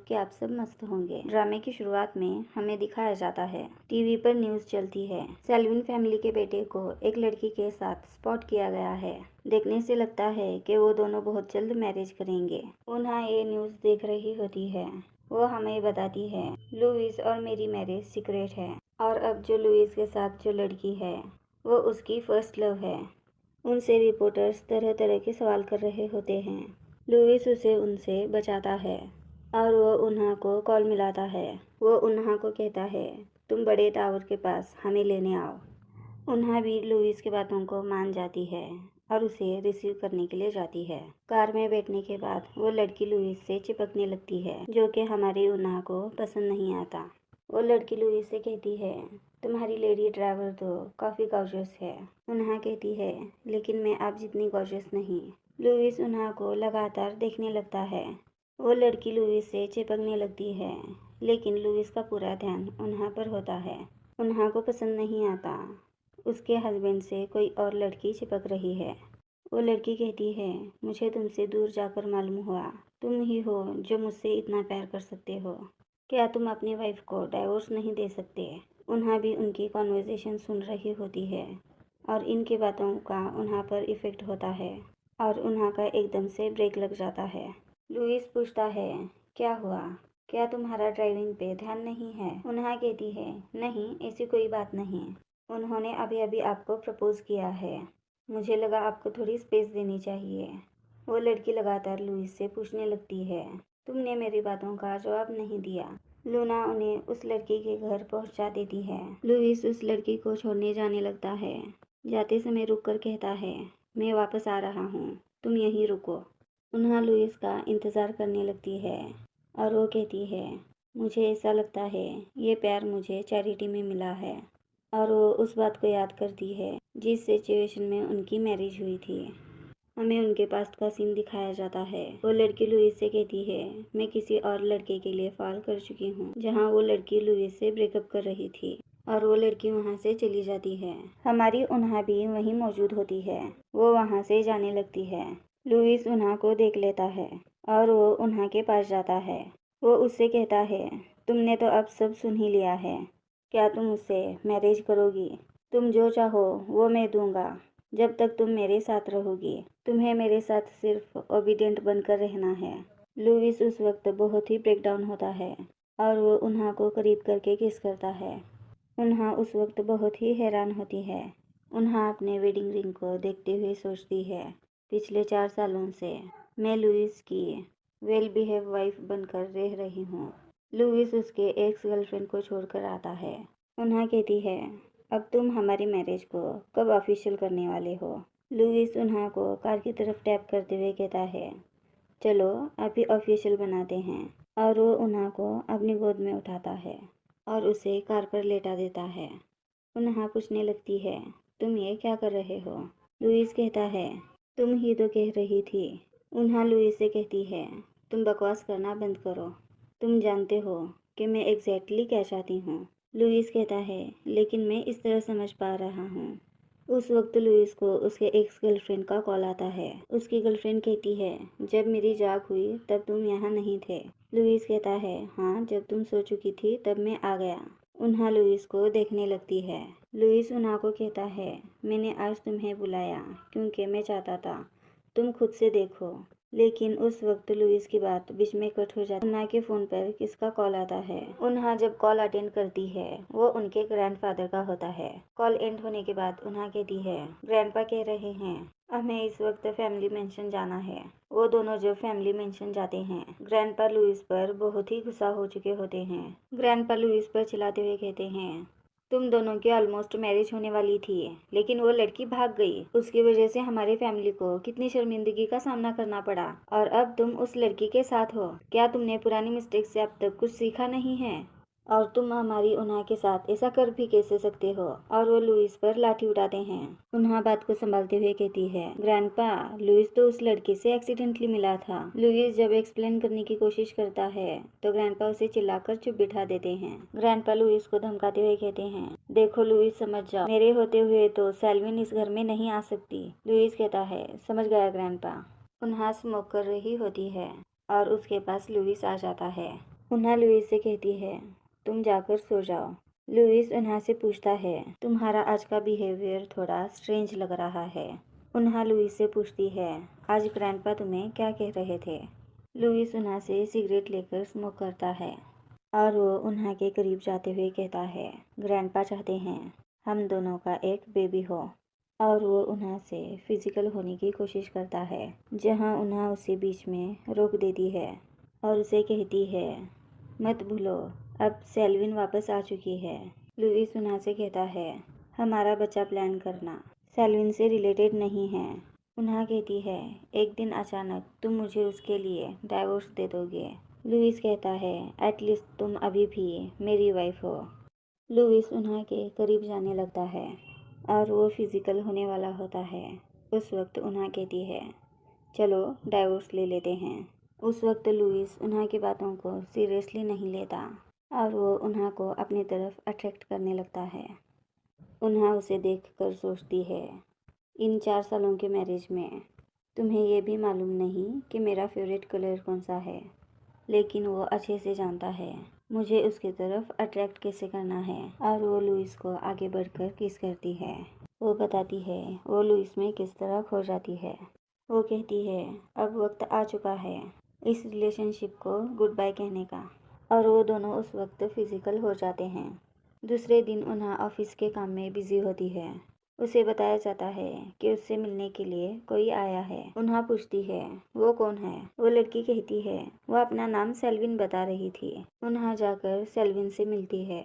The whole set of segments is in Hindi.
कि आप सब मस्त होंगे। ड्रामे की शुरुआत में हमें दिखाया जाता है टीवी पर न्यूज चलती है। सेल्विन फैमिली के बेटे को एक लड़की के साथ स्पॉट किया गया है। देखने से लगता है कि वो दोनों बहुत जल्द मैरिज करेंगे। उन्हें ये न्यूज देख रही होती है। वो हमें बताती है लुइस और मेरी मैरिज सीक्रेट है और अब जो लुइस के साथ जो लड़की है वो उसकी फर्स्ट लव है। उनसे रिपोर्टर्स तरह तरह के सवाल कर रहे होते हैं। लुइस उसे उनसे बचाता है और वो उन्हा को कॉल मिलाता है। वो उन्हा को कहता है तुम बड़े टावर के पास हमें लेने आओ। उन्हा भी लुइस की बातों को मान जाती है और उसे रिसीव करने के लिए जाती है। कार में बैठने के बाद वो लड़की लुइस से चिपकने लगती है जो कि हमारी उन्हा को पसंद नहीं आता। वो लड़की लुइस से कहती है तुम्हारी लेडी ड्राइवर तो काफ़ी गॉर्जियस है। उन्हा कहती है लेकिन मैं आप जितनी गॉर्जियस नहीं। लुइस उन्हा को लगातार देखने लगता है। वो लड़की लुइस से चिपकने लगती है लेकिन लुइस का पूरा ध्यान उन्हा पर होता है। उन्हा को पसंद नहीं आता उसके हस्बैंड से कोई और लड़की चिपक रही है। वो लड़की कहती है मुझे तुमसे दूर जाकर मालूम हुआ तुम ही हो जो मुझसे इतना प्यार कर सकते हो। क्या तुम अपनी वाइफ को डाइवोर्स नहीं दे सकते। उन्हा भी उनकी कॉन्वर्सेशन सुन रही होती है और इनकी बातों का उन्हा पर इफ़ेक्ट होता है और उन्हा का एकदम से ब्रेक लग जाता है। लुइस पूछता है क्या हुआ, क्या तुम्हारा ड्राइविंग पे ध्यान नहीं है। उन्हा कहती है नहीं ऐसी कोई बात नहीं। उन्होंने अभी अभी आपको प्रपोज किया है। मुझे लगा आपको थोड़ी स्पेस देनी चाहिए। वो लड़की लगातार लुइस से पूछने लगती है तुमने मेरी बातों का जवाब नहीं दिया। लूना उन्हें उस लड़की के घर पहुंचा देती है। लुइस उस लड़की को छोड़ने जाने लगता है। जाते समय रुक कर कहता है मैं वापस आ रहा हूँ, तुम यहीं रुको। उन्हा लुइस का इंतज़ार करने लगती है और वो कहती है मुझे ऐसा लगता है ये प्यार मुझे चैरिटी में मिला है। और वो उस बात को याद करती है जिस सिचुएशन में उनकी मैरिज हुई थी। हमें उनके पास्ट का सीन दिखाया जाता है। वो लड़की लुइस से कहती है मैं किसी और लड़के के लिए फॉल कर चुकी हूँ। जहाँ वो लड़की लुइस से ब्रेकअप कर रही थी और वो लड़की वहाँ से चली जाती है। हमारी उन्हा भी वहीं मौजूद होती है। वो वहाँ से जाने लगती है। लुइस उन्हा को देख लेता है और वो उन्हा के पास जाता है। वो उससे कहता है तुमने तो अब सब सुन ही लिया है, क्या तुम उससे मैरिज करोगी। तुम जो चाहो वो मैं दूंगा जब तक तुम मेरे साथ रहोगी। तुम्हें मेरे साथ सिर्फ ओबीडियंट बनकर रहना है। लुइस उस वक्त बहुत ही ब्रेकडाउन होता है और वो उन्हा को करीब करके किस करता है। उन्हा उस वक्त बहुत ही हैरान होती है। उन्हा अपने वेडिंग रिंग को देखते हुए सोचती है पिछले 4 सालों से मैं लुइस की वेल बिहेव वाइफ बनकर रह रही हूँ। लुइस उसके एक्स गर्लफ्रेंड को छोड़कर आता है। उन्हा कहती है अब तुम हमारी मैरिज को कब ऑफिशियल करने वाले हो। लुइस उन्हा को कार की तरफ टैप करते हुए कहता है चलो अभी ऑफिशियल बनाते हैं। और वो उन्हा को अपनी गोद में उठाता है और उसे कार पर लेटा देता है। उन्हा पूछने लगती है तुम ये क्या कर रहे हो। लुइस कहता है तुम ही तो कह रही थी। उन्हा लुइस से कहती है तुम बकवास करना बंद करो, तुम जानते हो कि मैं एग्जैक्टली क्या चाहती हूँ। लुइस कहता है लेकिन मैं इस तरह समझ पा रहा हूँ। उस वक्त लुइस को उसके एक्स गर्लफ्रेंड का कॉल आता है। उसकी गर्लफ्रेंड कहती है जब मेरी जाग हुई तब तुम यहाँ नहीं थे। लुइस कहता है हाँ जब तुम सो चुकी थी तब मैं आ गया। उन्हा लुइस को देखने लगती है। लुइस उन्हा को कहता है मैंने आज तुम्हें बुलाया क्योंकि मैं चाहता था तुम खुद से देखो। लेकिन उस वक्त लुइस की बात बीच में कट हो जाती है। उन्हा के फ़ोन पर किसका कॉल आता है। उन्हा जब कॉल अटेंड करती है वो उनके ग्रैंडफादर का होता है। कॉल एंड होने के बाद उन्हा कहती है ग्रैंडपा कह रहे हैं हमें इस वक्त फैमिली मेंशन जाना है। वो दोनों जब फैमिली मेंशन जाते हैं ग्रैंडपा लुइस पर बहुत ही गुस्सा हो चुके होते हैं। ग्रैंडपा लुइस पर चिल्लाते हुए कहते हैं तुम दोनों की ऑलमोस्ट मैरिज होने वाली थी लेकिन वो लड़की भाग गई। उसकी वजह से हमारी फैमिली को कितनी शर्मिंदगी का सामना करना पड़ा और अब तुम उस लड़की के साथ हो। क्या तुमने पुरानी मिस्टेक से अब तक कुछ सीखा नहीं है और तुम हमारी उन्हा के साथ ऐसा कर भी कैसे सकते हो। और वो लुइस पर लाठी उठाते हैं। उन्हा बात को संभालते हुए कहती है ग्रैंडपा लुइस तो उस लड़की से एक्सीडेंटली मिला था। लुइस जब एक्सप्लेन करने की कोशिश करता है तो ग्रैंडपा उसे चिल्लाकर चुप बिठा देते हैं। ग्रैंडपा लुइस को धमकाते हुए कहते हैं देखो लुइस समझ जाओ, मेरे होते हुए तो सेल्विन इस घर में नहीं आ सकती। लुइस कहता है समझ गया ग्रैंडपा। उन्हा स्मोक कर रही होती है और उसके पास लुइस आ जाता है। उन्हा लुइस से कहती है, तुम जाकर सो जाओ। लुइस उन्हा से पूछता है, तुम्हारा आज का बिहेवियर थोड़ा स्ट्रेंज लग रहा है। उन्हा लुइस से पूछती है, आज ग्रैंडपा तुम्हें क्या कह रहे थे। लुइस उन्हा से सिगरेट लेकर स्मोक करता है और वो उन्हा के करीब जाते हुए कहता है, ग्रैंडपा चाहते हैं हम दोनों का एक बेबी हो। और वो उन्हा से फिजिकल होने की कोशिश करता है, जहाँ उन्हा उसे बीच में रोक देती है और उसे कहती है, मत भूलो अब सेल्विन वापस आ चुकी है। लुइस उन्हा से कहता है, हमारा बच्चा प्लान करना सेल्विन से रिलेटेड नहीं है। उन्हा कहती है, एक दिन अचानक तुम मुझे उसके लिए डाइवोर्स दे दोगे। लुइस कहता है, एटलीस्ट तुम अभी भी मेरी वाइफ हो। लुइस उन्हा के करीब जाने लगता है और वो फिजिकल होने वाला होता है। उस वक्त उन्हा कहती है, चलो डाइवोर्स ले लेते हैं। उस वक्त लुइस उन्हा की बातों को सीरियसली नहीं लेता और वो उन्हा को अपनी तरफ अट्रैक्ट करने लगता है। उन्हा उसे देखकर सोचती है, इन 4 सालों के मैरिज में तुम्हें ये भी मालूम नहीं कि मेरा फेवरेट कलर कौन सा है। लेकिन वो अच्छे से जानता है मुझे उसकी तरफ अट्रैक्ट कैसे करना है और वो लुइस को आगे बढ़कर किस करती है। वो बताती है वो लुइस में किस तरह खो जाती है। वो कहती है, अब वक्त आ चुका है इस रिलेशनशिप को गुड बाय कहने का। और वो दोनों उस वक्त फिजिकल हो जाते हैं। दूसरे दिन उन्हा ऑफिस के काम में बिजी होती है। उसे बताया जाता है कि उससे मिलने के लिए कोई आया है। उन्हा पूछती है, वो कौन है। वो लड़की कहती है, वो अपना नाम सेल्विन बता रही थी। उन्हा जाकर सेल्विन से मिलती है।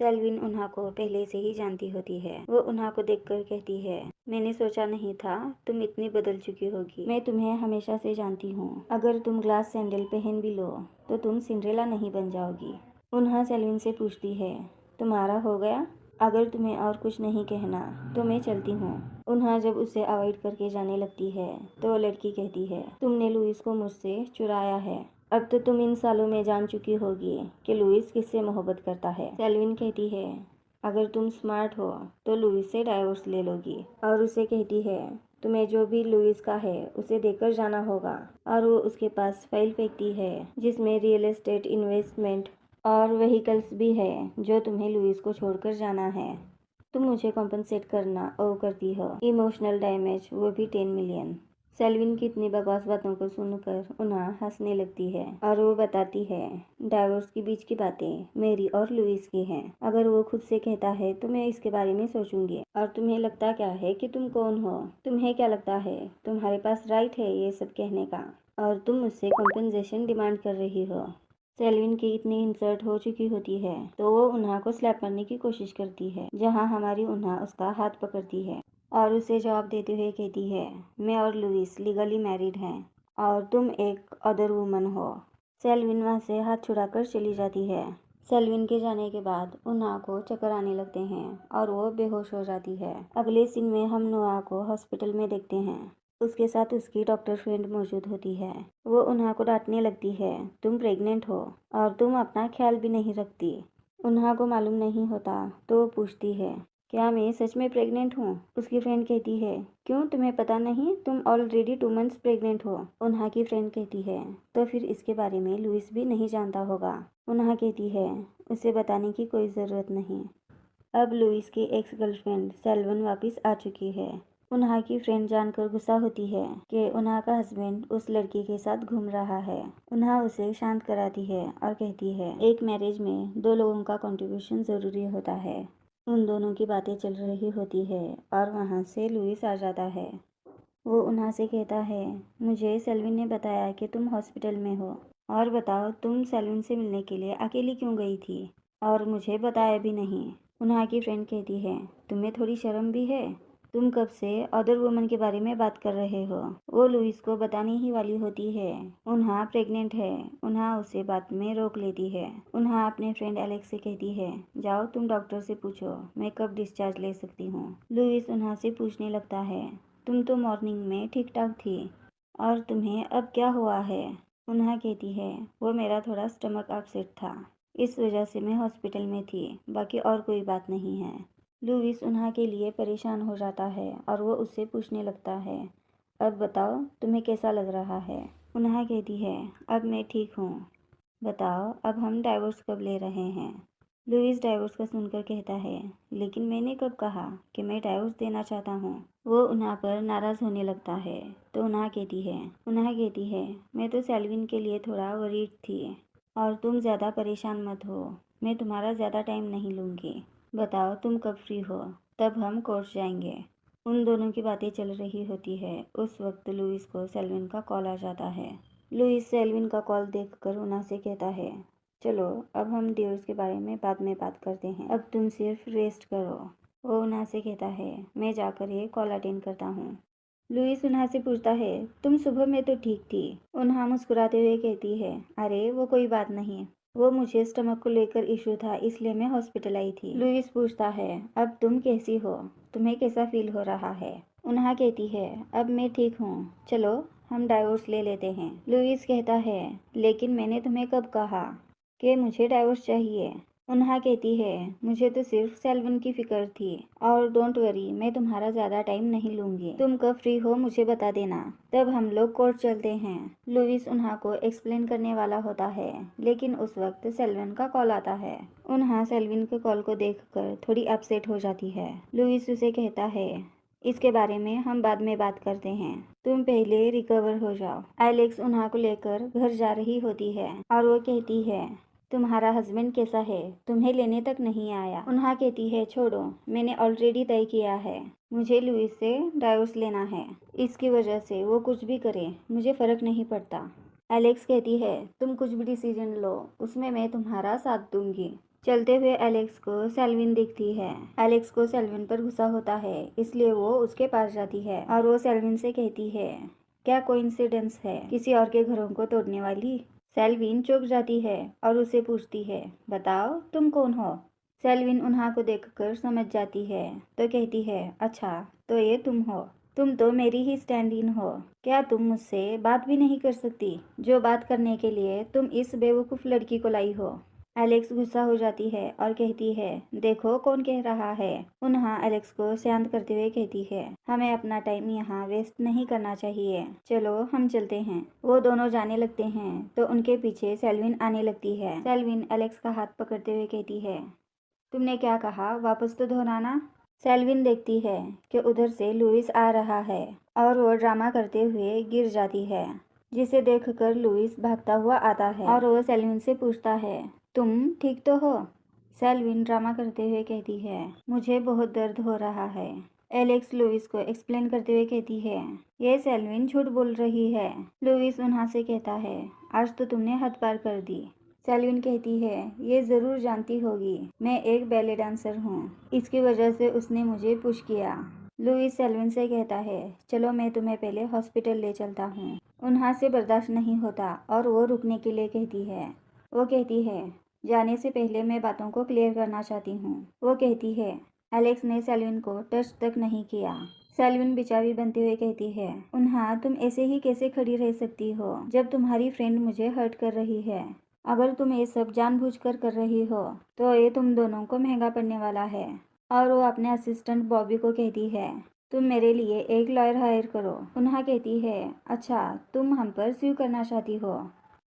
सेल्विन उन्हा को पहले से ही जानती होती है। वो उन्हा को देखकर कहती है, मैंने सोचा नहीं था तुम इतनी बदल चुकी होगी। मैं तुम्हें हमेशा से जानती हूँ। अगर तुम ग्लास सैंडल पहन भी लो तो तुम सिंड्रेला नहीं बन जाओगी। उन्हा सेल्विन से पूछती है, तुम्हारा हो गया? अगर तुम्हें और कुछ नहीं कहना तो मैं चलती हूँ। उन्हा जब उसे अवॉइड करके जाने लगती है तो वो लड़की कहती है, तुमने लुइस को मुझसे चुराया है। अब तो तुम इन सालों में जान चुकी होगी कि लुइस किससे मोहब्बत करता है। सेल्विन कहती है, अगर तुम स्मार्ट हो तो लुइस से डाइवोर्स ले लोगी। और उसे कहती है, तुम्हें जो भी लुइस का है उसे देकर जाना होगा। और वो उसके पास फाइल फेंकती है जिसमें रियल एस्टेट इन्वेस्टमेंट और व्हीकल्स भी है जो तुम्हें लुइस को छोड़कर जाना है। तुम मुझे कॉम्पनसेट करना ओ करती हो इमोशनल डैमेज, वो भी 10 मिलियन। सेल्विन की इतनी बकवास बातों को सुनकर उन्हा हंसने लगती है और वो बताती है, डाइवोर्स के बीच की बातें मेरी और लुइस की हैं। अगर वो खुद से कहता है तो मैं इसके बारे में सोचूंगी। और तुम्हें लगता क्या है कि तुम कौन हो? तुम्हें क्या लगता है तुम्हारे पास राइट है ये सब कहने का? और तुम मुझसे कॉम्पनसेशन डिमांड कर रही हो। सेल्विन की इतनी इंसल्ट हो चुकी होती है तो वो उन्हा को स्लैप करने की कोशिश करती है, जहाँ हमारी उन्हा उसका हाथ पकड़ती है और उसे जवाब देते हुए कहती है, मैं और लुइस लीगली मैरिड हैं और तुम एक अदर वुमन हो। सेल्विन वहाँ से हाथ छुड़ाकर चली जाती है। सेल्विन के जाने के बाद उन्हा को चक्कर आने लगते हैं और वो बेहोश हो जाती है। अगले सीन में हम नोआ को हॉस्पिटल में देखते हैं। उसके साथ उसकी डॉक्टर फ्रेंड मौजूद होती है। वो उन्हा को डांटने लगती है, तुम प्रेग्नेंट हो और तुम अपना ख्याल भी नहीं रखती। उन्हा को मालूम नहीं होता तो वो पूछती है, क्या मैं सच में प्रेग्नेंट हूँ? उसकी फ्रेंड कहती है, क्यों तुम्हें पता नहीं? तुम ऑलरेडी 2 मंथ्स प्रेग्नेंट हो। उन्हा की फ्रेंड कहती है, तो फिर इसके बारे में लुइस भी नहीं जानता होगा। उन्हा कहती है, उसे बताने की कोई ज़रूरत नहीं। अब लुइस की एक्स गर्लफ्रेंड सेल्विन वापस आ चुकी है। उन्हा की फ्रेंड जानकर गुस्सा होती है कि उन्हा का हस्बैंड उस लड़की के साथ घूम रहा है। उन्हा उसे शांत कराती है और कहती है, एक मैरिज में 2 लोगों का कंट्रीब्यूशन ज़रूरी होता है। उन दोनों की बातें चल रही होती है और वहाँ से लुइस आ जाता है। वो उन्हा से कहता है, मुझे सेल्विन ने बताया कि तुम हॉस्पिटल में हो और बताओ तुम सेल्विन से मिलने के लिए अकेली क्यों गई थी और मुझे बताया भी नहीं। उन्हा की फ्रेंड कहती है, तुम्हें थोड़ी शर्म भी है? तुम कब से अदर वुमन के बारे में बात कर रहे हो? वो लुइस को बताने ही वाली होती है उन्हा प्रेग्नेंट है। उन्हा उसे बात में रोक लेती है। उन्हा अपने फ्रेंड एलेक्स से कहती है, जाओ तुम डॉक्टर से पूछो मैं कब डिस्चार्ज ले सकती हूँ। लुइस उन्हा से पूछने लगता है, तुम तो मॉर्निंग में ठीक ठाक थी और तुम्हें अब क्या हुआ है? उन्हा कहती है, वो मेरा थोड़ा स्टमक अपसेट था, इस वजह से मैं हॉस्पिटल में थी, बाकी और कोई बात नहीं है। लुइस उन्हा के लिए परेशान हो जाता है और वो उससे पूछने लगता है, अब बताओ तुम्हें कैसा लग रहा है? उन्हा कहती है, अब मैं ठीक हूँ। बताओ अब हम डाइवोर्स कब ले रहे हैं। लुइस डाइवोर्स का सुनकर कहता है, लेकिन मैंने कब कहा कि मैं डाइवोर्स देना चाहता हूँ। वो उन्हा पर नाराज होने लगता है तो उन्हा कहती है मैं तो सेल्विन के लिए थोड़ा वरीड थी और तुम ज़्यादा परेशान मत हो, मैं तुम्हारा ज़्यादा टाइम नहीं लूँगी। बताओ तुम कब फ्री हो, तब हम कोर्ट जाएंगे। उन दोनों की बातें चल रही होती है। उस वक्त लुइस को सेल्विन का कॉल आ जाता है। लुइस सेल्विन का कॉल देखकर उन्हा से कहता है, चलो अब हम डिवोर्स के बारे में बाद में बात करते हैं, अब तुम सिर्फ रेस्ट करो। वो उन्हा से कहता है, मैं जाकर ये कॉल अटेंड करता हूँ। लुइस उन्हा से पूछता है, तुम सुबह में तो ठीक थी। उन्हा मुस्कुराते हुए कहती है, अरे वो कोई बात नहीं, वो मुझे स्टमक को लेकर इशू था इसलिए मैं हॉस्पिटल आई थी। लुइस पूछता है, अब तुम कैसी हो, तुम्हें कैसा फील हो रहा है। उन्हा कहती है, अब मैं ठीक हूँ, चलो हम डाइवोर्स ले लेते हैं। लुइस कहता है, लेकिन मैंने तुम्हें कब कहा कि मुझे डाइवोर्स चाहिए। उन्हा कहती है, मुझे तो सिर्फ सेल्विन की फिक्र थी और डोंट वरी, मैं तुम्हारा ज़्यादा टाइम नहीं लूँगी, तुम कब फ्री हो मुझे बता देना, तब हम लोग कोर्ट चलते हैं। लुइस उन्हा को एक्सप्लेन करने वाला होता है, लेकिन उस वक्त सेल्विन का कॉल आता है। उन्हा सेल्विन के कॉल को देखकर थोड़ी अपसेट हो जाती है। लुइस उसे कहता है, इसके बारे में हम बाद में बात करते हैं, तुम पहले रिकवर हो जाओ। एलेक्स उन्हा को लेकर घर जा रही होती है और वो कहती है, तुम्हारा हस्बैंड कैसा है, तुम्हें लेने तक नहीं आया। उन्हा कहती है, छोड़ो, मैंने ऑलरेडी तय किया है, मुझे लुइस से डाइवोर्स लेना है, इसकी वजह से वो कुछ भी करे मुझे फ़र्क नहीं पड़ता। एलेक्स कहती है, तुम कुछ भी डिसीजन लो, उसमें मैं तुम्हारा साथ दूंगी। चलते हुए एलेक्स को सेल्विन दिखती है। एलेक्स को सेल्विन पर गुस्सा होता है, इसलिए वो उसके पास जाती है और वो सेल्विन से कहती है, क्या कोइंसिडेंस है किसी और के घरों को तोड़ने वाली। सेल्विन चौंक जाती है और उसे पूछती है, बताओ तुम कौन हो। सेल्विन उन्हा को देखकर समझ जाती है तो कहती है, अच्छा तो ये तुम हो, तुम तो मेरी ही स्टैंड इन हो, क्या तुम मुझसे बात भी नहीं कर सकती, जो बात करने के लिए तुम इस बेवकूफ़ लड़की को लाई हो। एलेक्स गुस्सा हो जाती है और कहती है, देखो कौन कह रहा है। उन्हा एलेक्स को शांत करते हुए कहती है, हमें अपना टाइम यहाँ वेस्ट नहीं करना चाहिए, चलो हम चलते हैं। वो दोनों जाने लगते हैं तो उनके पीछे सेल्विन आने लगती है। सेल्विन एलेक्स का हाथ पकड़ते हुए कहती है, तुमने क्या कहा, वापस तो दोहराना। सेल्विन देखती है कि उधर से लुइस आ रहा है और वो ड्रामा करते हुए गिर जाती है, जिसे देखकर लुइस भागता हुआ आता है और वो सेल्विन से पूछता है, तुम ठीक तो हो। सेल्विन ड्रामा करते हुए कहती है, मुझे बहुत दर्द हो रहा है। एलेक्स लुइस को एक्सप्लेन करते हुए कहती है, ये सेल्विन झूठ बोल रही है। लुइस उन्हा से कहता है, आज तो तुमने हद पार कर दी। सेल्विन कहती है, ये ज़रूर जानती होगी मैं एक बैले डांसर हूँ, इसकी वजह से उसने मुझे पुश किया। लुइस सेल्विन से कहता है, चलो मैं तुम्हें पहले हॉस्पिटल ले चलता हूँ। उन्हा से बर्दाश्त नहीं होता और वो रुकने के लिए कहती है। वो कहती है, जाने से पहले मैं बातों को क्लियर करना चाहती हूँ। वो कहती है, एलेक्स ने सेल्विन को टच तक नहीं किया। सेल्विन बेचारी बनते हुए कहती है, उन्हा तुम ऐसे ही कैसे खड़ी रह सकती हो जब तुम्हारी फ्रेंड मुझे हर्ट कर रही है। अगर तुम ये सब जानबूझकर कर रही हो तो ये तुम दोनों को महंगा पड़ने वाला है। और वो अपने असिस्टेंट बॉबी को कहती है, तुम मेरे लिए एक लॉयर हायर करो। उन्हा कहती है, अच्छा तुम हम पर स्यू करना चाहती हो,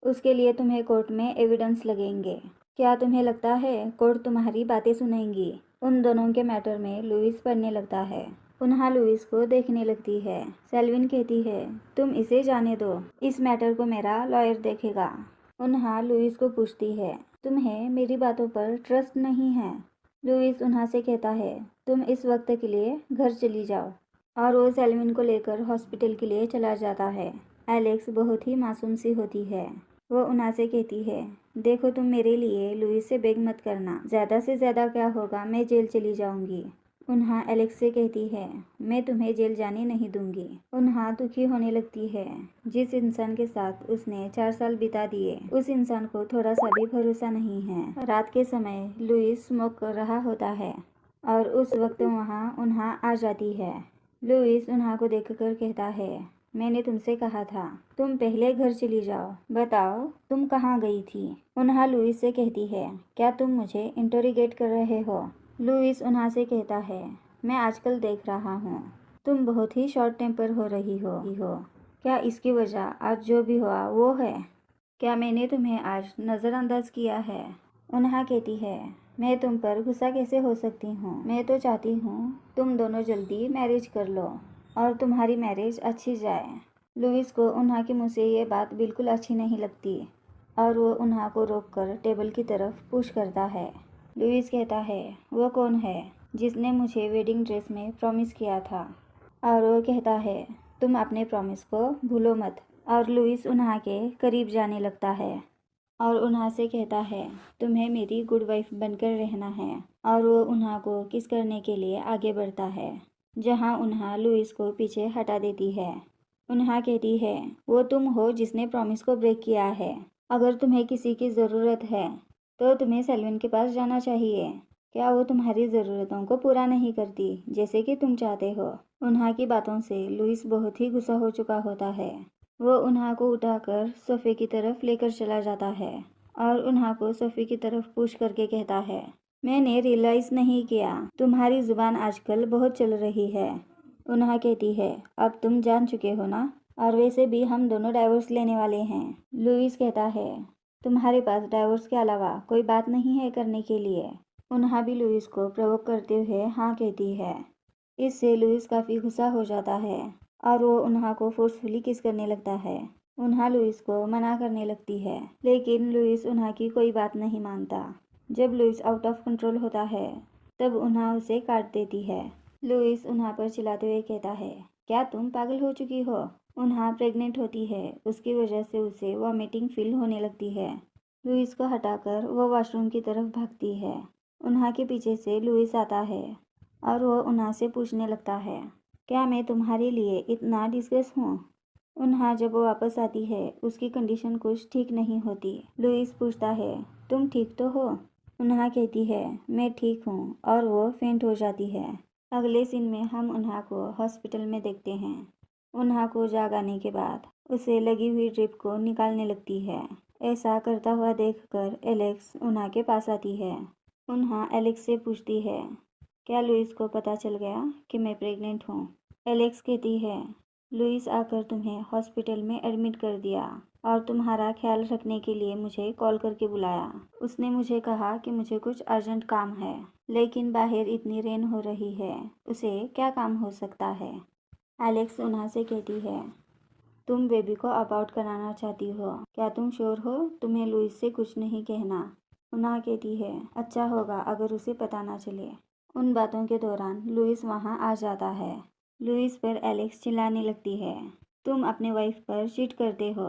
उसके लिए तुम्हें कोर्ट में एविडेंस लगेंगे। क्या तुम्हें लगता है कोर्ट तुम्हारी बातें सुनेंगी। उन दोनों के मैटर में लुइस पढ़ने लगता है। उन्हा लुइस को देखने लगती है। सेल्विन कहती है, तुम इसे जाने दो, इस मैटर को मेरा लॉयर देखेगा। उन्हा लुइस को पूछती है, तुम्हें मेरी बातों पर ट्रस्ट नहीं है। लुइस उन्हा से कहता है, तुम इस वक्त के लिए घर चली जाओ। और वो सेल्विन को लेकर हॉस्पिटल के लिए चला जाता है। एलेक्स बहुत ही मासूम सी होती है। वो उन्हा से कहती है, देखो तुम मेरे लिए लुइस से बेग मत करना, ज़्यादा से ज़्यादा क्या होगा, मैं जेल चली जाऊंगी। उन्हा एलेक्स से कहती है, मैं तुम्हें जेल जाने नहीं दूंगी। उन्हा दुखी होने लगती है। जिस इंसान के साथ उसने 4 साल बिता दिए, उस इंसान को थोड़ा सा भी भरोसा नहीं है। रात के समय लुइस स्मोक कर रहा होता है और उस वक्त वहाँ उन्हा आ जाती है। लुइस उन्हा को देखकर कहता है, मैंने तुमसे कहा था तुम पहले घर चली जाओ, बताओ तुम कहाँ गई थी। उन्हा लुइस से कहती है, क्या तुम मुझे इंटरोगेट कर रहे हो। लुइस उन्हा से कहता है, मैं आजकल देख रहा हूँ तुम बहुत ही शॉर्ट टेम्पर हो रही हो। क्या इसकी वजह आज जो भी हुआ वो है। क्या मैंने तुम्हें आज नज़रअंदाज किया है? उन्हा कहती है, मैं तुम पर गुस्सा कैसे हो सकती हूँ? मैं तो चाहती हूँ तुम दोनों जल्दी मैरिज कर लो और तुम्हारी मैरिज अच्छी जाए। लुइस को उन्हा के मुँह से ये बात बिल्कुल अच्छी नहीं लगती और वो उन्हा को रोककर टेबल की तरफ पुश करता है। लुइस कहता है, वो कौन है जिसने मुझे वेडिंग ड्रेस में प्रॉमिस किया था? और वो कहता है, तुम अपने प्रॉमिस को भूलो मत। और लुइस उन्हा के करीब जाने लगता है और उन्हा से कहता है, तुम्हें मेरी गुड वाइफ बनकर रहना है। और वो उन्हा को किस करने के लिए आगे बढ़ता है, जहाँ उन्हा लुइस को पीछे हटा देती है। उन्हा कहती है, वो तुम हो जिसने प्रॉमिस को ब्रेक किया है। अगर तुम्हें किसी की ज़रूरत है तो तुम्हें सेल्विन के पास जाना चाहिए। क्या वो तुम्हारी ज़रूरतों को पूरा नहीं करती जैसे कि तुम चाहते हो? उन्हा की बातों से लुइस बहुत ही गुस्सा हो चुका होता है। वो उन्हा को उठाकर सोफे की तरफ लेकर चला जाता है और उन्हा को सोफे की तरफ पुश करके कहता है, मैंने रियलाइज़ नहीं किया तुम्हारी ज़ुबान आजकल बहुत चल रही है। उन्हा कहती है, अब तुम जान चुके हो ना, और वैसे भी हम दोनों डाइवोर्स लेने वाले हैं। लुइस कहता है, तुम्हारे पास डाइवोर्स के अलावा कोई बात नहीं है करने के लिए? उन्हा भी लुइस को प्रोवोक करते हुए हाँ कहती है। इससे लुइस काफ़ी गुस्सा हो जाता है और वो उन्हा को फोर्सफुली किस करने लगता है। उन्हा लुइस को मना करने लगती है, लेकिन लुइस उन्हा की कोई बात नहीं मानता। जब लुइस आउट ऑफ कंट्रोल होता है तब उन्हा उसे काट देती है। लुइस उन्हा पर चिल्लाते हुए कहता है, क्या तुम पागल हो चुकी हो? उन्हा प्रेग्नेंट होती है, उसकी वजह से उसे वॉमिटिंग फील होने लगती है। लुइस को हटाकर वो वॉशरूम की तरफ भागती है। उन्हा के पीछे से लुइस आता है और वो उन्हा से पूछने लगता है, क्या मैं तुम्हारे लिए इतना डिस्कस हूँ? उन्हा जब वो वापस आती है उसकी कंडीशन कुछ ठीक नहीं होती। लुइस पूछता है, तुम ठीक तो हो? उन्हा कहती है, मैं ठीक हूँ, और वो फेंट हो जाती है। अगले सीन में हम उन्हा को हॉस्पिटल में देखते हैं। उन्हा को जाग आने के बाद उसे लगी हुई ड्रिप को निकालने लगती है। ऐसा करता हुआ देखकर एलेक्स उन्हा के पास आती है। उन्हा एलेक्स से पूछती है, क्या लुइस को पता चल गया कि मैं प्रेग्नेंट हूँ? एलेक्स कहती है, लुइस आकर तुम्हें हॉस्पिटल में एडमिट कर दिया और तुम्हारा ख्याल रखने के लिए मुझे कॉल करके बुलाया। उसने मुझे कहा कि मुझे कुछ अर्जेंट काम है, लेकिन बाहर इतनी रेन हो रही है, उसे क्या काम हो सकता है? एलेक्स उन्हा से कहती है, तुम बेबी को अबॉर्ट कराना चाहती हो, क्या तुम श्योर हो? तुम्हें लुइस से कुछ नहीं कहना। उन्हा कहती है, अच्छा होगा अगर उसे पता ना चले। उन बातों के दौरान लुइस वहाँ आ जाता है। लुइस पर एलेक्स चिल्लाने लगती है, तुम अपने वाइफ पर चीट करते हो,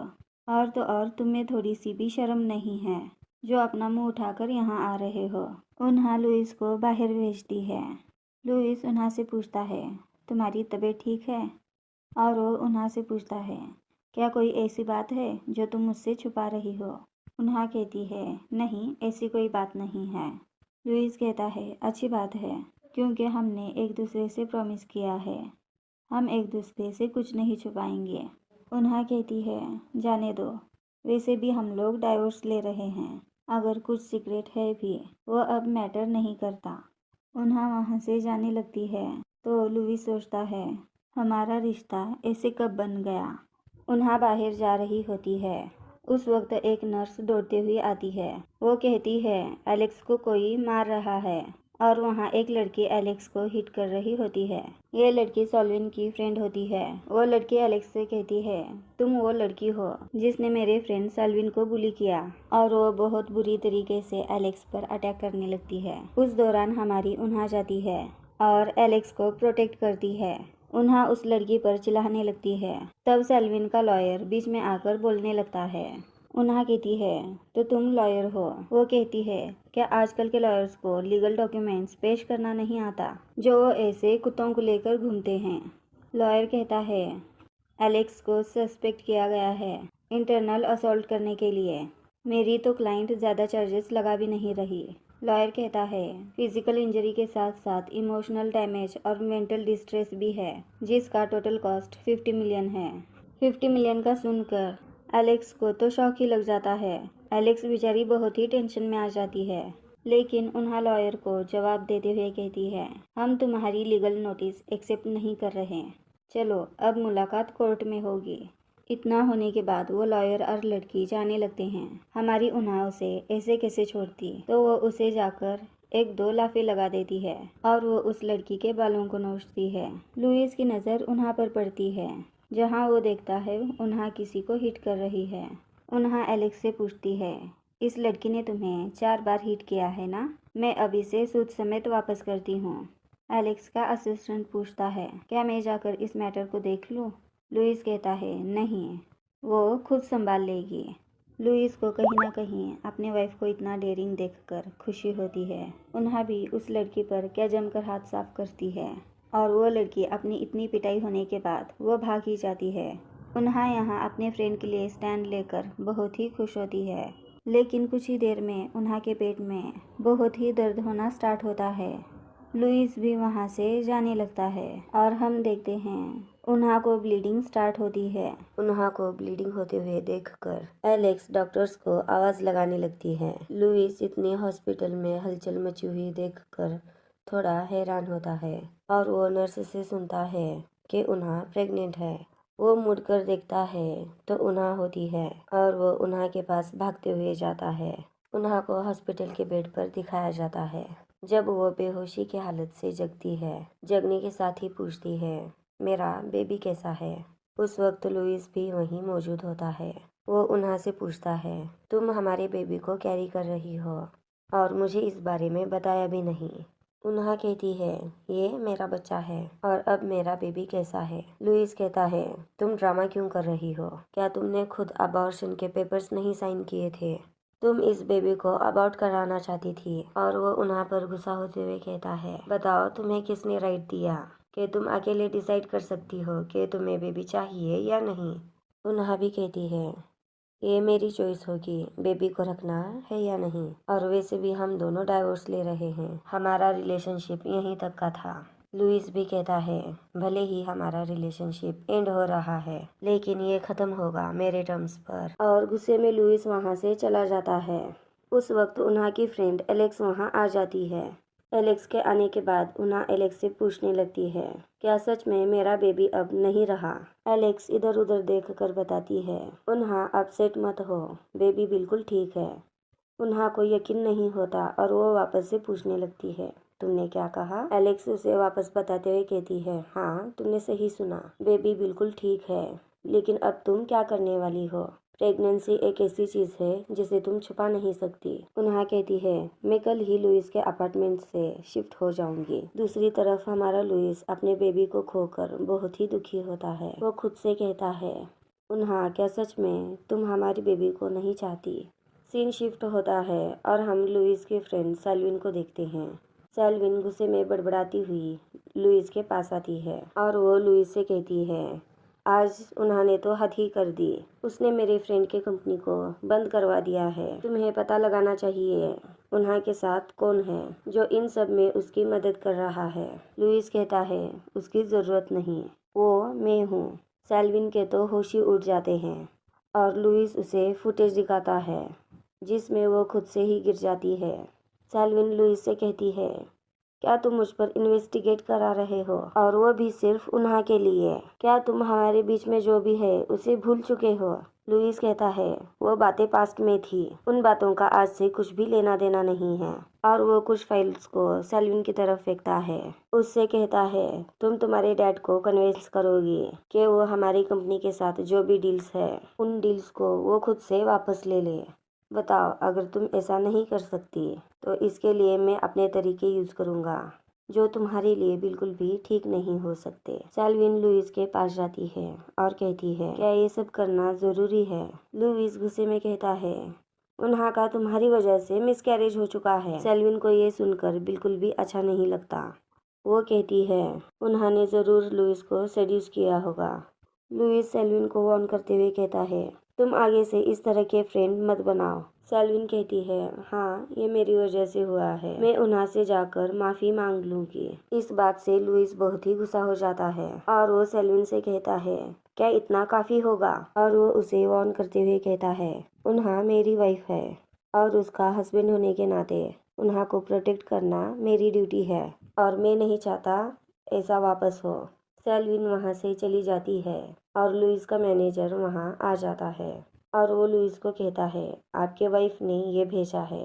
और तो और तुम में थोड़ी सी भी शर्म नहीं है जो अपना मुंह उठाकर यहाँ आ रहे हो। उन्हा लुइस को बाहर भेजती है। लुइस उन्हा से पूछता है, तुम्हारी तबीयत ठीक है? और वो उन्हा से पूछता है, क्या कोई ऐसी बात है जो तुम मुझसे छुपा रही हो? उन्हा कहती है, नहीं, ऐसी कोई बात नहीं है। लुइस कहता है, अच्छी बात है, क्योंकि हमने एक दूसरे से प्रॉमिस किया है, हम एक दूसरे से कुछ नहीं छुपाएंगे। उन्हा कहती है, जाने दो, वैसे भी हम लोग डाइवोर्स ले रहे हैं, अगर कुछ सीक्रेट है भी वो अब मैटर नहीं करता। उन्हा वहाँ से जाने लगती है तो लुइस सोचता है, हमारा रिश्ता ऐसे कब बन गया? उन्हा बाहर जा रही होती है। उस वक्त एक नर्स दौड़ते हुए आती है। वो कहती है, एलेक्स को कोई मार रहा है, और वहाँ एक लड़की एलेक्स को हिट कर रही होती है। ये लड़की सॉल्विन की फ्रेंड होती है। वो लड़की एलेक्स से कहती है, तुम वो लड़की हो जिसने मेरे फ्रेंड सॉल्विन को बुली किया, और वो बहुत बुरी तरीके से एलेक्स पर अटैक करने लगती है। उस दौरान हमारी उन्हा जाती है और एलेक्स को प्रोटेक्ट करती है। उन्हा उस लड़की पर चिल्लाने लगती है। तब सॉल्विन का लॉयर बीच में आकर बोलने लगता है। उन्हा कहती है, तो तुम लॉयर हो? वो कहती है, क्या आजकल के लॉयर्स को लीगल डॉक्यूमेंट्स पेश करना नहीं आता, जो वो ऐसे कुत्तों को लेकर घूमते हैं? लॉयर कहता है, एलेक्स को सस्पेक्ट किया गया है इंटरनल असॉल्ट करने के लिए। मेरी तो क्लाइंट ज़्यादा चार्जेस लगा भी नहीं रही। लॉयर कहता है, फिजिकल इंजरी के साथ साथ इमोशनल डैमेज और मेंटल डिस्ट्रेस भी है, जिसका टोटल कॉस्ट 50 मिलियन है। 50 मिलियन का सुनकर एलेक्स को तो शौक ही लग जाता है। एलेक्स बेचारी बहुत ही टेंशन में आ जाती है, लेकिन उन्हा लॉयर को जवाब देते हुए कहती है, हम तुम्हारी लीगल नोटिस एक्सेप्ट नहीं कर रहे। चलो अब मुलाकात कोर्ट में होगी। इतना होने के बाद वो लॉयर और लड़की जाने लगते हैं। हमारी उन्हा उसे ऐसे कैसे छोड़ती, तो वो उसे जाकर एक दो लाफे लगा देती है और वो उस लड़की के बालों को नोचती है। लुइस की नज़र उन्हा पर पड़ती है, जहाँ वो देखता है उन्हा किसी को हिट कर रही है। उन्हा एलेक्स से पूछती है, इस लड़की ने तुम्हें 4 बार हिट किया है ना? मैं अभी से सूद समेत वापस करती हूँ। एलेक्स का असिस्टेंट पूछता है, क्या मैं जाकर इस मैटर को देख लूँ? लुइस कहता है, नहीं, वो खुद संभाल लेगी। लुइस को कहीं ना कहीं अपने वाइफ को इतना डेयरिंग देखकर खुशी होती है। उन्हा भी उस लड़की पर क्या जमकर हाथ साफ करती है और वो लड़की अपनी इतनी पिटाई होने के बाद वो भाग ही जाती है। उन्हा यहाँ अपने फ्रेंड के लिए स्टैंड लेकर बहुत ही खुश होती है, लेकिन कुछ ही देर में उन्हा के पेट में बहुत ही दर्द होना स्टार्ट होता है। लुइस भी वहाँ से जाने लगता है और हम देखते हैं उन्हा को ब्लीडिंग स्टार्ट होती है। उन्हा को ब्लीडिंग होते हुए देखकर एलेक्स डॉक्टर्स को आवाज़ लगाने लगती है। लुइस इतनी हॉस्पिटल में हलचल मची हुई देखकर थोड़ा हैरान होता है और वो नर्स से सुनता है कि उन्हा प्रेग्नेंट है। वो मुड़कर देखता है तो उन्हा होती है और वो उन्हा के पास भागते हुए जाता है। उन्हा को हॉस्पिटल के बेड पर दिखाया जाता है। जब वो बेहोशी की हालत से जगती है, जगने के साथ ही पूछती है, मेरा बेबी कैसा है? उस वक्त लुइस भी वहीं मौजूद होता है। वो उन्हा से पूछता है, तुम हमारे बेबी को कैरी कर रही हो और मुझे इस बारे में बताया भी नहीं। उन्हा कहती है, ये मेरा बच्चा है और अब मेरा बेबी कैसा है? लुइस कहता है, तुम ड्रामा क्यों कर रही हो? क्या तुमने खुद अबॉर्शन के पेपर्स नहीं साइन किए थे? तुम इस बेबी को अबॉर्ट कराना चाहती थी। और वो उन्हा पर गुस्सा होते हुए कहता है, बताओ तुम्हें किसने राइट दिया कि तुम अकेले डिसाइड कर सकती हो कि तुम्हें बेबी चाहिए या नहीं? उन्हा भी कहती है, ये मेरी चॉइस होगी बेबी को रखना है या नहीं, और वैसे भी हम दोनों डाइवोर्स ले रहे हैं, हमारा रिलेशनशिप यहीं तक का था। लुइस भी कहता है, भले ही हमारा रिलेशनशिप एंड हो रहा है, लेकिन ये ख़त्म होगा मेरे टर्म्स पर। और गुस्से में लुइस वहाँ से चला जाता है। उस वक्त उन्हा की फ्रेंड एलेक्स वहाँ आ जाती है। एलेक्स के आने के बाद उन्हा एलेक्स से पूछने लगती है, क्या सच में मेरा बेबी अब नहीं रहा? एलेक्स इधर उधर देखकर बताती है, उन्हा अपसेट मत हो, बेबी बिल्कुल ठीक है। उन्हा को यकीन नहीं होता और वो वापस से पूछने लगती है, तुमने क्या कहा? एलेक्स उसे वापस बताते हुए कहती है, हाँ तुमने सही सुना, बेबी बिल्कुल ठीक है, लेकिन अब तुम क्या करने वाली हो? प्रेगनेंसी एक ऐसी चीज़ है जिसे तुम छुपा नहीं सकती। उन्हा कहती है, मैं कल ही लुइस के अपार्टमेंट से शिफ्ट हो जाऊंगी। दूसरी तरफ हमारा लुइस अपने बेबी को खोकर बहुत ही दुखी होता है। वो खुद से कहता है, उन्हा क्या सच में तुम हमारी बेबी को नहीं चाहती? सीन शिफ्ट होता है और हम लुइस के फ्रेंड सेल्विन को देखते हैं। सेल्विन गुस्से में बड़बड़ाती हुई लुइस के पास आती है और वो लुइस से कहती है, आज उन्होंने तो हद ही कर दी, उसने मेरे फ्रेंड के कंपनी को बंद करवा दिया है। तुम्हें पता लगाना चाहिए उन्हा के साथ कौन है जो इन सब में उसकी मदद कर रहा है। लुइस कहता है, उसकी ज़रूरत नहीं, वो मैं हूँ। सेल्विन के तो होश ही उड़ जाते हैं और लुइस उसे फुटेज दिखाता है जिसमें वो खुद से ही गिर जाती है। सेल्विन लुइस से कहती है, क्या तुम मुझ पर इन्वेस्टिगेट करा रहे हो, और वो भी सिर्फ उन्हा के लिए? क्या तुम हमारे बीच में जो भी है उसे भूल चुके हो? लुइस कहता है, वो बातें पास्ट में थी, उन बातों का आज से कुछ भी लेना देना नहीं है। और वो कुछ फाइल्स को सेल्विन की तरफ फेंकता है। उससे कहता है, तुम तुम्हारे डैड को कन्विंस करोगी कि वो हमारी कंपनी के साथ जो भी डील्स है उन डील्स को वो खुद से वापस ले ले। बताओ, अगर तुम ऐसा नहीं कर सकती तो इसके लिए मैं अपने तरीके यूज़ करूँगा जो तुम्हारे लिए बिल्कुल भी ठीक नहीं हो सकते। सेल्विन लुइस के पास जाती है और कहती है, क्या ये सब करना ज़रूरी है? लुइस गुस्से में कहता है, उन्हा का तुम्हारी वजह से मिसकैरेज हो चुका है। सेल्विन को ये सुनकर बिल्कुल भी अच्छा नहीं लगता। वो कहती है, उन्होंने ज़रूर लुइस को सेड्यूस किया होगा। लुइस सेल्विन को वार्न करते हुए कहता है, तुम आगे से इस तरह के फ्रेंड मत बनाओ। सेल्विन कहती है, हाँ ये मेरी वजह से हुआ है, मैं उन्हा से जाकर माफ़ी मांग लूँगी। इस बात से लुइस बहुत ही गुस्सा हो जाता है और वो सेल्विन से कहता है, क्या इतना काफ़ी होगा? और वो उसे वार्न करते हुए कहता है, उन्हा मेरी वाइफ है और उसका हस्बैंड होने के नाते उन्हा को प्रोटेक्ट करना मेरी ड्यूटी है और मैं नहीं चाहता ऐसा वापस हो। सेल्विन वहाँ से चली जाती है और लुइस का मैनेजर वहाँ आ जाता है और वो लुइस को कहता है आपके वाइफ ने ये भेजा है।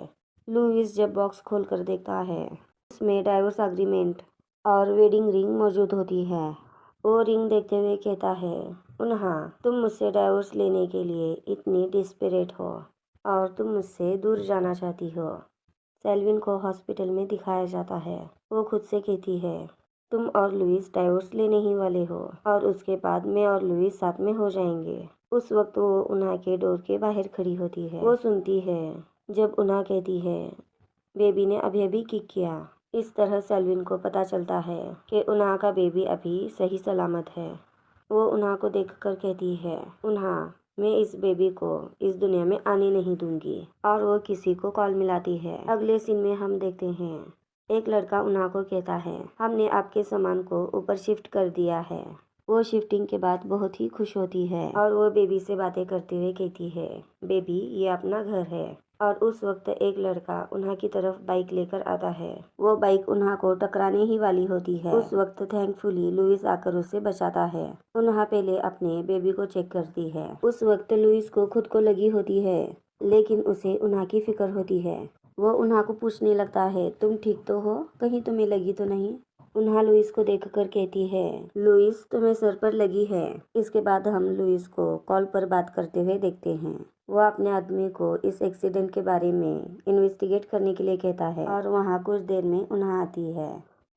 लुइस जब बॉक्स खोलकर देखता है उसमें डाइवोर्स एग्रीमेंट और वेडिंग रिंग मौजूद होती है। वो रिंग देखते हुए कहता है उन्हा तुम मुझसे डाइवोर्स लेने के लिए इतनी डिस्परेट हो और तुम मुझसे दूर जाना चाहती हो। सेल्विन को हॉस्पिटल में दिखाया जाता है। वो खुद से कहती है तुम और लुइस डाइवोर्स लेने ही वाले हो और उसके बाद मैं और लुइस साथ में हो जाएंगे। उस वक्त वो उन्हा के डोर के बाहर खड़ी होती है। वो सुनती है जब उन्हा कहती है बेबी ने अभी अभी किक किया। इस तरह सेल्विन को पता चलता है कि उन्हा का बेबी अभी सही सलामत है। वो उन्हा को देखकर कहती है उन्हा मैं इस बेबी को इस दुनिया में आने नहीं दूंगी और वो किसी को कॉल मिलाती है। अगले सीन में हम देखते हैं एक लड़का उन्हा को कहता है हमने आपके सामान को ऊपर शिफ्ट कर दिया है। वो शिफ्टिंग के बाद बहुत ही खुश होती है और वो बेबी से बातें करते हुए कहती है बेबी ये अपना घर है। और उस वक्त एक लड़का उन्हा की तरफ बाइक लेकर आता है। वो बाइक उन्हा को टकराने ही वाली होती है। उस वक्त थैंकफुली लुइस आकर उसे बचाता है। उन्हा पहले अपने बेबी को चेक करती है। उस वक्त लुइस को खुद को लगी होती है लेकिन उसे उन्हा की फिक्र होती है। वो उन्हा को पूछने लगता है तुम ठीक तो हो, कहीं तुम्हें लगी तो नहीं। उन्हा लुइस को देखकर कहती है लुइस तुम्हें सर पर लगी है। इसके बाद हम लुइस को कॉल पर बात करते हुए देखते हैं। वो अपने आदमी को इस एक्सीडेंट के बारे में इन्वेस्टिगेट करने के लिए कहता है और वहाँ कुछ देर में उन्हा आती है।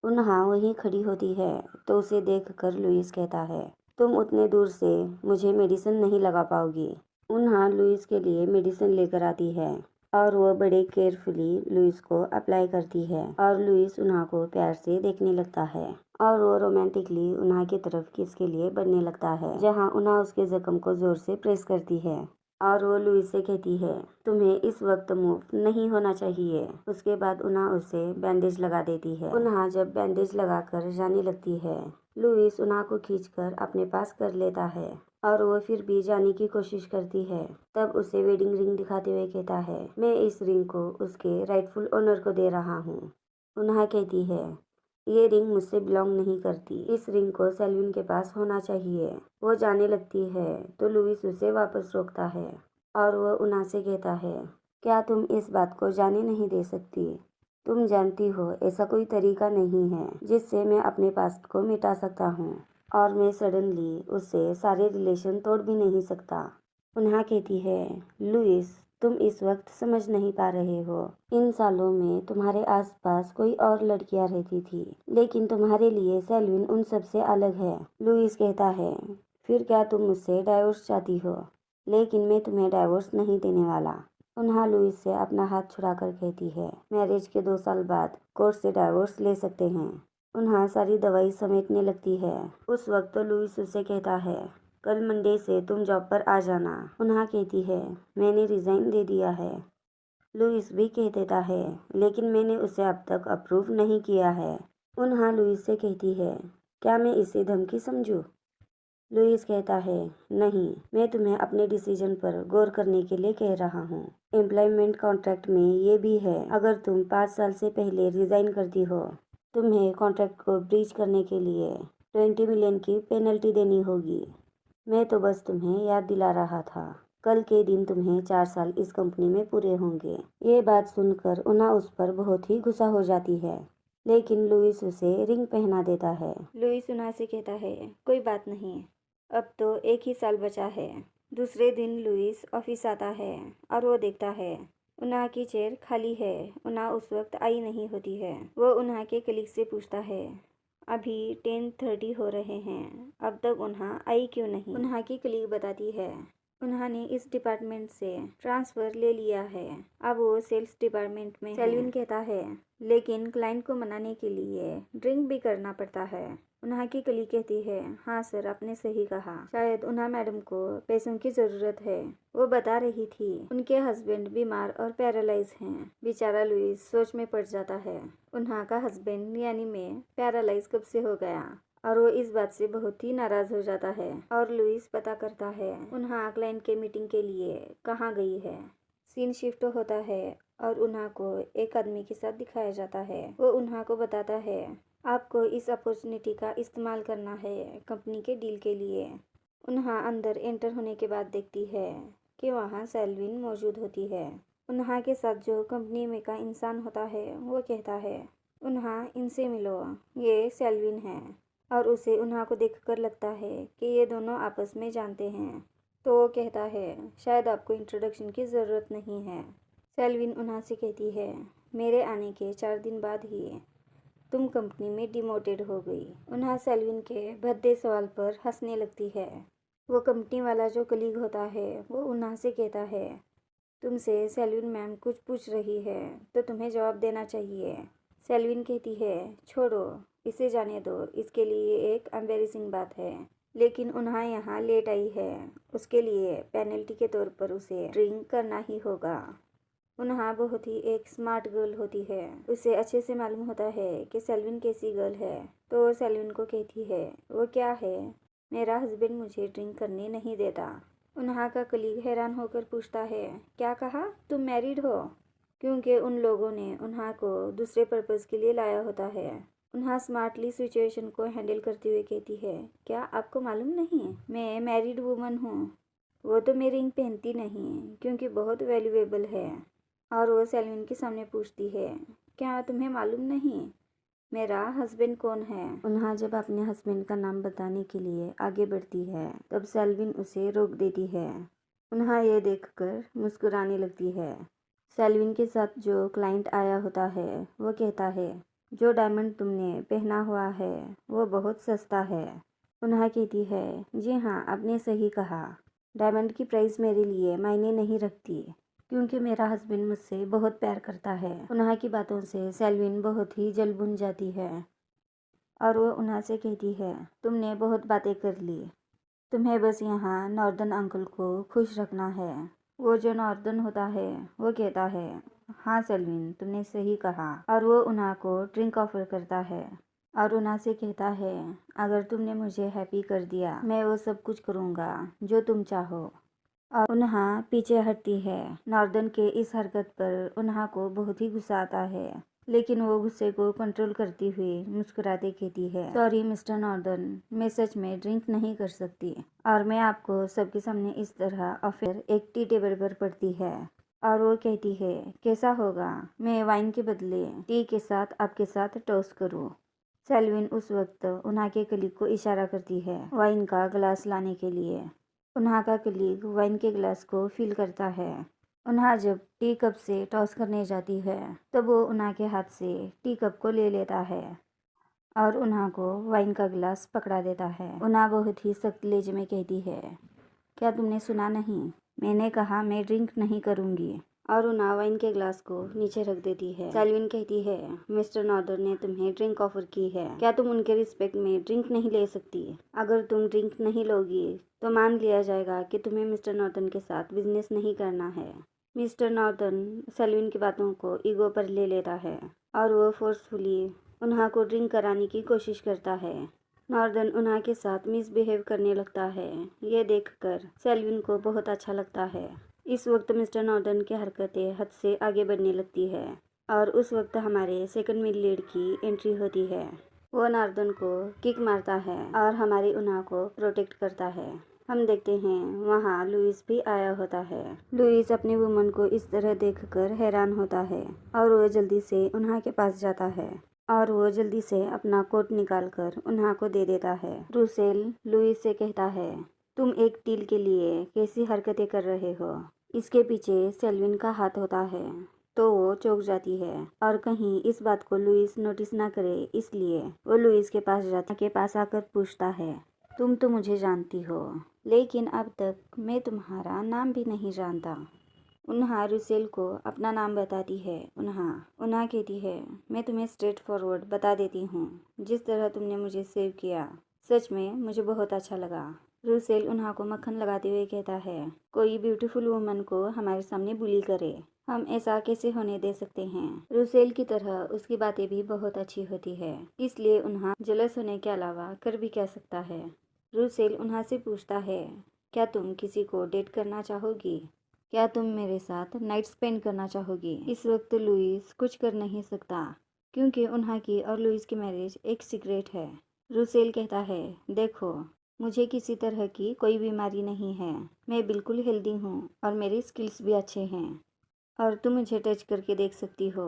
उन्हा वहीं खड़ी होती है तो उसे देखकर लुइस कहता है तुम उतने दूर से मुझे मेडिसिन नहीं लगा पाओगी। उन्हा लुइस के लिए मेडिसिन लेकर आती है और वो बड़े केयरफुली लुइस को अप्लाई करती है और लुइस उन्हा को प्यार से देखने लगता है और वो रोमांटिकली उन्हा की तरफ किस के लिए बढ़ने लगता है जहाँ उन्हा उसके जख्म को जोर से प्रेस करती है और वो लुइस से कहती है तुम्हें इस वक्त मूव नहीं होना चाहिए। उसके बाद उन्हा उसे बैंडेज लगा देती है। उन्हा जब बैंडेज लगाकर जाने लगती है लुइस उन्हा को खींचकर अपने पास कर लेता है और वो फिर भी जाने की कोशिश करती है। तब उसे वेडिंग रिंग दिखाते हुए कहता है मैं इस रिंग को उसके राइटफुल ओनर को दे रहा हूँ। उन्हा कहती है ये रिंग मुझसे बिलोंग नहीं करती, इस रिंग को सेल्विन के पास होना चाहिए। वो जाने लगती है तो लुइस उसे वापस रोकता है और वो उन्हा से कहता है क्या तुम इस बात को जाने नहीं दे सकती। तुम जानती हो ऐसा कोई तरीका नहीं है जिससे मैं अपने पास्ट को मिटा सकता हूँ और मैं सडनली उससे सारे रिलेशन तोड़ भी नहीं सकता। उन्हा कहती है लुइस तुम इस वक्त समझ नहीं पा रहे हो। इन सालों में तुम्हारे आसपास कोई और लड़कियां रहती थी लेकिन तुम्हारे लिए सेल्विन उन सबसे अलग है। लुइस कहता है फिर क्या तुम मुझसे डाइवोर्स चाहती हो, लेकिन मैं तुम्हें डाइवोर्स नहीं देने वाला। उन्हा लुइस से अपना हाथ छुड़ाकर कहती है मैरिज के 2 साल बाद कोर्ट से डाइवोर्स ले सकते हैं। उन्हा सारी दवाई समेटने लगती है। उस वक्त तो लुइस उससे कहता है कल मंडे से तुम जॉब पर आ जाना। उन्हा कहती है मैंने रिजाइन दे दिया है। लुइस भी कह देता है लेकिन मैंने उसे अब तक अप्रूव नहीं किया है। उन्हा लुइस से कहती है क्या मैं इसे धमकी समझूं। लुइस कहता है नहीं, मैं तुम्हें अपने डिसीजन पर गौर करने के लिए कह रहा हूँ। एम्प्लॉयमेंट कॉन्ट्रैक्ट में ये भी है अगर तुम 5 साल से पहले रिजाइन करती हो तुम्हें कॉन्ट्रैक्ट को ब्रीच करने के लिए 20 मिलियन की पेनल्टी देनी होगी। मैं तो बस तुम्हें याद दिला रहा था, कल के दिन तुम्हें 4 साल इस कंपनी में पूरे होंगे। ये बात सुनकर उन्हा उस पर बहुत ही गुस्सा हो जाती है लेकिन लुइस उसे रिंग पहना देता है। लुइस उन्हा से कहता है कोई बात नहीं, अब तो 1 ही साल बचा है। दूसरे दिन लुइस ऑफिस आता है और वो देखता है उन्हा की चेयर खाली है। उन्हा उस वक्त आई नहीं होती है। वो उन्हा के कलीग से पूछता है अभी 10:30 हो रहे हैं, अब तक उन्हा आई क्यों नहीं। उन्हा की कलीग बताती है उन्हा ने इस डिपार्टमेंट से ट्रांसफ़र ले लिया है, अब वो सेल्स डिपार्टमेंट में है। सेल्विन कहता है लेकिन क्लाइंट को मनाने के लिए ड्रिंक भी करना पड़ता है। उन्हा की कलीग कहती है हाँ सर आपने सही कहा, शायद उन्हा मैडम को पैसों की ज़रूरत है। वो बता रही थी उनके हस्बैंड बीमार और पैरालाइज हैं। बेचारा लुइस सोच में पड़ जाता है उन्हा का हस्बैंड यानी मैं पैरालाइज कब से हो गया और वो इस बात से बहुत ही नाराज हो जाता है। और लुइस पता करता है उन्हा क्लाइंट के मीटिंग के लिए कहाँ गई है। सीन शिफ्ट होता है और उन्हा को एक आदमी के साथ दिखाया जाता है। वो उन्हा को बताता है आपको इस अपॉर्चुनिटी का इस्तेमाल करना है कंपनी के डील के लिए। उन्हा अंदर एंटर होने के बाद देखती है कि वहाँ सेल्विन मौजूद होती है। उन्हा के साथ जो कंपनी में का इंसान होता है वो कहता है, उन्हा इनसे मिलो, ये सेल्विन है। और उसे उन्हा को देखकर लगता है कि ये दोनों आपस में जानते हैं। तो वो कहता है, शायद आपको इंट्रोडक्शन की ज़रूरत नहीं है। सेल्विन उन्हा से कहती है, मेरे आने के 4 दिन बाद ही तुम कंपनी में डिमोटेड हो गई। उन्हा सेल्विन के भद्दे सवाल पर हंसने लगती है। वो कंपनी वाला जो कलीग होता है वो उन्हा से कहता है, तुमसे सेल्विन मैम कुछ पूछ रही है तो तुम्हें जवाब देना चाहिए। सेल्विन कहती है, छोड़ो, इसे जाने दो, इसके लिए एक एम्बेरसिंग बात है। लेकिन उन्हा यहाँ लेट आई है, उसके लिए पेनल्टी के तौर पर उसे ड्रिंक करना ही होगा। उन्हा बहुत ही एक स्मार्ट गर्ल होती है। उसे अच्छे से मालूम होता है कि सेल्विन कैसी गर्ल है। तो वो सेल्विन को कहती है, वो क्या है, मेरा हस्बैंड मुझे ड्रिंक करने नहीं देता। उन्हा का कलीग हैरान होकर पूछता है, क्या कहा, तुम मैरिड हो? क्योंकि उन लोगों ने उन्हा को दूसरे पर्पज़ के लिए लाया होता है। उन्हा स्मार्टली सिचुएशन को हैंडल करते हुए कहती है, क्या आपको मालूम नहीं, मैं मैरिड वूमन हूँ। वो तो मैं रिंग पहनती नहीं क्योंकि बहुत वैल्यूएबल है। और वो सेल्विन के सामने पूछती है, क्या तुम्हें मालूम नहीं मेरा हस्बैंड कौन है? उन्हा जब अपने हस्बैंड का नाम बताने के लिए आगे बढ़ती है तब सेल्विन उसे रोक देती है। उन्हा ये देखकर मुस्कुराने लगती है। सेल्विन के साथ जो क्लाइंट आया होता है वो कहता है, जो डायमंड तुमने पहना हुआ है वो बहुत सस्ता है। उन्हा कहती है, जी हाँ, आपने सही कहा, डायमंड की प्राइस मेरे लिए मायने नहीं रखती क्योंकि मेरा हस्बैंड मुझसे बहुत प्यार करता है। उन्हा की बातों से सेल्विन बहुत ही जल बुन जाती है और वो उन्हा से कहती है, तुमने बहुत बातें कर ली, तुम्हें बस यहाँ नॉर्दन अंकल को खुश रखना है। वो जो नॉर्दन होता है वो कहता है, हाँ सेल्विन, तुमने सही कहा। और वो उन्हा को ड्रिंक ऑफर करता है और उन्हा से कहता है, अगर तुमने मुझे हैप्पी कर दिया मैं वो सब कुछ करूँगा जो तुम चाहो। और उन्हा पीछे हटती है। नॉर्दन के इस हरकत पर उन्हा को बहुत ही गुस्सा आता है, लेकिन वो गुस्से को कंट्रोल करती हुई मुस्कुराते कहती है, सॉरी मिस्टर नॉर्दन, मैं सच में ड्रिंक नहीं कर सकती और मैं आपको सबके सामने इस तरह ऑफर एक टी टेबल पर पड़ती है। और वो कहती है, कैसा होगा मैं वाइन के बदले टी के साथ आपके साथ टोस्ट करूँ। सेल्विन उस वक्त उन्हा के कलीग को इशारा करती है वाइन का गिलास लाने के लिए। उन्हा का कलीग वाइन के गिलास को फिल करता है। उन्हा जब टी कप से टॉस करने जाती है तब वो उन्हा के हाथ से टी कप को ले लेता है और उन्हा को वाइन का गिलास पकड़ा देता है। उन्हा बहुत ही सख्त लहजे में कहती है, क्या तुमने सुना नहीं, मैंने कहा मैं ड्रिंक नहीं करूँगी। और उन्हा वाइन के ग्लास को नीचे रख देती है। सेल्विन कहती है, मिस्टर नॉर्दन ने तुम्हें ड्रिंक ऑफर की है, क्या तुम उनके रिस्पेक्ट में ड्रिंक नहीं ले सकती? अगर तुम ड्रिंक नहीं लोगी तो मान लिया जाएगा कि तुम्हें मिस्टर नॉर्दन के साथ बिजनेस नहीं करना है। मिस्टर नॉर्दन सेल्विन की बातों को ईगो पर ले लेता है और वो फोर्सफुली उन्हा को ड्रिंक कराने की कोशिश करता है। नॉर्दन उन्हा के साथ मिसबिहेव करने लगता है। ये देखकर सेल्विन को बहुत अच्छा लगता है। इस वक्त मिस्टर नॉर्दन की हरकतें हद से आगे बढ़ने लगती है और उस वक्त हमारे सेकंड मिड लीड की एंट्री होती है। वो नॉर्दन को किक मारता है और हमारी उन्हा को प्रोटेक्ट करता है। हम देखते हैं वहाँ लुइस भी आया होता है। लुइस अपने वुमन को इस तरह देखकर हैरान होता है और वो जल्दी से उन्हा के पास जाता है और वो जल्दी से अपना कोट निकालकर उन्हा को दे देता है। रूसेल लुइस से कहता है, तुम एक टील के लिए कैसी हरकतें कर रहे हो? इसके पीछे सेल्विन का हाथ होता है तो वो चौंक जाती है और कहीं इस बात को लुइस नोटिस ना करे इसलिए वो लुइस के पास आकर पूछता है, तुम तो मुझे जानती हो लेकिन अब तक मैं तुम्हारा नाम भी नहीं जानता। उन्हा रूसेल को अपना नाम बताती है। उन्हा कहती है, मैं तुम्हें स्ट्रेट फॉरवर्ड बता देती हूँ, जिस तरह तुमने मुझे सेव किया सच में मुझे बहुत अच्छा लगा। रूसेल उन्हा को मक्खन लगाते हुए कहता है, कोई ब्यूटीफुल वुमन को हमारे सामने बुली करे, हम ऐसा कैसे होने दे सकते हैं? रूसेल की तरह उसकी बातें भी बहुत अच्छी होती है, इसलिए उन्हा जलस होने के अलावा कर भी कह सकता है। रूसेल उन्हा से पूछता है, क्या तुम किसी को डेट करना चाहोगी? क्या तुम मेरे साथ नाइट स्पेंड करना चाहोगी? इस वक्त लुइस कुछ कर नहीं सकता क्योंकि उन्हा की और लुइस की मैरिज एक सीक्रेट है। रूसेल कहता है, देखो मुझे किसी तरह की कोई बीमारी नहीं है। मैं बिल्कुल हेल्दी हूँ और मेरे स्किल्स भी अच्छे हैं और तुम मुझे टच करके देख सकती हो।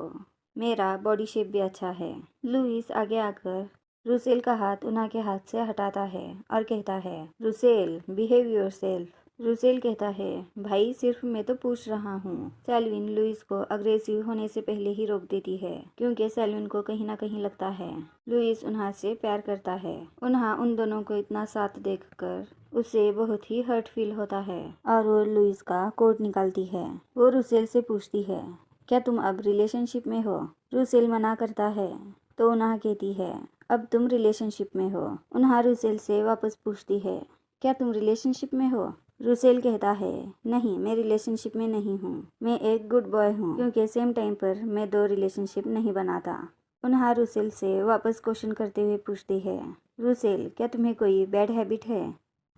मेरा बॉडी शेप भी अच्छा है। लुइस आगे आकर रुसेल का हाथ उन्हा के हाथ से हटाता है और कहता है, रुसेल बिहेव योरसेल्फ। रुसेल कहता है, भाई सिर्फ मैं तो पूछ रहा हूँ। सेल्विन लुइस को अग्रेसिव होने से पहले ही रोक देती है क्योंकि सेल्विन को कहीं ना कहीं लगता है लुइस उन्हा से प्यार करता है। उन्हा उन दोनों को इतना साथ देखकर उसे बहुत ही हर्ट फील होता है और वो लुइस का कोट निकालती है। वो रुसेल से पूछती है, क्या तुम अब रिलेशनशिप में हो? रुसेल मना करता है तो उन्हा कहती है, अब तुम रिलेशनशिप में हो। उन्हा रुसेल से वापस पूछती है, क्या तुम रिलेशनशिप में हो? रुसेल कहता है, नहीं मैं रिलेशनशिप में नहीं हूँ। मैं एक गुड बॉय हूँ क्योंकि सेम टाइम पर मैं 2 रिलेशनशिप नहीं बनाता। उन्हा रुसेल से वापस क्वेश्चन करते हुए पूछती है, रुसेल क्या तुम्हें कोई बैड हैबिट है?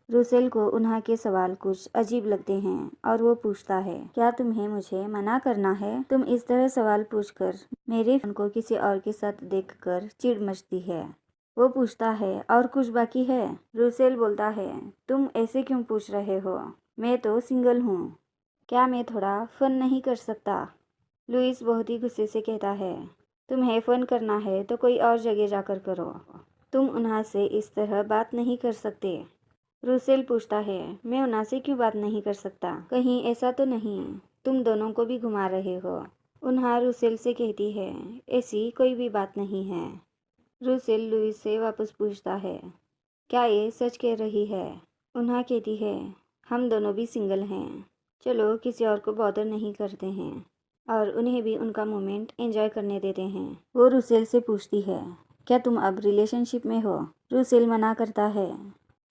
रुसेल को उन्हा के सवाल कुछ अजीब लगते हैं और वो पूछता है, क्या तुम्हें मुझे मना करना है? तुम इस तरह सवाल पूछकर मेरे फोन को किसी और के साथ देखकर चिढ़ मचती है। वो पूछता है, और कुछ बाकी है? रुसेल बोलता है, तुम ऐसे क्यों पूछ रहे हो? मैं तो सिंगल हूँ। क्या मैं थोड़ा फन नहीं कर सकता? लुइस बहुत ही गुस्से से कहता है, तुम्हें फन करना है तो कोई और जगह जाकर करो। तुम उन्हा से इस तरह बात नहीं कर सकते। रुसेल पूछता है, मैं उन्हा से क्यों बात नहीं कर सकता? कहीं ऐसा तो नहीं तुम दोनों को भी घुमा रहे हो? उन्हा रुसेल से कहती है, ऐसी कोई भी बात नहीं है। रुसेल लुइस से वापस पूछता है, क्या ये सच कह रही है? उन्हा कहती है, हम दोनों भी सिंगल हैं। चलो किसी और को बॉदर नहीं करते हैं और उन्हें भी उनका मोमेंट एंजॉय करने देते हैं। वो रुसेल से पूछती है, क्या तुम अब रिलेशनशिप में हो? रुसेल मना करता है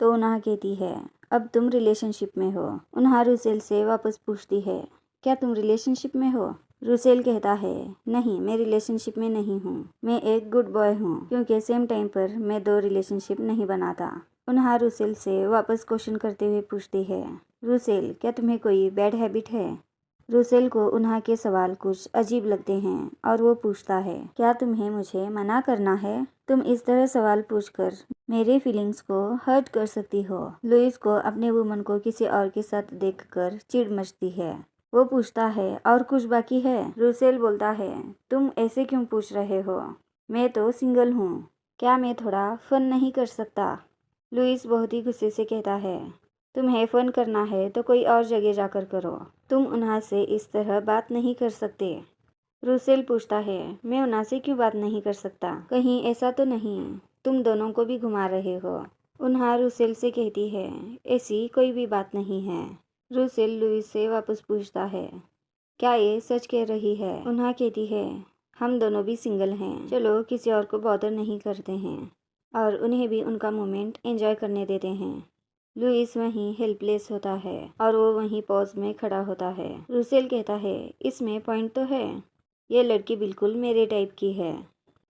तो उन्हा कहती है, अब तुम रिलेशनशिप में हो। उन्हा रुसेल से वापस पूछती है, क्या तुम रिलेशनशिप में हो? रुसेल कहता है, नहीं मैं रिलेशनशिप में नहीं हूँ। मैं एक गुड बॉय हूँ क्योंकि सेम टाइम पर मैं 2 रिलेशनशिप नहीं बनाता। उन्हा रुसेल से वापस क्वेश्चन करते हुए पूछती है, रुसेल क्या तुम्हें कोई बैड हैबिट है? रुसेल को उन्हा के सवाल कुछ अजीब लगते हैं और वो पूछता है, क्या तुम्हें मुझे मना करना है? तुम इस तरह सवाल पूछकर मेरे फीलिंग्स को हर्ट कर सकती हो। लुइस को अपने वुमन को किसी और के साथ देखकर चिढ़ मचती है। वो पूछता है, और कुछ बाकी है? रुसेल बोलता है, तुम ऐसे क्यों पूछ रहे हो? मैं तो सिंगल हूँ। क्या मैं थोड़ा फन नहीं कर सकता? लुइस बहुत ही गुस्से से कहता है, तुम्हें फन करना है तो कोई और जगह जाकर करो। तुम उन्हा से इस तरह बात नहीं कर सकते। रुसेल पूछता है, मैं उन्हा से क्यों बात नहीं कर सकता? कहीं ऐसा तो नहीं तुम दोनों को भी घुमा रहे हो? उन्हा रुसेल से कहती है, ऐसी कोई भी बात नहीं है। रुसेल लुइस से वापस पूछता है, क्या ये सच कह रही है? उन्हा कहती है, हम दोनों भी सिंगल हैं। चलो किसी और को बॉदर नहीं करते हैं और उन्हें भी उनका मोमेंट एंजॉय करने देते हैं। लुइस वहीं हेल्पलेस होता है और वो वहीं पॉज में खड़ा होता है। रुसेल कहता है, इसमें पॉइंट तो है, ये लड़की बिल्कुल मेरे टाइप की है।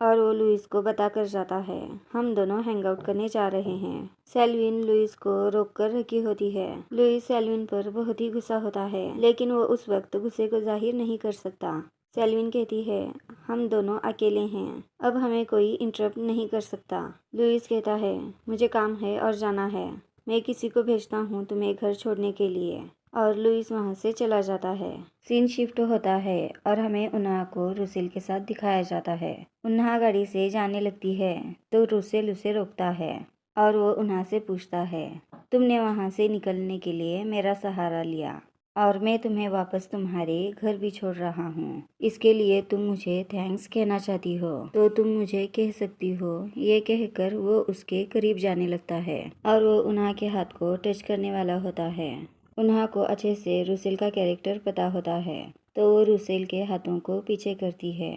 और वो लुइस को बताकर जाता है, हम दोनों हैंग आउट करने जा रहे हैं। सेल्विन लुइस को रोक कर रखी होती है। लुइस सेल्विन पर बहुत ही गुस्सा होता है लेकिन वो उस वक्त गुस्से को जाहिर नहीं कर सकता। सेल्विन कहती है, हम दोनों अकेले हैं, अब हमें कोई इंटरप्ट नहीं कर सकता। लुइस कहता है, मुझे काम है और जाना है, मैं किसी को भेजता हूँ तुम्हें घर छोड़ने के लिए। और लुइस वहाँ से चला जाता है। सीन शिफ्ट होता है और हमें उन्हा को रुसेल के साथ दिखाया जाता है। उन्हा गाड़ी से जाने लगती है तो रुसेल उसे रोकता है और वो उन्हा से पूछता है, तुमने वहाँ से निकलने के लिए मेरा सहारा लिया और मैं तुम्हें वापस तुम्हारे घर भी छोड़ रहा हूँ। इसके लिए तुम मुझे थैंक्स कहना चाहती हो तो तुम मुझे कह सकती हो। ये कहकर वो उसके करीब जाने लगता है और वो उन्हा के हाथ को टच करने वाला होता है। उन्हा को अच्छे से रुसेल का कैरेक्टर पता होता है तो वो रुसेल के हाथों को पीछे करती है।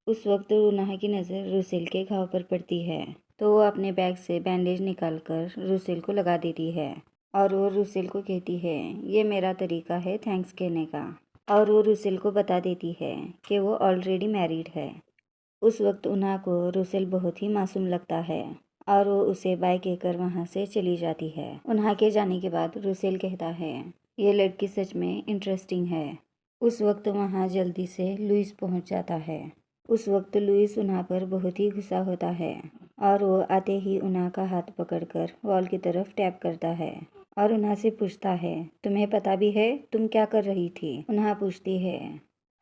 उस वक्त उन्हा की नज़र रुसेल के घाव पर पड़ती है तो वो अपने बैग से बैंडेज निकालकर रुसेल को लगा देती है और वो रुसेल को कहती है, ये मेरा तरीका है थैंक्स कहने का। और वो रुसेल को बता देती है कि वो ऑलरेडी मैरिड है। उस वक्त उन्हा को रुसेल बहुत ही मासूम लगता है और वो उसे बाय कहकर वहाँ से चली जाती है। उन्हा के जाने के बाद रुसेल कहता है, ये लड़की सच में इंटरेस्टिंग है। उस वक्त वहाँ जल्दी से लुइस पहुँच जाता है। उस वक्त लुइस उन्हा पर बहुत ही गुस्सा होता है और वो आते ही उन्हा का हाथ पकड़कर वॉल की तरफ टैप करता है और उन्हा से पूछता है, तुम्हें पता भी है तुम क्या कर रही थी? उन्हा पूछती है,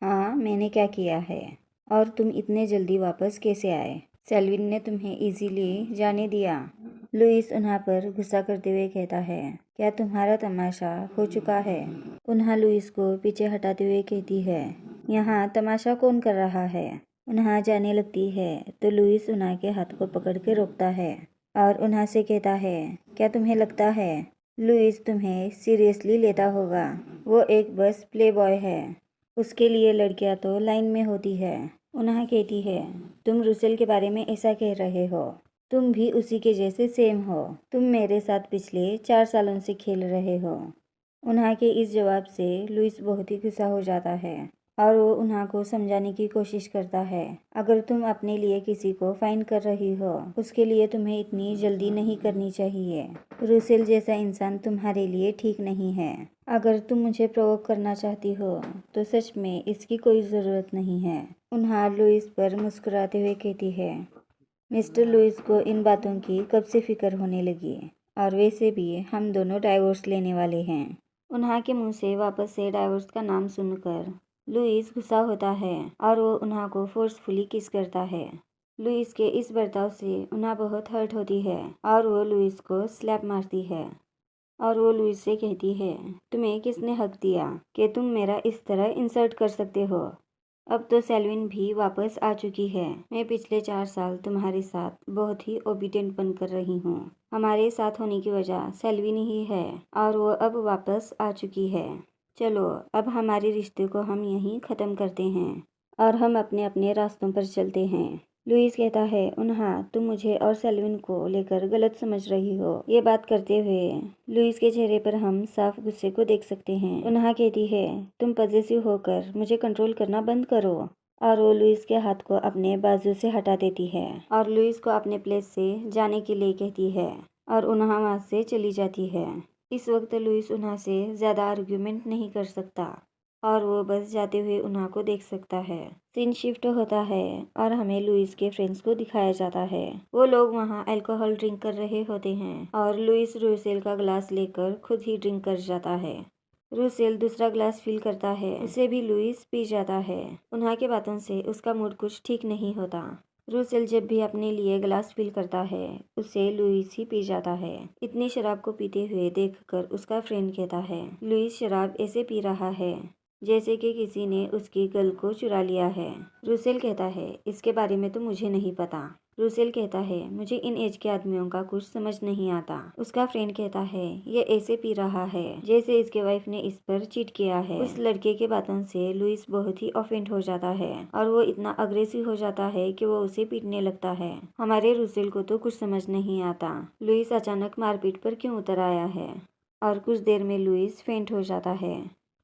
हाँ मैंने क्या किया है, और तुम इतने जल्दी वापस कैसे आए? सेल्विन ने तुम्हें इजीली जाने दिया। लुइस उन्हा पर गुस्सा करते हुए कहता है, क्या तुम्हारा तमाशा हो चुका है? उन्हा लुइस को पीछे हटाते हुए कहती है, यहाँ तमाशा कौन कर रहा है? उन्हा जाने लगती है तो लुइस उन्हा के हाथ को पकड़ के रोकता है और उन्हा से कहता है, क्या तुम्हें लगता है लुइस तुम्हें सीरियसली लेता होगा? वो एक बस प्ले बॉय है, उसके लिए लड़कियां तो लाइन में होती है। उन्हा कहती है, तुम रुसेल के बारे में ऐसा कह रहे हो, तुम भी उसी के जैसे सेम हो, तुम मेरे साथ पिछले 4 सालों से खेल रहे हो। उन्हा के इस जवाब से लुइस बहुत ही गुस्सा हो जाता है और वो उन्हा को समझाने की कोशिश करता है, अगर तुम अपने लिए किसी को फाइंड कर रही हो, उसके लिए तुम्हें इतनी जल्दी नहीं करनी चाहिए। रुसेल जैसा इंसान तुम्हारे लिए ठीक नहीं है। अगर तुम मुझे प्रोवोक करना चाहती हो तो सच में इसकी कोई ज़रूरत नहीं है। उन्हा लुइस पर मुस्कुराते हुए कहती है, मिस्टर लुइस को इन बातों की कब से फिक्र होने लगी, और वैसे भी हम दोनों डाइवोर्स लेने वाले हैं। उन्हा के मुंह से वापस से डाइवोर्स का नाम सुनकर लुइस गुस्सा होता है और वो उन्हा को फोर्सफुली किस करता है। लुइस के इस बर्ताव से उन्हा बहुत हर्ट होती है और वो लुइस को स्लैप मारती है और वो लुइस से कहती है, तुम्हें किसने हक दिया कि तुम मेरा इस तरह इंसल्ट कर सकते हो? अब तो सेल्विन भी वापस आ चुकी है। मैं पिछले 4 साल तुम्हारे साथ बहुत ही ओबीडिएंट बनकर रही हूँ। हमारे साथ होने की वजह सेल्विन ही है और वो अब वापस आ चुकी है। चलो अब हमारे रिश्ते को हम यहीं ख़त्म करते हैं और हम अपने अपने रास्तों पर चलते हैं। लुइस कहता है, उन्हा तुम मुझे और सेल्विन को लेकर गलत समझ रही हो। ये बात करते हुए लुइस के चेहरे पर हम साफ गुस्से को देख सकते हैं। उन्हा कहती है, तुम पजेसिव होकर मुझे कंट्रोल करना बंद करो, और वो लुइस के हाथ को अपने बाजू से हटा देती है और लुइस को अपने प्लेस से जाने के लिए कहती है और उन्हा वहाँ से चली जाती है। इस वक्त लुइस उन्हा से ज़्यादा आर्ग्यूमेंट नहीं कर सकता और वो बस जाते हुए उन्हा को देख सकता है। सीन शिफ्ट होता है और हमें लुइस के फ्रेंड्स को दिखाया जाता है। वो लोग वहाँ अल्कोहल ड्रिंक कर रहे होते हैं और लुइस रुसेल का ग्लास लेकर खुद ही ड्रिंक कर जाता है। रुसेल दूसरा ग्लास फिल करता है, उसे भी लुइस पी जाता है। उन्हा के बातों से उसका मूड कुछ ठीक नहीं होता। रुसेल जब भी अपने लिए ग्लास फिल करता है, उसे लुइस ही पी जाता है। इतनी शराब को पीते हुए देखकर उसका फ्रेंड कहता है, लुइस शराब ऐसे पी रहा है जैसे कि किसी ने उसकी गर्ल को चुरा लिया है। रुसेल कहता है, इसके बारे में तो मुझे नहीं पता। रुसेल कहता है, मुझे इन एज के आदमियों का कुछ समझ नहीं आता। उसका फ्रेंड कहता है, ये ऐसे पी रहा है जैसे इसके वाइफ ने इस पर चीट किया है। उस लड़के के बातों से लुइस बहुत ही ऑफेंड हो जाता है और वो इतना अग्रेसिव हो जाता है कि वो उसे पीटने लगता है। हमारे रुसेल को तो कुछ समझ नहीं आता, लुइस अचानक मारपीट पर क्यों उतर आया है, और कुछ देर में लुइस फेंट हो जाता है।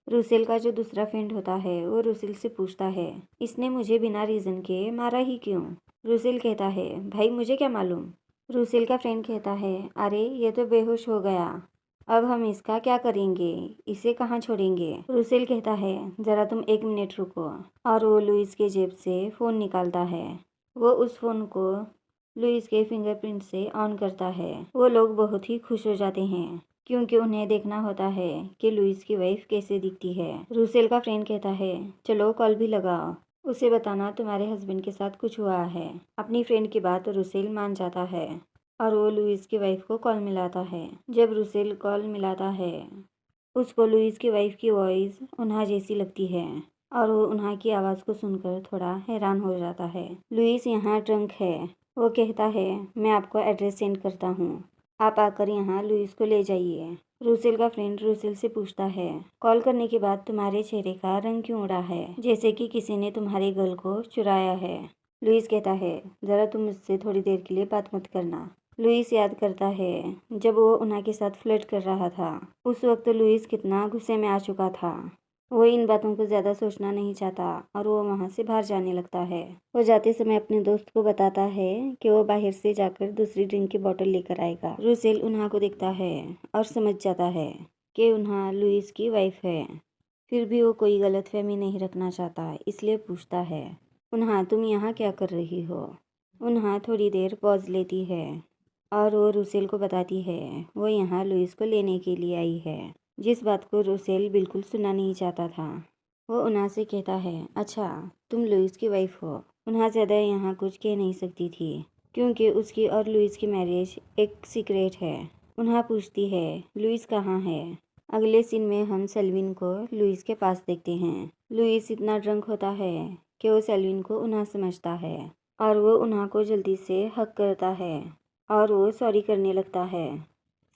रुसेल का जो दूसरा फ्रेंड होता है वो रुसेल से पूछता है, इसने मुझे बिना रीज़न के मारा ही क्यों? रुसेल कहता है, भाई मुझे क्या मालूम। रुसेल का फ्रेंड कहता है, अरे ये तो बेहोश हो गया, अब हम इसका क्या करेंगे, इसे कहाँ छोड़ेंगे? रुसेल कहता है, ज़रा तुम 1 मिनट रुको, और वो लुइस के जेब से फ़ोन निकालता है। वो उस फ़ोन को लुइस के फिंगरप्रिंट से ऑन करता है। वो लोग बहुत ही खुश हो जाते हैं क्योंकि उन्हें देखना होता है कि लुइस की वाइफ कैसे दिखती है। रुसेल का फ्रेंड कहता है, चलो कॉल भी लगाओ, उसे बताना तुम्हारे हस्बैंड के साथ कुछ हुआ है। अपनी फ्रेंड की बात रुसेल मान जाता है और वो लुइस की वाइफ को कॉल मिलाता है। जब रुसेल कॉल मिलाता है, उसको लुइस की वाइफ की वॉइस उन्हा जैसी लगती है और वो उन्हा की आवाज़ को सुनकर थोड़ा हैरान हो जाता है। लुइस यहाँ ड्रंक है। वो कहता है, मैं आपको एड्रेस सेंड करता हूँ, आप आकर यहाँ लुइस को ले जाइए। रुसेल का फ्रेंड रुसेल से पूछता है, कॉल करने के बाद तुम्हारे चेहरे का रंग क्यों उड़ा है, जैसे कि किसी ने तुम्हारे गर्ल को चुराया है? लुइस कहता है, ज़रा तुम मुझसे थोड़ी देर के लिए बात मत करना। लुइस याद करता है जब वो उन्हा के साथ फ्लर्ट कर रहा था, उस वक्त लुइस कितना गुस्से में आ चुका था। वो इन बातों को ज़्यादा सोचना नहीं चाहता और वो वहाँ से बाहर जाने लगता है। वो जाते समय अपने दोस्त को बताता है कि वो बाहर से जाकर दूसरी ड्रिंक की बोतल लेकर आएगा। रुसेल उन्हा को देखता है और समझ जाता है कि उन्हा लुइस की वाइफ है। फिर भी वो कोई गलतफहमी नहीं रखना चाहता, इसलिए पूछता है, उन्हा तुम यहाँ क्या कर रही हो? उन्हा थोड़ी देर पॉज लेती है और वो रुसेल को बताती है वो यहाँ लुइस को लेने के लिए आई है, जिस बात को रुसेल बिल्कुल सुनना नहीं चाहता था। वो उन्हा से कहता है, अच्छा तुम लुइस की वाइफ हो। उन्हा ज़्यादा यहाँ कुछ कह नहीं सकती थी क्योंकि उसकी और लुइस की मैरिज एक सीक्रेट है। उन्हा पूछती है लुइस कहाँ है। अगले सीन में हम सेल्विन को लुइस के पास देखते हैं। लुइस इतना ड्रंक होता है कि वो सेल्विन को उन्हा समझता है और वो उन्हा को जल्दी से हक करता है और वो सॉरी करने लगता है।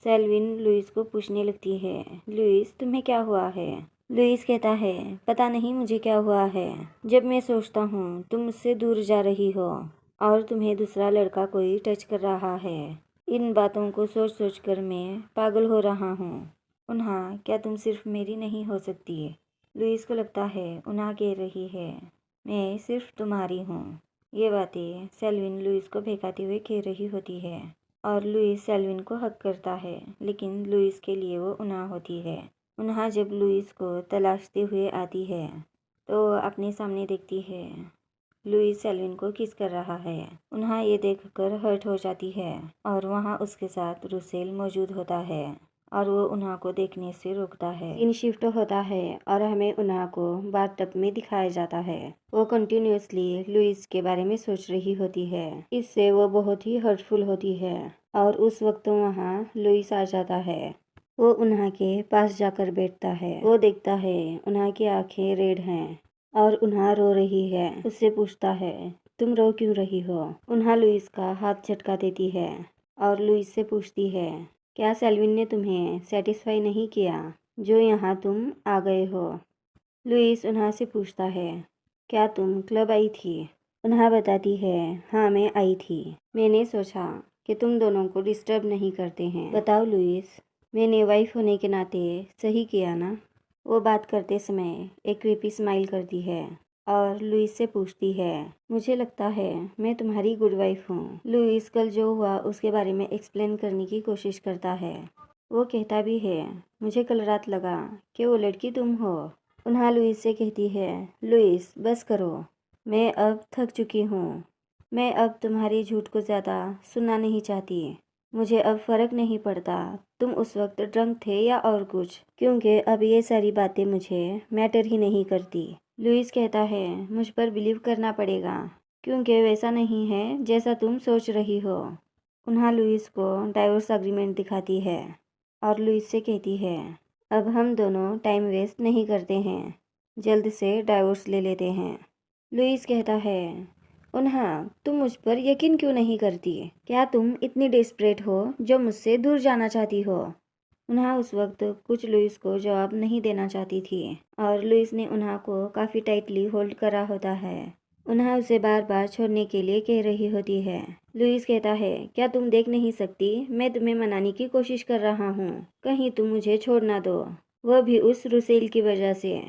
सेल्विन लुइस को पूछने लगती है, लुइस तुम्हें क्या हुआ है। लुइस कहता है, पता नहीं मुझे क्या हुआ है। जब मैं सोचता हूँ तुम मुझसे दूर जा रही हो और तुम्हें दूसरा लड़का कोई टच कर रहा है, इन बातों को सोच सोच कर मैं पागल हो रहा हूँ। उन्हा, क्या तुम सिर्फ मेरी नहीं हो सकती। लुइस को लगता है उन्हा कह रही है, मैं सिर्फ तुम्हारी हूँ। ये बातें सेल्विन लुइस को बहकाते हुए कह रही होती है और लुइस सेल्विन को हक करता है, लेकिन लुइस के लिए वो उन्हा होती है। उन्हा जब लुइस को तलाशते हुए आती है तो अपने सामने देखती है लुइस सेल्विन को किस कर रहा है। उन्हा ये देखकर हर्ट हो जाती है और वहाँ उसके साथ रुसेल मौजूद होता है और वो उन्हा को देखने से रोकता है। सीन शिफ्ट होता है और हमें उन्हा को बाथटब में दिखाया जाता है। वो कंटिन्यूसली लुइस के बारे में सोच रही होती है। इससे वो बहुत ही हर्टफुल होती है और उस वक्त वहाँ लुइस आ जाता है। वो उन्हा के पास जाकर बैठता है। वो देखता है उन्हा की आंखें रेड हैं और उन्हा रो रही है। उससे पूछता है, तुम रो क्यों रही हो। उन्हा लुइस का हाथ झटका देती है और लुइस से पूछती है, क्या सेल्विन ने तुम्हें सेटिस्फाई नहीं किया जो यहाँ तुम आ गए हो। लुइस उन्हा से पूछता है, क्या तुम क्लब आई थी। उन्हा बताती है, हाँ मैं आई थी। मैंने सोचा कि तुम दोनों को डिस्टर्ब नहीं करते हैं। बताओ लुइस, मैंने वाइफ होने के नाते सही किया ना। वो बात करते समय एक क्रीपी स्माइल करती है और लुइस से पूछती है, मुझे लगता है मैं तुम्हारी गुड वाइफ हूँ। लुइस कल जो हुआ उसके बारे में एक्सप्लेन करने की कोशिश करता है। वो कहता भी है, मुझे कल रात लगा कि वो लड़की तुम हो। उन्हा लुइस से कहती है, लुइस बस करो, मैं अब थक चुकी हूँ। मैं अब तुम्हारी झूठ को ज़्यादा सुनना नहीं चाहती। मुझे अब फ़र्क नहीं पड़ता तुम उस वक्त ड्रंक थे या और कुछ, क्योंकि अब ये सारी बातें मुझे मैटर ही नहीं करती। लुइस कहता है, मुझ पर बिलीव करना पड़ेगा क्योंकि वैसा नहीं है जैसा तुम सोच रही हो। उन्हा लुइस को डाइवोर्स एग्रीमेंट दिखाती है और लुइस से कहती है, अब हम दोनों टाइम वेस्ट नहीं करते हैं, जल्द से डाइवोर्स ले लेते हैं। लुइस कहता है, उन्हा तुम मुझ पर यकीन क्यों नहीं करती। क्या तुम इतनी डेस्परेट हो जो मुझसे दूर जाना चाहती हो। उन्हा उस वक्त कुछ लुइस को जवाब नहीं देना चाहती थी और लुइस ने उन्हा को काफ़ी टाइटली होल्ड करा होता है। उन्हा उसे बार बार छोड़ने के लिए कह रही होती है। लुइस कहता है, क्या तुम देख नहीं सकती मैं तुम्हें मनाने की कोशिश कर रहा हूँ, कहीं तुम मुझे छोड़ ना दो, वह भी उस रुसेल की वजह से।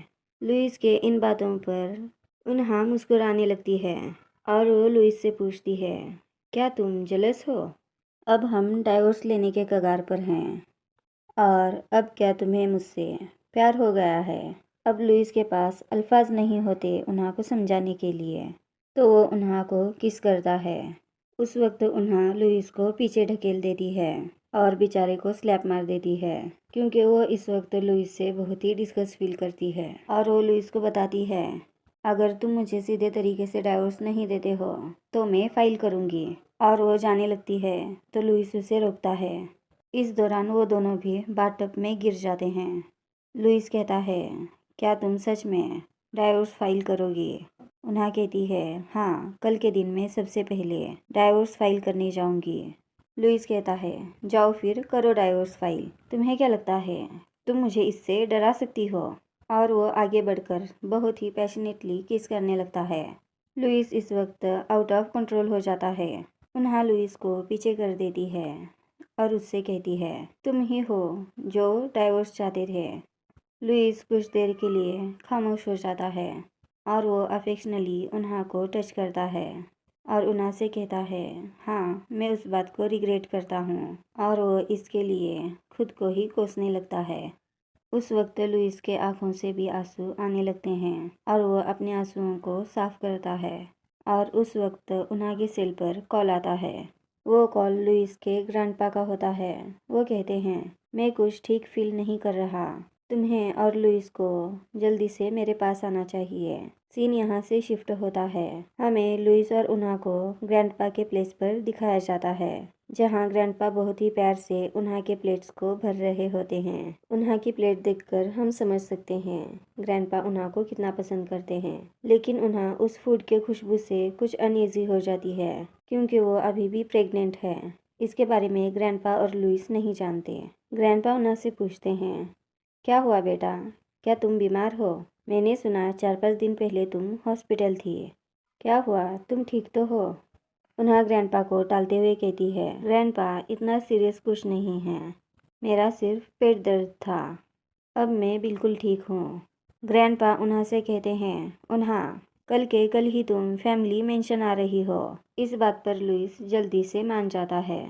लुइस के इन बातों पर उन्हा मुस्कुराने लगती है और वो लुइस से पूछती है, क्या तुम जेलस हो। अब हम डाइवोर्स लेने के कगार पर हैं और अब क्या तुम्हें मुझसे प्यार हो गया है। अब लुइस के पास अल्फाज नहीं होते उन्हा को समझाने के लिए, तो वो उन्हा को किस करता है। उस वक्त उन्हा लुइस को पीछे ढकेल देती है और बेचारे को स्लैप मार देती है क्योंकि वो इस वक्त लुइस से बहुत ही डिस्गस्ट फील करती है और वो लुइस को बताती है, अगर तुम मुझे सीधे तरीके से डाइवोर्स नहीं देते हो तो मैं फाइल करूँगी। और वो जाने लगती है तो लुइस उसे रोकता है। इस दौरान वो दोनों भी बाथटब में गिर जाते हैं। लुइस कहता है, क्या तुम सच में डाइवोर्स फाइल करोगी। उन्हा कहती है, हाँ कल के दिन मैं सबसे पहले डाइवोर्स फाइल करने जाऊँगी। लुइस कहता है, जाओ फिर करो डाइवोर्स फाइल, तुम्हें क्या लगता है तुम मुझे इससे डरा सकती हो। और वो आगे बढ़कर बहुत ही पैशनेटली किस करने लगता है। लुइस इस वक्त आउट ऑफ कंट्रोल हो जाता है। उन्हा लुइस को पीछे कर देती है और उससे कहती है, तुम ही हो जो डाइवोर्स चाहते थे। लुइस कुछ देर के लिए खामोश हो जाता है और वो अफेक्शनली उन्हा को टच करता है और उन्हा से कहता है, हाँ मैं उस बात को रिग्रेट करता हूँ। और वो इसके लिए खुद को ही कोसने लगता है। उस वक्त लुइस के आंखों से भी आंसू आने लगते हैं और वो अपने आंसुओं को साफ करता है और उस वक्त उन्हा की सेल पर कॉल आता है। वो कॉल लुइस के ग्रैंडपा का होता है। वो कहते हैं, मैं कुछ ठीक फील नहीं कर रहा। तुम्हें और लुइस को जल्दी से मेरे पास आना चाहिए। सीन यहाँ से शिफ्ट होता है। हमें लुइस और उन्हा को ग्रैंडपा के प्लेस पर दिखाया जाता है, जहाँ ग्रैंडपा बहुत ही प्यार से उन्हा के प्लेट्स को भर रहे होते हैं। उन्हा की प्लेट देखकर हम समझ सकते हैं ग्रैंडपा उन्हा को कितना पसंद करते हैं। लेकिन उन्हा उस फूड के खुशबू से कुछ अनईजी हो जाती है, क्योंकि वो अभी भी प्रेग्नेंट है। इसके बारे में ग्रैंडपा और लुइस नहीं जानते। ग्रैंडपा उन्हा से पूछते हैं, क्या हुआ बेटा, क्या तुम बीमार हो? मैंने सुना 4-5 दिन पहले तुम हॉस्पिटल थी। क्या हुआ, तुम ठीक तो हो? उन्हा ग्रैंडपा को टालते हुए कहती है, ग्रैंडपा इतना सीरियस कुछ नहीं है, मेरा सिर्फ पेट दर्द था, अब मैं बिल्कुल ठीक हूँ। ग्रैंडपा उन्हा से कहते हैं, उन्हा कल के कल ही तुम फैमिली मेंशन आ रही हो। इस बात पर लुइस जल्दी से मान जाता है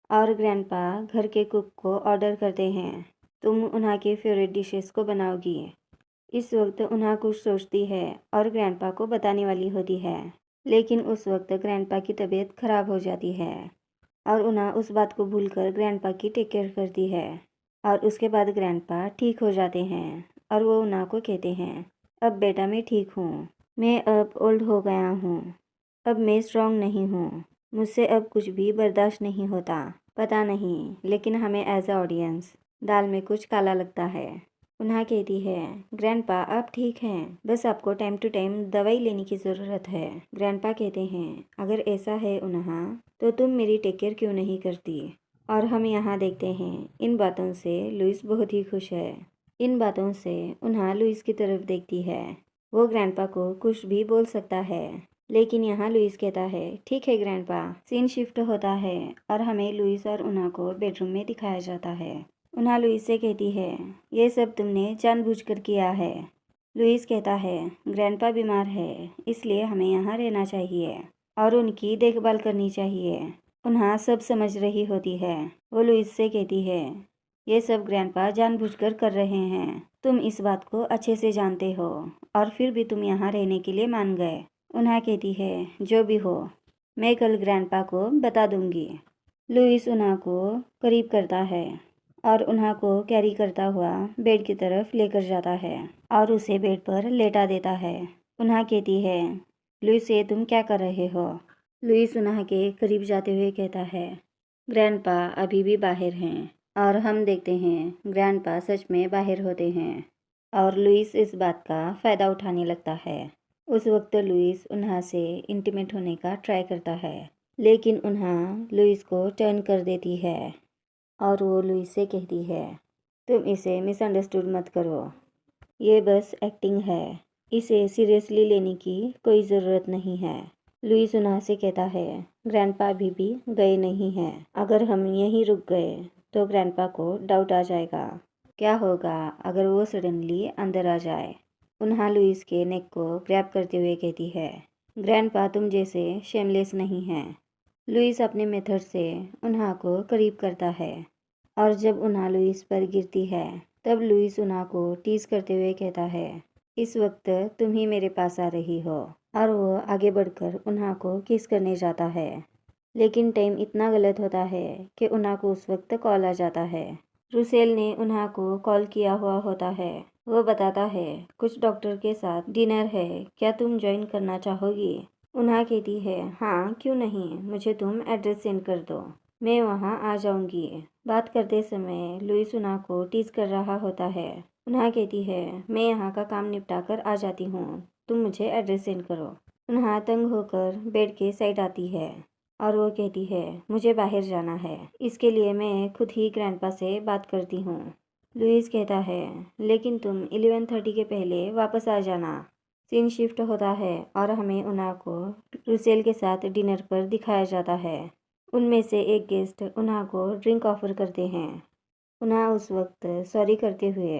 और ग्रैंडपा घर के कुक को ऑर्डर करते हैं, तुम उन्हा के फेवरेट डिशेस को बनाओगी। इस वक्त उन्हा कुछ सोचती है और ग्रैंडपा को बताने वाली होती है, लेकिन उस वक्त ग्रैंडपा की तबीयत खराब हो जाती है और उन्हा उस बात को भूलकर ग्रैंडपा की टेक केयर करती है। और उसके बाद ग्रैंडपा ठीक हो जाते हैं और वो उन्हा को कहते हैं, अब बेटा मैं ठीक हूँ, मैं अब ओल्ड हो गया हूँ, अब मैं स्ट्रांग नहीं हूँ, मुझसे अब कुछ भी बर्दाश्त नहीं होता। पता नहीं, लेकिन हमें एज अ ऑडियंस दाल में कुछ काला लगता है। उन्हा कहती है, ग्रैंडपा आप ठीक हैं, बस आपको टाइम टू टाइम दवाई लेने की ज़रूरत है। ग्रैंडपा कहते हैं, अगर ऐसा है उन्हा, तो तुम मेरी टेक केयर क्यों नहीं करती? और हम यहाँ देखते हैं, इन बातों से लुइस बहुत ही खुश है। इन बातों से उन्हा लुइस की तरफ देखती है। वो ग्रैंडपा को कुछ भी बोल सकता है, लेकिन यहाँ लुइस कहता है, ठीक है ग्रैंडपा। सीन शिफ्ट होता है और हमें लुइस और उन्हा को बेडरूम में दिखाया जाता है। उन्हा लुइस से कहती है, ये सब तुमने जानबूझकर किया है। लुइस कहता है, ग्रैंडपा बीमार है, इसलिए हमें यहाँ रहना चाहिए और उनकी देखभाल करनी चाहिए। उन्हा सब समझ रही होती है। वो लुइस से कहती है, ये सब ग्रैंडपा जानबूझकर कर रहे हैं, तुम इस बात को अच्छे से जानते हो और फिर भी तुम यहाँ रहने के लिए मान गए। उन्हा कहती है, जो भी हो, मैं कल ग्रैंडपा को बता दूंगी। लुइस उन्हा को करीब करता है और उन्हा को कैरी करता हुआ बेड की तरफ लेकर जाता है और उसे बेड पर लेटा देता है। उन्हा कहती है, लुइस ये तुम क्या कर रहे हो? लुइस उन्हा के करीब जाते हुए कहता है, ग्रैंडपा अभी भी बाहर हैं। और हम देखते हैं ग्रैंडपा सच में बाहर होते हैं और लुइस इस बात का फ़ायदा उठाने लगता है। उस वक्त लुइस उन्हा से इंटीमेट होने का ट्राई करता है, लेकिन उन्हा लुइस को टर्न कर देती है और वो लुइस से कहती है, तुम इसे मिसअंडरस्टूड मत करो, ये बस एक्टिंग है, इसे सीरियसली लेने की कोई ज़रूरत नहीं है। लुइस उन्हा से कहता है, ग्रैंडपा अभी भी गए नहीं हैं, अगर हम यहीं रुक गए तो ग्रैंडपा को डाउट आ जाएगा। क्या होगा अगर वो सडनली अंदर आ जाए? उन्हा लुइस के नेक को ग्रैब करते हुए कहती है, ग्रैंडपा तुम जैसे शेमलेस नहीं हैं। लुइस अपने मेथड से उन्हा को करीब करता है और जब उन्हा लुइस पर गिरती है तब लुइस उन्हा को टीज करते हुए कहता है, इस वक्त तुम ही मेरे पास आ रही हो। और वो आगे बढ़कर उन्हा को किस करने जाता है, लेकिन टाइम इतना गलत होता है कि उन्हा को उस वक्त कॉल आ जाता है। रुसेल ने उन्हा को कॉल किया हुआ होता है। वो बताता है, कुछ डॉक्टर के साथ डिनर है, क्या तुम ज्वाइन करना चाहोगी? उन्हा कहती है, हाँ क्यों नहीं, मुझे तुम एड्रेस सेंड कर दो, मैं वहाँ आ जाऊंगी। बात करते समय लुइस उन्हा को टीज कर रहा होता है। उन्हा कहती है, मैं यहाँ का काम निपटा कर आ जाती हूँ, तुम मुझे एड्रेस सेंड करो। उन्हा तंग होकर बेड के साइड आती है और वो कहती है, मुझे बाहर जाना है, इसके लिए मैं खुद ही ग्रैंडपा से बात करती हूँ। लुइस कहता है, लेकिन तुम 11:30 के पहले वापस आ जाना। सीन शिफ्ट होता है और हमें उन्हा को रुसेल के साथ डिनर पर दिखाया जाता है। उनमें से एक गेस्ट उन्हा को ड्रिंक ऑफर करते हैं। उन्हा उस वक्त सॉरी करते हुए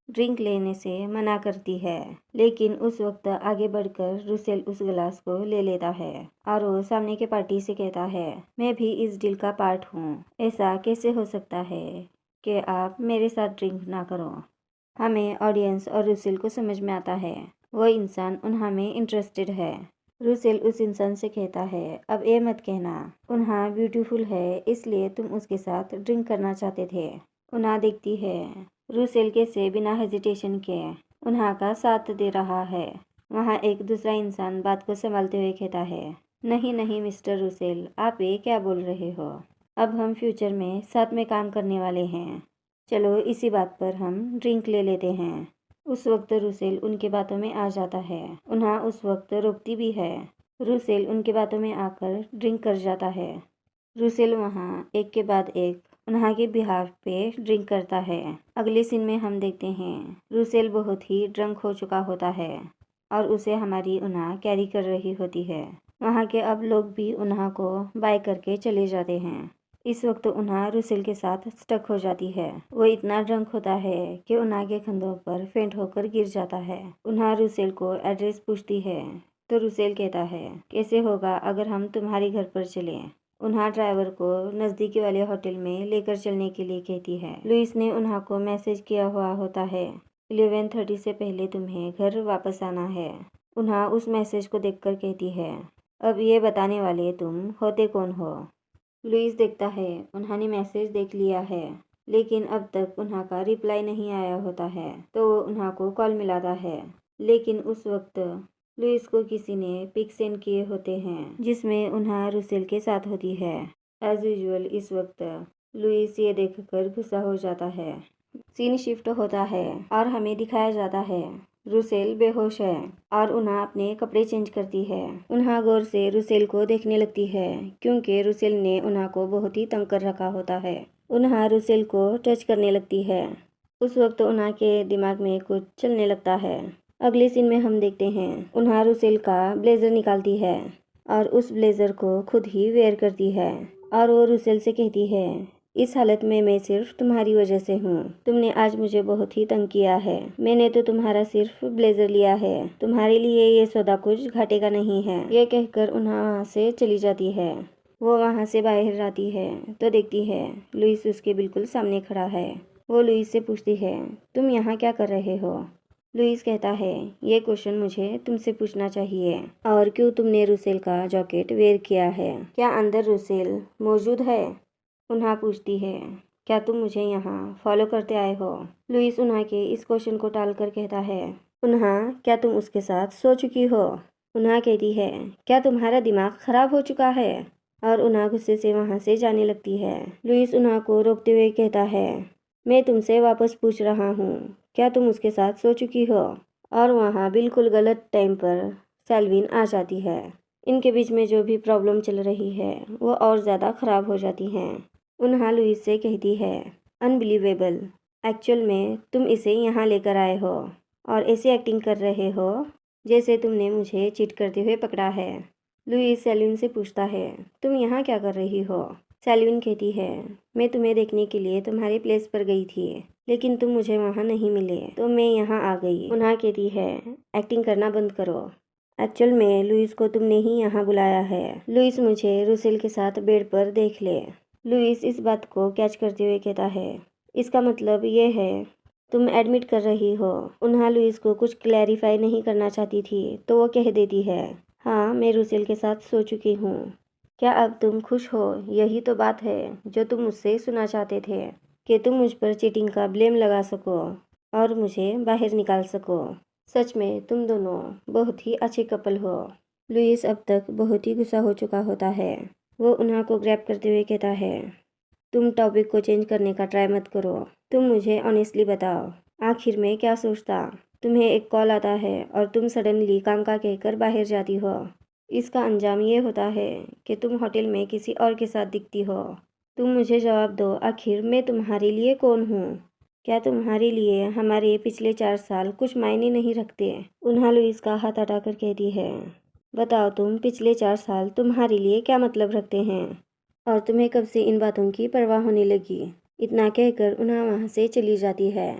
ड्रिंक लेने से मना करती है, लेकिन उस वक्त आगे बढ़कर रुसेल उस गिलास को ले लेता है और वो सामने के पार्टी से कहता है, मैं भी इस डील का पार्ट हूँ, ऐसा कैसे हो सकता है कि आप मेरे साथ ड्रिंक ना करो। हमें ऑडियंस और रुसेल को समझ में आता है वो इंसान उन्हा में इंटरेस्टेड है। रूसेल उस इंसान से कहता है, अब ये मत कहना, उन्हा ब्यूटीफुल है इसलिए तुम उसके साथ ड्रिंक करना चाहते थे। उन्हा देखती है रूसेल कैसे बिना हेजिटेशन के उन्हा का साथ दे रहा है। वहाँ एक दूसरा इंसान बात को संभालते हुए कहता है, नहीं नहीं मिस्टर रूसेल, आप ये क्या बोल रहे हो? अब हम फ्यूचर में साथ में काम करने वाले हैं। चलो इसी बात पर हम ड्रिंक ले लेते हैं। उस वक्त रूसेल उनके बातों में आ जाता है। उन्हा उस वक्त रोकती भी है। रूसेल उनके बातों में आकर ड्रिंक कर जाता है। रूसेल वहाँ एक के बाद एक उन्हा के बिहाफ पे ड्रिंक करता है। अगले सीन में हम देखते हैं रूसेल बहुत ही ड्रंक हो चुका होता है और उसे हमारी उन्हा कैरी कर रही होती है। वहाँ के अब लोग भी उन्हा को बाय करके चले जाते हैं। इस वक्त उन्हा रूसेल के साथ स्टक हो जाती है। वो इतना ड्रंक होता है कि उन्हा के कंधों पर फेंट होकर गिर जाता है। उन्हा रूसेल को एड्रेस पूछती है तो रूसेल कहता है, कैसे होगा अगर हम तुम्हारे घर पर चलें। उन्हा ड्राइवर को नज़दीकी वाले होटल में लेकर चलने के लिए कहती है। लुइस ने उन्हा को मैसेज किया हुआ होता है, 11:30 से पहले तुम्हें घर वापस आना है। उन्हा उस मैसेज को देखकर कहती है, अब ये बताने वाले तुम होते कौन हो? लुइस देखता है उन्होंने मैसेज देख लिया है, लेकिन अब तक उन्हा का रिप्लाई नहीं आया होता है, तो वो उन्हा को कॉल मिलाता है। लेकिन उस वक्त लुइस को किसी ने पिक सेंड किए होते हैं जिसमें उन्हा रूसेल के साथ होती है। एज यूजुअल इस वक्त लुइस ये देखकर गुस्सा हो जाता है। सीन शिफ्ट होता है और हमें दिखाया जाता है रूसेल बेहोश है और उन्हा अपने कपड़े चेंज करती है। उन्हा गौर से रूसेल को देखने लगती है क्योंकि रूसेल ने उन्हा को बहुत ही तंग कर रखा होता है। उन्हा रूसेल को टच करने लगती है। उस वक्त उन्हा के दिमाग में कुछ चलने लगता है। अगले सीन में हम देखते हैं उन्हा रूसेल का ब्लेजर निकालती है और उस ब्लेजर को खुद ही वेयर करती है और वो रूसेल से कहती है, इस हालत में मैं सिर्फ तुम्हारी वजह से हूँ। तुमने आज मुझे बहुत ही तंग किया है। मैंने तो तुम्हारा सिर्फ ब्लेजर लिया है, तुम्हारे लिए ये सौदा कुछ घाटे का नहीं है। ये कहकर उन्हा वहाँ से चली जाती है। वो वहाँ से बाहर आती है तो देखती है लुइस उसके बिल्कुल सामने खड़ा है। वो लुइस से पूछती है, तुम यहाँ क्या कर रहे हो? लुइस कहता है, ये क्वेश्चन मुझे तुमसे पूछना चाहिए, और क्यों तुमने रूसेल का जैकेट वेयर किया है? क्या अंदर रूसेल मौजूद है? उन्हा पूछती है, क्या तुम मुझे यहाँ फॉलो करते आए हो? लुइस उन्हा के इस क्वेश्चन को टालकर कहता है, उन्हा क्या तुम उसके साथ सो चुकी हो? उन्हा कहती है, क्या तुम्हारा दिमाग खराब हो चुका है? और उन्हा गुस्से से वहाँ से जाने लगती है। लुइस उन्हा को रोकते हुए कहता है, मैं तुमसे वापस पूछ रहा हूँ, क्या तुम उसके साथ सो चुकी हो? और वहाँ बिल्कुल गलत टाइम पर सेल्विन आ जाती है। इनके बीच में जो भी प्रॉब्लम चल रही है वो और ज़्यादा ख़राब हो जाती हैं। उन्हा लुइस से कहती है, अनबिलीवेबल, एक्चुअल में तुम इसे यहाँ लेकर आए हो और ऐसी एक्टिंग कर रहे हो जैसे तुमने मुझे चीट करते हुए पकड़ा है। लुइस सेल्विन से पूछता है, तुम यहाँ क्या कर रही हो? सेल्विन कहती है, मैं तुम्हें देखने के लिए तुम्हारे प्लेस पर गई थी, लेकिन तुम मुझे वहाँ नहीं मिले तो मैं यहाँ आ गई। उन्हा कहती है, एक्टिंग करना बंद करो, एक्चुअल में लुइस को तुमने ही यहाँ बुलाया है। लुइस मुझे रूसेल के साथ बेड पर देख ले। लुइस इस बात को कैच करते हुए कहता है, इसका मतलब ये है तुम एडमिट कर रही हो। उन्हा लुइस को कुछ क्लैरिफाई नहीं करना चाहती थी तो वो कह देती है, हाँ मैं रूसेल के साथ सो चुकी हूँ। क्या अब तुम खुश हो? यही तो बात है जो तुम मुझसे सुनना चाहते थे, कि तुम मुझ पर चीटिंग का ब्लेम लगा सको और मुझे बाहर निकाल सको। सच में तुम दोनों बहुत ही अच्छे कपल हो। लुइस अब तक बहुत ही गुस्सा हो चुका होता है। वो उन्हा को ग्रैब करते हुए कहता है, तुम टॉपिक को चेंज करने का ट्राई मत करो। तुम मुझे ऑनेस्टली बताओ, आखिर में क्या सोचता? तुम्हें एक कॉल आता है और तुम सडनली काम का कहकर बाहर जाती हो। इसका अंजाम ये होता है कि तुम होटल में किसी और के साथ दिखती हो। तुम मुझे जवाब दो, आखिर मैं तुम्हारे लिए कौन हूँ? क्या तुम्हारे लिए हमारे पिछले 4 साल कुछ मायने नहीं रखते? उन्हा लुइस का हाथ हटाकर कहती है, बताओ तुम पिछले 4 साल तुम्हारे लिए क्या मतलब रखते हैं और तुम्हें कब से इन बातों की परवाह होने लगी? इतना कहकर उन्हा वहाँ से चली जाती है।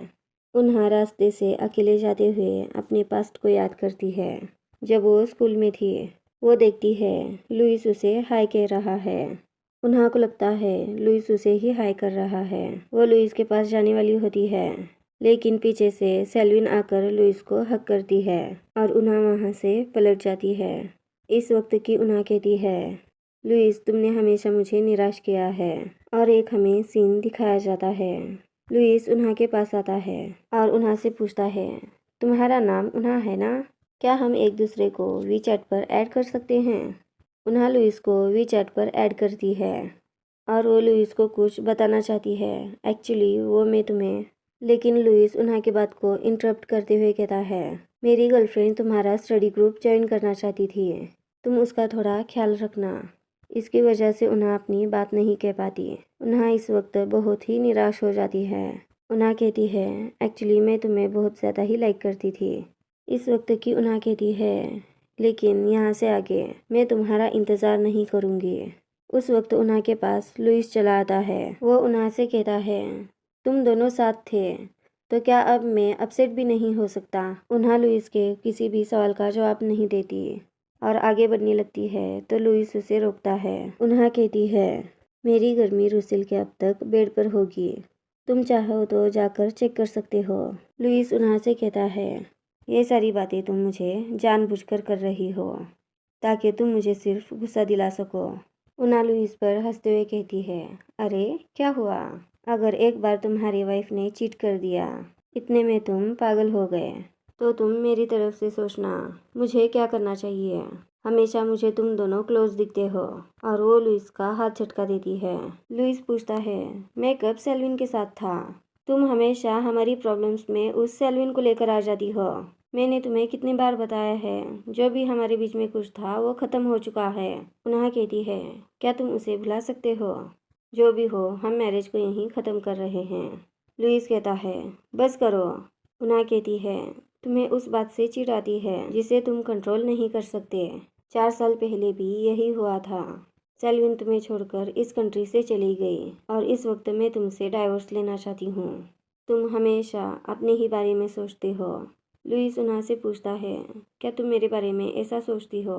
उन्हा रास्ते से अकेले जाते हुए अपने पास्ट को याद करती है। जब वो स्कूल में थी, वो देखती है लुइस उसे हाय कह रहा है। उन्हा को लगता है लुइस उसे ही हाय कर रहा है। वो लुइस के पास जाने वाली होती है, लेकिन पीछे से सेल्विन आकर लुइस को हक करती है और उन्हा वहाँ से पलट जाती है। इस वक्त की उन्हा कहती है, लुइस तुमने हमेशा मुझे निराश किया है। और एक हमें सीन दिखाया जाता है। लुइस उन्हा के पास आता है और उन्हा से पूछता है, तुम्हारा नाम उन्हा है ना? क्या हम एक दूसरे को वीचैट पर ऐड कर सकते हैं? उन्हा लुइस को वीचैट पर ऐड करती है और वो लुइस को कुछ बताना चाहती है। एक्चुअली वो मैं तुम्हें, लेकिन लुइस उन्हा की बात को इंटरप्ट करते हुए कहता है, मेरी गर्लफ्रेंड तुम्हारा स्टडी ग्रुप ज्वाइन करना चाहती थी, तुम उसका थोड़ा ख्याल रखना। इसकी वजह से उन्हा अपनी बात नहीं कह पाती। उन्हा इस वक्त बहुत ही निराश हो जाती है। उन्हा कहती है, एक्चुअली मैं तुम्हें बहुत ज़्यादा ही लाइक करती थी। इस वक्त की उन्हा कहती है, लेकिन यहाँ से आगे मैं तुम्हारा इंतज़ार नहीं करूँगी। उस वक्त उन्हा के पास लुइस चला आता है। वो उन्हा से कहता है, तुम दोनों साथ थे तो क्या अब मैं अपसेट भी नहीं हो सकता? उन्हा लुइस के किसी भी सवाल का जवाब नहीं देती और आगे बढ़ने लगती है तो लुइस उसे रोकता है। उन्हा कहती है, मेरी गर्मी रुसेल के अब तक बेड पर होगी, तुम चाहो तो जाकर चेक कर सकते हो। लुइस उन्हा से कहता है, ये सारी बातें तुम मुझे जानबूझकर कर रही हो ताकि तुम मुझे सिर्फ गुस्सा दिला सको। उन्हा लुइस पर हंसते हुए कहती है, अरे क्या हुआ? अगर एक बार तुम्हारी वाइफ ने चीट कर दिया, इतने में तुम पागल हो गए, तो तुम मेरी तरफ से सोचना मुझे क्या करना चाहिए। हमेशा मुझे तुम दोनों क्लोज दिखते हो। और वो लुइस का हाथ झटका देती है। लुइस पूछता है, मैं कब सेल्विन के साथ था? तुम हमेशा हमारी प्रॉब्लम्स में उस सेल्विन को लेकर आ जाती हो। मैंने तुम्हें कितनी बार बताया है, जो भी हमारे बीच में कुछ था वो ख़त्म हो चुका है। उन्हा कहती है, क्या तुम उसे भुला सकते हो? जो भी हो, हम मैरिज को यहीं ख़त्म कर रहे हैं। लुइस कहता है, बस करो। उन्हा कहती है, तुम्हें उस बात से चिढ़ आती है जिसे तुम कंट्रोल नहीं कर सकते। 4 साल पहले भी यही हुआ था। सेल्विन तुम्हें छोड़कर इस कंट्री से चली गई और इस वक्त मैं तुमसे डाइवोर्स लेना चाहती हूँ। तुम हमेशा अपने ही बारे में सोचते हो। लुइस उन्हा से पूछता है, क्या तुम मेरे बारे में ऐसा सोचती हो?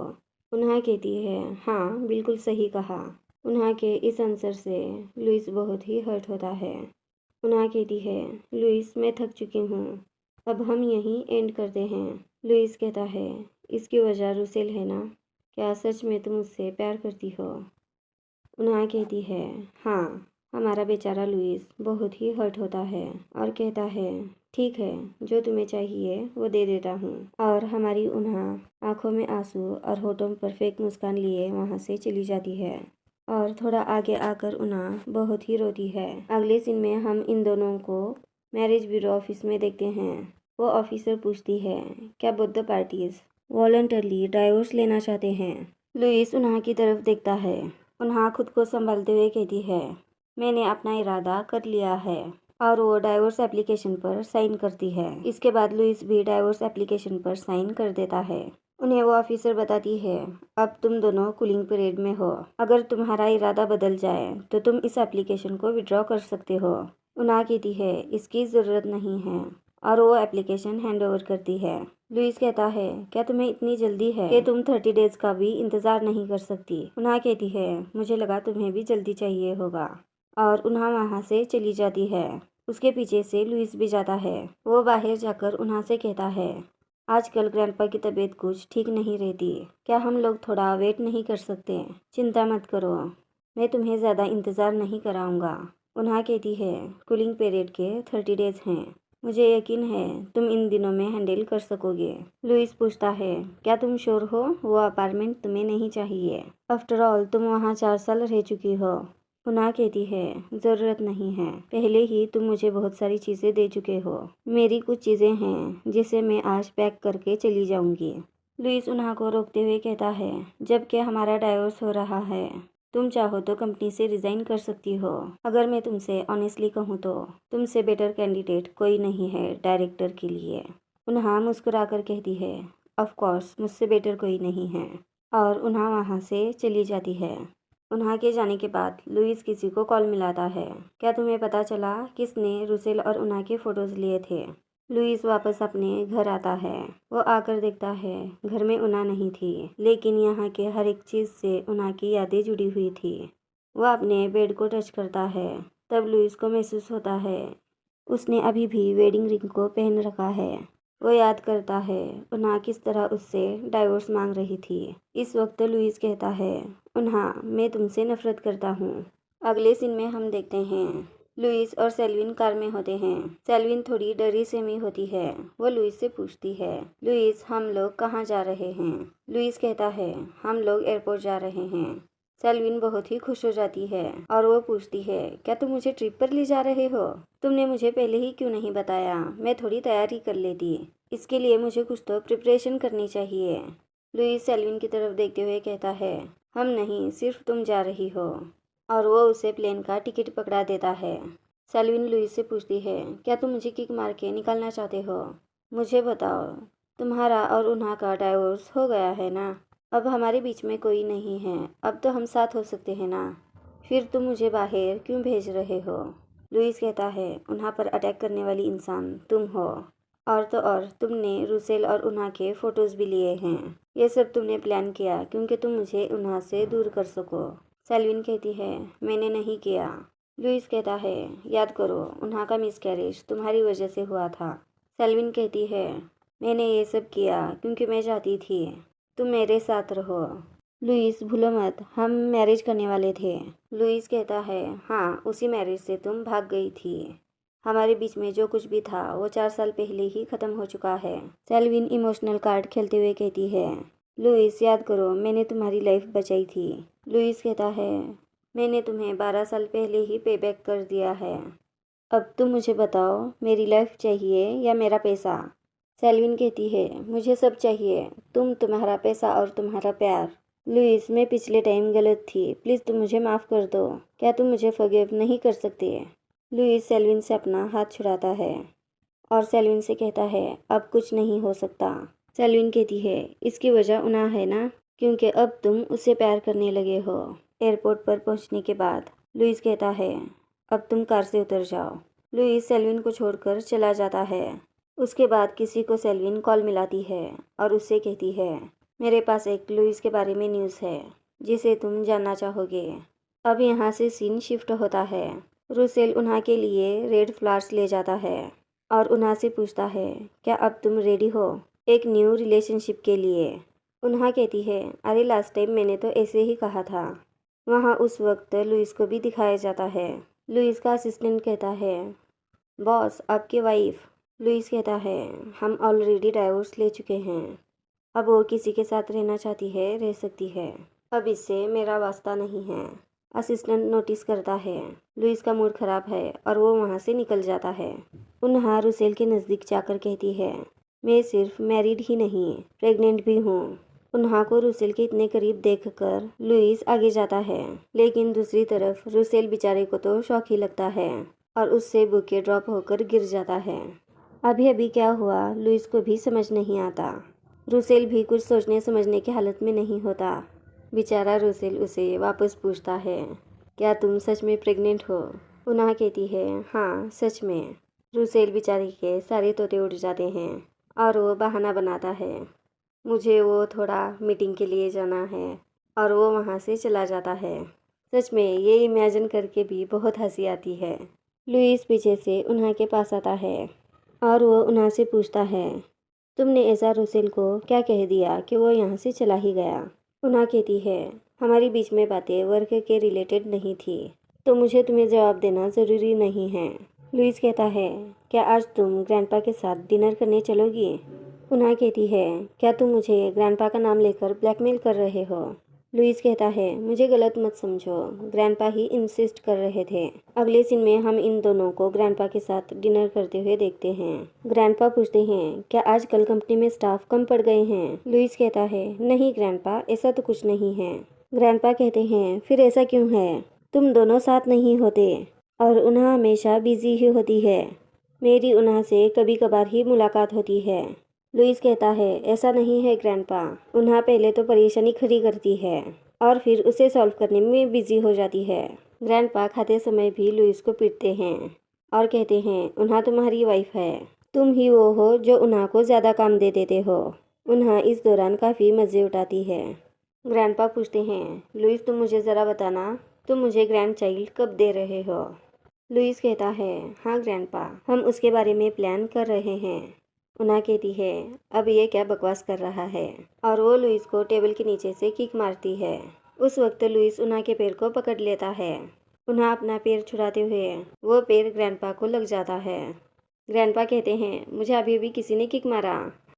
उन्हा कहती है, हाँ बिल्कुल सही कहा। उन्हा के इस आंसर से लुइस बहुत ही हर्ट होता है। उन्हा कहती है, लुइस मैं थक चुकी हूँ, अब हम यहीं एंड करते हैं। लुइस कहता है, इसकी वजह रुसेल है ना? क्या सच में तुम उससे प्यार करती हो? उन्हा कहती है, हाँ। हमारा बेचारा लुइस बहुत ही हर्ट होता है और कहता है, ठीक है, जो तुम्हें चाहिए वो दे देता हूँ। और हमारी उन्हा आंखों में आंसू और होठों पर फेक मुस्कान लिए वहाँ से चली जाती है। और थोड़ा आगे आकर उन्हा बहुत ही रोती है। अगले सीन में हम इन दोनों को मैरिज ब्यूरो ऑफिस में देखते हैं। वो ऑफिसर पूछती है, क्या both the parties voluntarily divorce लेना चाहते हैं? लुइस उन्हा की तरफ देखता है। उन्हा खुद को संभालते हुए कहती है, मैंने अपना इरादा कर लिया है। और वो डाइवोर्स एप्लीकेशन पर साइन करती है। इसके बाद लुइस भी डाइवोर्स एप्लीकेशन पर साइन कर देता है। उन्हें वो ऑफिसर बताती है, अब तुम दोनों कूलिंग पीरियड में हो। अगर तुम्हारा इरादा बदल जाए तो तुम इस एप्लीकेशन को विड्रॉ कर सकते हो। उन्हा कहती है, इसकी ज़रूरत नहीं है और वो एप्लीकेशन हैंड ओवर करती है। लुइस कहता है, क्या तुम्हें इतनी जल्दी है कि तुम 30 डेज का भी इंतज़ार नहीं कर सकती? उन्हा कहती है, मुझे लगा तुम्हें भी जल्दी चाहिए होगा। और उन्हा वहाँ से चली जाती है। उसके पीछे से लुइस भी जाता है। वो बाहर जाकर उन्हा से कहता है, आजकल ग्रैंडपा की तबीयत कुछ ठीक नहीं रहती, क्या हम लोग थोड़ा वेट नहीं कर सकते? चिंता मत करो, मैं तुम्हें ज़्यादा इंतज़ार नहीं कराऊंगा। उन्हा कहती है, कूलिंग पीरियड के 30 डेज हैं, मुझे यकीन है तुम इन दिनों में हैंडल कर सकोगे। लुइस पूछता है, क्या तुम श्योर हो वो अपार्टमेंट तुम्हें नहीं चाहिए? आफ्टर ऑल तुम वहाँ 4 साल रह चुकी हो। उन्हा कहती है, ज़रूरत नहीं है, पहले ही तुम मुझे बहुत सारी चीज़ें दे चुके हो। मेरी कुछ चीज़ें हैं जिसे मैं आज पैक करके चली जाऊंगी। लुइस उन्हा को रोकते हुए कहता है, जबकि हमारा डाइवोर्स हो रहा है, तुम चाहो तो कंपनी से रिज़ाइन कर सकती हो। अगर मैं तुमसे ऑनेस्टली कहूँ तो तुमसे बेटर कैंडिडेट कोई नहीं है डायरेक्टर के लिए। उन्हा मुस्कुराकर कहती है, ऑफ कोर्स मुझसे बेटर कोई नहीं है। और उन्हा वहाँ से चली जाती है। उन्हा के जाने के बाद लुइस किसी को कॉल मिलाता है। क्या तुम्हें पता चला किसने रुसेल और उन्हा के फ़ोटोज़ लिए थे? लुइस वापस अपने घर आता है। वो आकर देखता है घर में उन्हा नहीं थी, लेकिन यहाँ के हर एक चीज़ से उन्हा की यादें जुड़ी हुई थी। वह अपने बेड को टच करता है, तब लुइस को महसूस होता है उसने अभी भी वेडिंग रिंग को पहन रखा है। वो याद करता है उन्हा किस तरह उससे डाइवोर्स मांग रही थी। इस वक्त लुइस कहता है, उन्हा मैं तुमसे नफरत करता हूँ। अगले सीन में हम देखते हैं लुइस और सेल्विन कार में होते हैं। सेल्विन थोड़ी डरी सहमी होती है। वो लुइस से पूछती है, लुइस हम लोग कहाँ जा रहे हैं? लुइस कहता है, हम लोग एयरपोर्ट जा रहे हैं। सेल्विन बहुत ही खुश हो जाती है और वो पूछती है, क्या तुम मुझे ट्रिप पर ले जा रहे हो? तुमने मुझे पहले ही क्यों नहीं बताया? मैं थोड़ी तैयारी कर लेती। इसके लिए मुझे कुछ तो प्रिपरेशन करनी चाहिए। लुइस सेल्विन की तरफ देखते हुए कहता है, हम नहीं, सिर्फ तुम जा रही हो। और वो उसे प्लेन का टिकट पकड़ा देता है। सेल्विन लुइस से पूछती है, क्या तुम मुझे किक मार के निकालना चाहते हो? मुझे बताओ, तुम्हारा और उन्हा का डाइवोर्स हो गया है ना? अब हमारे बीच में कोई नहीं है। अब तो हम साथ हो सकते हैं ना? फिर तुम मुझे बाहर क्यों भेज रहे हो? लुइस कहता है, उन्हा पर अटैक करने वाली इंसान तुम हो। और तो और तुमने रुसेल और उन्हा के फ़ोटोज़ भी लिए हैं। ये सब तुमने प्लान किया क्योंकि तुम मुझे उन्हा से दूर कर सको। सेल्विन कहती है, मैंने नहीं किया। लुइस कहता है, याद करो, उन्हा का मिसकैरेज तुम्हारी वजह से हुआ था। सेल्विन कहती है, मैंने ये सब किया क्योंकि मैं चाहती थी तुम मेरे साथ रहो। लुइस, भूलो मत, हम मैरिज करने वाले थे। लुइस कहता है, हाँ, उसी मैरिज से तुम भाग गई थी। हमारे बीच में जो कुछ भी था वो 4 साल पहले ही ख़त्म हो चुका है। सेल्विन इमोशनल कार्ड खेलते हुए कहती है, लुइस, याद करो, मैंने तुम्हारी लाइफ बचाई थी। लुइस कहता है, मैंने तुम्हें 12 साल पहले ही पे बैक कर दिया है। अब तुम मुझे बताओ, मेरी लाइफ चाहिए या मेरा पैसा? सेल्विन कहती है, मुझे सब चाहिए, तुम्हारा पैसा और तुम्हारा प्यार। लुइस, मैं पिछले टाइम गलत थी, प्लीज़ तुम मुझे माफ़ कर दो। क्या तुम मुझे फॉरगिव नहीं कर सकते? लुइस सेल्विन से अपना हाथ छुड़ाता है और सेल्विन से कहता है, अब कुछ नहीं हो सकता। सेल्विन कहती है, इसकी वजह उन्हा है ना, क्योंकि अब तुम उससे प्यार करने लगे हो। एयरपोर्ट पर पहुंचने के बाद लुइस कहता है, अब तुम कार से उतर जाओ। लुइस सेल्विन को छोड़कर चला जाता है। उसके बाद किसी को सेल्विन कॉल मिलाती है और उससे कहती है, मेरे पास एक लुइस के बारे में न्यूज़ है जिसे तुम जानना चाहोगे। अब यहाँ से सीन शिफ्ट होता है। रुसेल उन्हा के लिए रेड फ्लावर्स ले जाता है और उन्हा से पूछता है, क्या अब तुम रेडी हो एक न्यू रिलेशनशिप के लिए? उन्हा कहती है, अरे लास्ट टाइम मैंने तो ऐसे ही कहा था। वहाँ उस वक्त लुइस को भी दिखाया जाता है। लुइस का असिस्टेंट कहता है, बॉस, आपकी वाइफ। लुइस कहता है, हम ऑलरेडी डाइवोर्स ले चुके हैं। अब वो किसी के साथ रहना चाहती है, रह सकती है। अब इससे मेरा वास्ता नहीं है। असिस्टेंट नोटिस करता है लुइस का मूड खराब है और वो वहाँ से निकल जाता है। उन्हा रुसेल के नज़दीक जाकर कहती है, मैं सिर्फ मैरिड ही नहीं, प्रेग्नेंट भी हूँ। उन्हा को रुसेल के इतने करीब देखकर लुइस आगे जाता है, लेकिन दूसरी तरफ रुसेल बेचारे को तो शौक ही लगता है और उससे बुके ड्रॉप होकर गिर जाता है। अभी अभी क्या हुआ लुइस को भी समझ नहीं आता। रुसेल भी कुछ सोचने समझने की हालत में नहीं होता। बेचारा रुसेल उसे वापस पूछता है, क्या तुम सच में प्रेग्नेंट हो? उन्हा कहती है, हाँ, सच में। रुसेल बेचारी के सारे तोते उड़ जाते हैं और वो बहाना बनाता है, मुझे वो थोड़ा मीटिंग के लिए जाना है, और वो वहाँ से चला जाता है। सच में ये इमेजिन करके भी बहुत हंसी आती है। लुइस पीछे से उन्हा के पास आता है और वो उन्हा से पूछता है, तुमने ऐसा रुसेल को क्या कह दिया कि वो यहाँ से चला ही गया? उन्हा कहती है, हमारी बीच में बातें वर्क के रिलेटेड नहीं थी, तो मुझे तुम्हें जवाब देना ज़रूरी नहीं है। लुइस कहता है, क्या आज तुम ग्रैंडपा के साथ डिनर करने चलोगी? उन्हा कहती है, क्या तुम मुझे ग्रैंडपा का नाम लेकर ब्लैकमेल कर रहे हो? लुइस कहता है, मुझे गलत मत समझो, ग्रैंडपा ही इंसिस्ट कर रहे थे। अगले सीन में हम इन दोनों को ग्रैंडपा के साथ डिनर करते हुए देखते हैं। ग्रैंडपा पूछते हैं, क्या आजकल कंपनी में स्टाफ कम पड़ गए हैं? लुइस कहता है, नहीं ग्रैंडपा, ऐसा तो कुछ नहीं है। ग्रैंडपा कहते हैं, फिर ऐसा क्यों है? तुम दोनों साथ नहीं होते और उन्हा हमेशा बिजी ही होती है। मेरी उन्हा से कभी कभार ही मुलाकात होती है। लुइस कहता है, ऐसा नहीं है ग्रैंडपा, उन्हा पहले तो परेशानी खड़ी करती है और फिर उसे सॉल्व करने में बिजी हो जाती है। ग्रैंडपा खाते समय भी लुइस को पीटते हैं और कहते हैं, उन्हा तुम्हारी वाइफ है, तुम ही वो हो जो उन्हा को ज़्यादा काम दे देते हो। उन्हा इस दौरान काफ़ी मज़े उठाती है। ग्रैंडपा पूछते हैं, लुइस तुम मुझे ज़रा बताना, तुम मुझे ग्रैंड चाइल्ड कब दे रहे हो? लुइस कहता है, हाँ ग्रैंडपा, हम उसके बारे में प्लान कर रहे हैं। उन्हा कहती है अब ये क्या बकवास कर रहा है और वो लुइस को टेबल के नीचे से किक मारती है। उस वक्त लुइस उन्हा के पैर को पकड़ लेता है। उन्हा अपना पैर छुड़ाते हुए वो पैर ग्रैंडपा को लग जाता है। ग्रैंडपा कहते हैं मुझे अभी भी किसी ने किक मारा।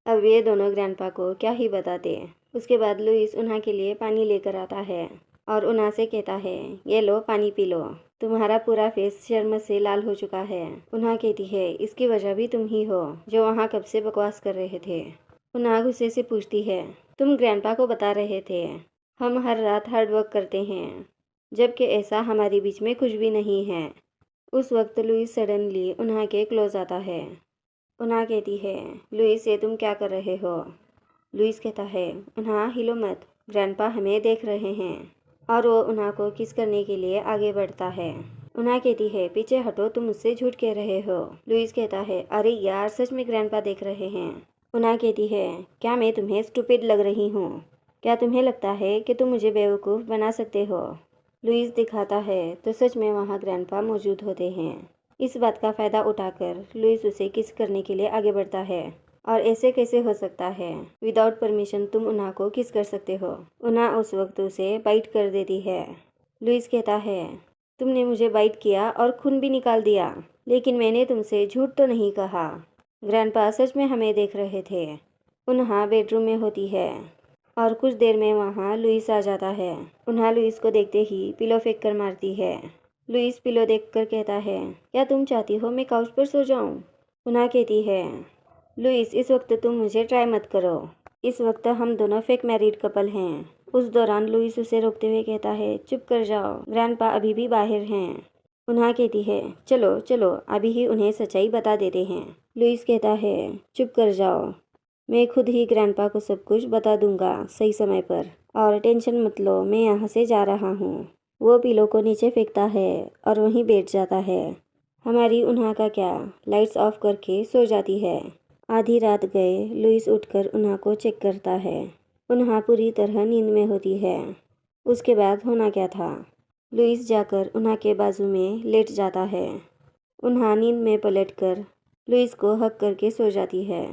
अब ये दोनों ग्रैंडपा को क्या ही बताते। उसके बाद लुइस उन्हा के लिए पानी लेकर आता है और उन्हा से कहता है ये लो पानी पी लो, तुम्हारा पूरा फेस शर्म से लाल हो चुका है। उन्हा कहती है इसकी वजह भी तुम ही हो जो वहाँ कब से बकवास कर रहे थे। उन्हा गुस्से से पूछती है तुम ग्रैंडपा को बता रहे थे हम हर रात हार्ड वर्क करते हैं, जबकि ऐसा हमारे बीच में कुछ भी नहीं है। उस वक्त लुइस सडनली उन्हा के क्लोज आता है। उन्हा कहती है लुइस ये तुम क्या कर रहे हो। लुइस कहता है उन्हा हिलो मत, ग्रैंडपा हमें देख रहे हैं। और वो उन्हा को किस करने के लिए आगे बढ़ता है। उन्हा कहती है पीछे हटो, तुम मुझसे झूठ कह रहे हो। लुइस कहता है अरे यार सच में ग्रैंडपा देख रहे हैं। उन्हा कहती है क्या मैं तुम्हें स्टूपिड लग रही हूँ? क्या तुम्हें लगता है कि तुम मुझे बेवकूफ़ बना सकते हो? लुइस दिखाता है तो सच में वहाँ ग्रैंडपा मौजूद होते हैं। इस बात का फ़ायदा उठाकर लुइस उसे किस करने के लिए आगे बढ़ता है। और ऐसे कैसे हो सकता है? विदाउट परमिशन तुम उन्हा को किस कर सकते हो? उन्हा उस वक्त उसे बाइट कर देती है। लुइस कहता है तुमने मुझे बाइट किया और खून भी निकाल दिया, लेकिन मैंने तुमसे झूठ तो नहीं कहा। ग्रैंडपा सच में हमें देख रहे थे। उन्हा बेडरूम में होती है और कुछ देर में वहाँ लुइस आ जाता है। उन्हा लुइस को देखते ही पिलो फेंक कर मारती है। लुइस पिलो देखकर कहता है क्या तुम चाहती हो मैं काउच पर सो जाऊँ? उन्हा कहती है लुइस इस वक्त तुम मुझे ट्राई मत करो, इस वक्त हम दोनों फेक मैरिड कपल हैं। उस दौरान लुइस उसे रोकते हुए कहता है चुप कर जाओ, ग्रैंडपा अभी भी बाहर हैं। उन्हा कहती है चलो चलो अभी ही उन्हें सच्चाई बता देते हैं। लुइस कहता है चुप कर जाओ, मैं खुद ही ग्रैंडपा को सब कुछ बता दूंगा सही समय पर, और टेंशन मत लो मैं यहाँ से जा रहा हूँ। वो पिलो को नीचे फेंकता है और वहीं बैठ जाता है। हमारी उन्हा का क्या, लाइट्स ऑफ करके सो जाती है। आधी रात गए लुइस उठकर उन्हा को चेक करता है। उन्हा पूरी तरह नींद में होती है। उसके बाद होना क्या था? लुइस जाकर उन्हा के बाजू में लेट जाता है। उन्हा नींद में पलटकर लुइस को हक करके सो जाती है।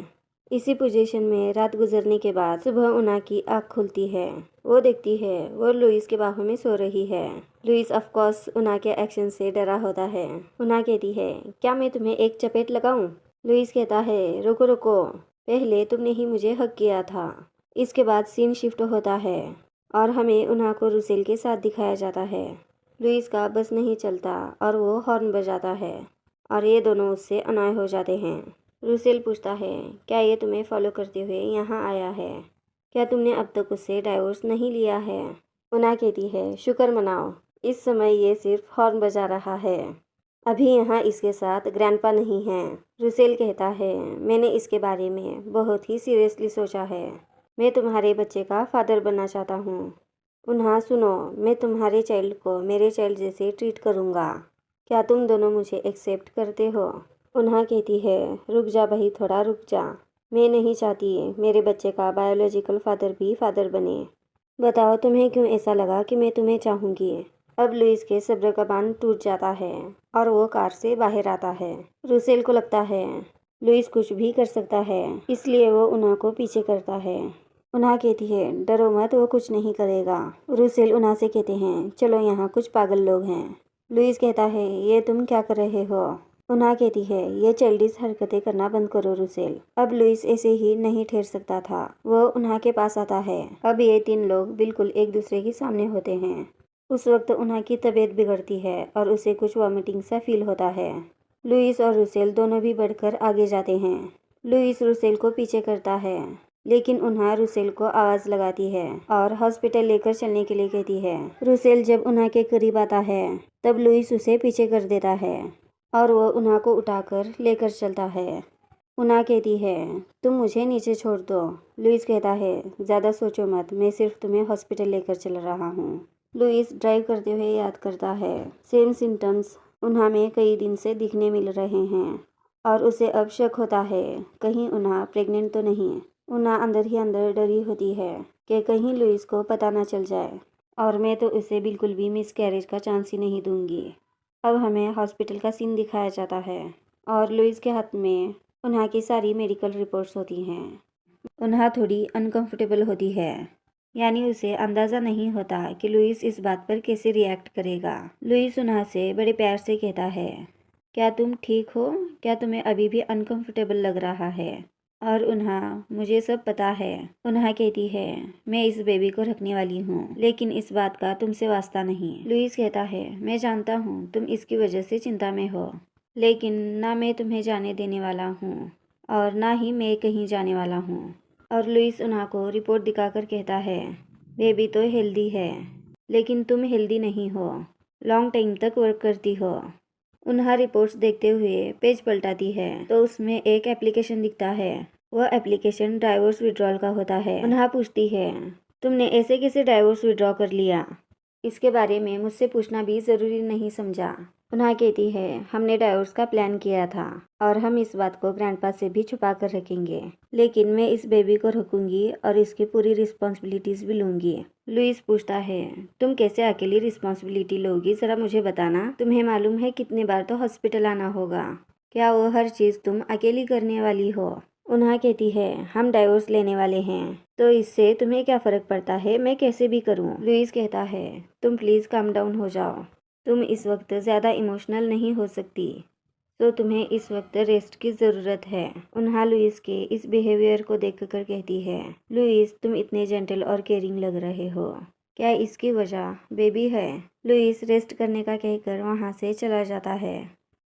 इसी पोजीशन में रात गुजरने के बाद सुबह उन्हा की आँख खुलती है। वो देखती है वो लुइस के बाहों में सो रही है। लुइस ऑफ कोर्स उन्हा के एक्शन से डरा होता है। उन्हा कहती है क्या मैं तुम्हें एक चपेट लगाऊं? लुइस कहता है रुको रुको, पहले तुमने ही मुझे हक किया था। इसके बाद सीन शिफ्ट होता है और हमें उन्हा को रुसेल के साथ दिखाया जाता है। लुइस का बस नहीं चलता और वो हॉर्न बजाता है और ये दोनों उससे अनॉय हो जाते हैं। रुसेल पूछता है क्या ये तुम्हें फॉलो करते हुए यहाँ आया है? क्या तुमने अब तक उससे डाइवोर्स नहीं लिया है? उन्हा कहती है शुक्र मनाओ, इस समय ये सिर्फ हॉर्न बजा रहा है, अभी यहाँ इसके साथ ग्रैंडपा नहीं है। रुसेल कहता है मैंने इसके बारे में बहुत ही सीरियसली सोचा है, मैं तुम्हारे बच्चे का फादर बनना चाहता हूँ। उन्हा सुनो, मैं तुम्हारे चाइल्ड को मेरे चाइल्ड जैसे ट्रीट करूँगा, क्या तुम दोनों मुझे एक्सेप्ट करते हो? उन्हा कहती है रुक जा भाई, थोड़ा रुक जा, मैं नहीं चाहती मेरे बच्चे का बायोलॉजिकल फादर भी फादर बने। बताओ तुम्हें क्यों ऐसा लगा कि मैं तुम्हें चाहूँगी? अब लुइस के सब्र का बांध टूट जाता है और वो कार से बाहर आता है। रुसेल को लगता है लुइस कुछ भी कर सकता है, इसलिए वो उन्हा को पीछे करता है। उन्हा कहती है डरो मत, वो कुछ नहीं करेगा। रुसेल उन्हा से कहते हैं चलो यहाँ कुछ पागल लोग हैं। लुइस कहता है ये तुम क्या कर रहे हो? उन्हा कहती है ये चाइल्डिश हरकतें करना बंद करो रुसेल। अब लुइस ऐसे ही नहीं ठहर सकता था, वो उन्हा के पास आता है। अब ये तीन लोग बिल्कुल एक दूसरे के सामने होते हैं। उस वक्त उन्हा की तबीयत बिगड़ती है और उसे कुछ वॉमिटिंग सा फील होता है। लुइस और रुसेल दोनों भी बढ़कर आगे जाते हैं। लुइस रुसेल को पीछे करता है, लेकिन उन्हा रुसेल को आवाज़ लगाती है और हॉस्पिटल लेकर चलने के लिए कहती है। रुसेल जब उन्हा के करीब आता है तब लुइस उसे पीछे कर देता है और वो उन्हा को उठाकर लेकर चलता है। उन्हा कहती है तुम मुझे नीचे छोड़ दो। लुइस कहता है ज़्यादा सोचो मत, मैं सिर्फ तुम्हें हॉस्पिटल लेकर चल रहा हूँ। लुइस ड्राइव करते हुए याद करता है सेम सिम्टम्स उन्हा में कई दिन से दिखने मिल रहे हैं और उसे अब शक होता है कहीं उन्हा प्रेग्नेंट तो नहीं। उन्हा अंदर ही अंदर डरी होती है कि कहीं लुइस को पता ना चल जाए, और मैं तो उसे बिल्कुल भी मिस कैरेज का चांस ही नहीं दूंगी। अब हमें हॉस्पिटल का सीन दिखाया जाता है और लुइस के हाथ में उन्हा की सारी मेडिकल रिपोर्ट्स होती हैं। उन्हा थोड़ी अनकंफर्टेबल होती है, यानी उसे अंदाज़ा नहीं होता कि लुइस इस बात पर कैसे रिएक्ट करेगा। लुइस उन्हा से बड़े प्यार से कहता है, क्या तुम ठीक हो? क्या तुम्हें अभी भी अनकंफर्टेबल लग रहा है? और उन्हा, मुझे सब पता है। उन्हा कहती है, मैं इस बेबी को रखने वाली हूँ, लेकिन इस बात का तुमसे वास्ता नहीं। लुइस कहता है, मैं जानता हूँ तुम इसकी वजह से चिंता में हो, लेकिन ना मैं तुम्हें जाने देने वाला हूँ और ना ही मैं कहीं जाने वाला हूँ। और लुइस उन्हा को रिपोर्ट दिखाकर कहता है, बेबी तो हेल्दी है, लेकिन तुम हेल्दी नहीं हो, लॉन्ग टाइम तक वर्क करती हो। उन्हा रिपोर्ट्स देखते हुए पेज पलटाती है तो उसमें एक एप्लीकेशन दिखता है। वह एप्लीकेशन डाइवोर्स विड्रॉल का होता है। उन्हा पूछती है, तुमने ऐसे कैसे डाइवोर्स विड्रॉ कर लिया? इसके बारे में मुझसे पूछना भी ज़रूरी नहीं समझा। उन्हा कहती है, हमने डाइवोर्स का प्लान किया था और हम इस बात को ग्रैंडपा से भी छुपा कर रखेंगे, लेकिन मैं इस बेबी को रखूंगी और इसकी पूरी रिस्पॉन्सिबिलिटीज़ भी लूंगी। लुइस पूछता है, तुम कैसे अकेली रिस्पॉन्सिबिलिटी लोगी, ज़रा मुझे बताना। तुम्हें मालूम है कितने बार तो हॉस्पिटल आना होगा, क्या वो हर चीज़ तुम अकेली करने वाली हो? उन्हा कहती है, हम डाइवोर्स लेने वाले हैं, तो इससे तुम्हें क्या फ़र्क पड़ता है, मैं कैसे भी करूं? लुइस कहता है, तुम प्लीज़ काम डाउन हो जाओ, तुम इस वक्त ज़्यादा इमोशनल नहीं हो सकती, तो तुम्हें इस वक्त रेस्ट की ज़रूरत है। उन्हा लुइस के इस बिहेवियर को देखकर कहती है, लुइस तुम इतने जेंटल और केयरिंग लग रहे हो, क्या इसकी वजह बेबी है? लुइस रेस्ट करने का कहकर वहाँ से चला जाता है।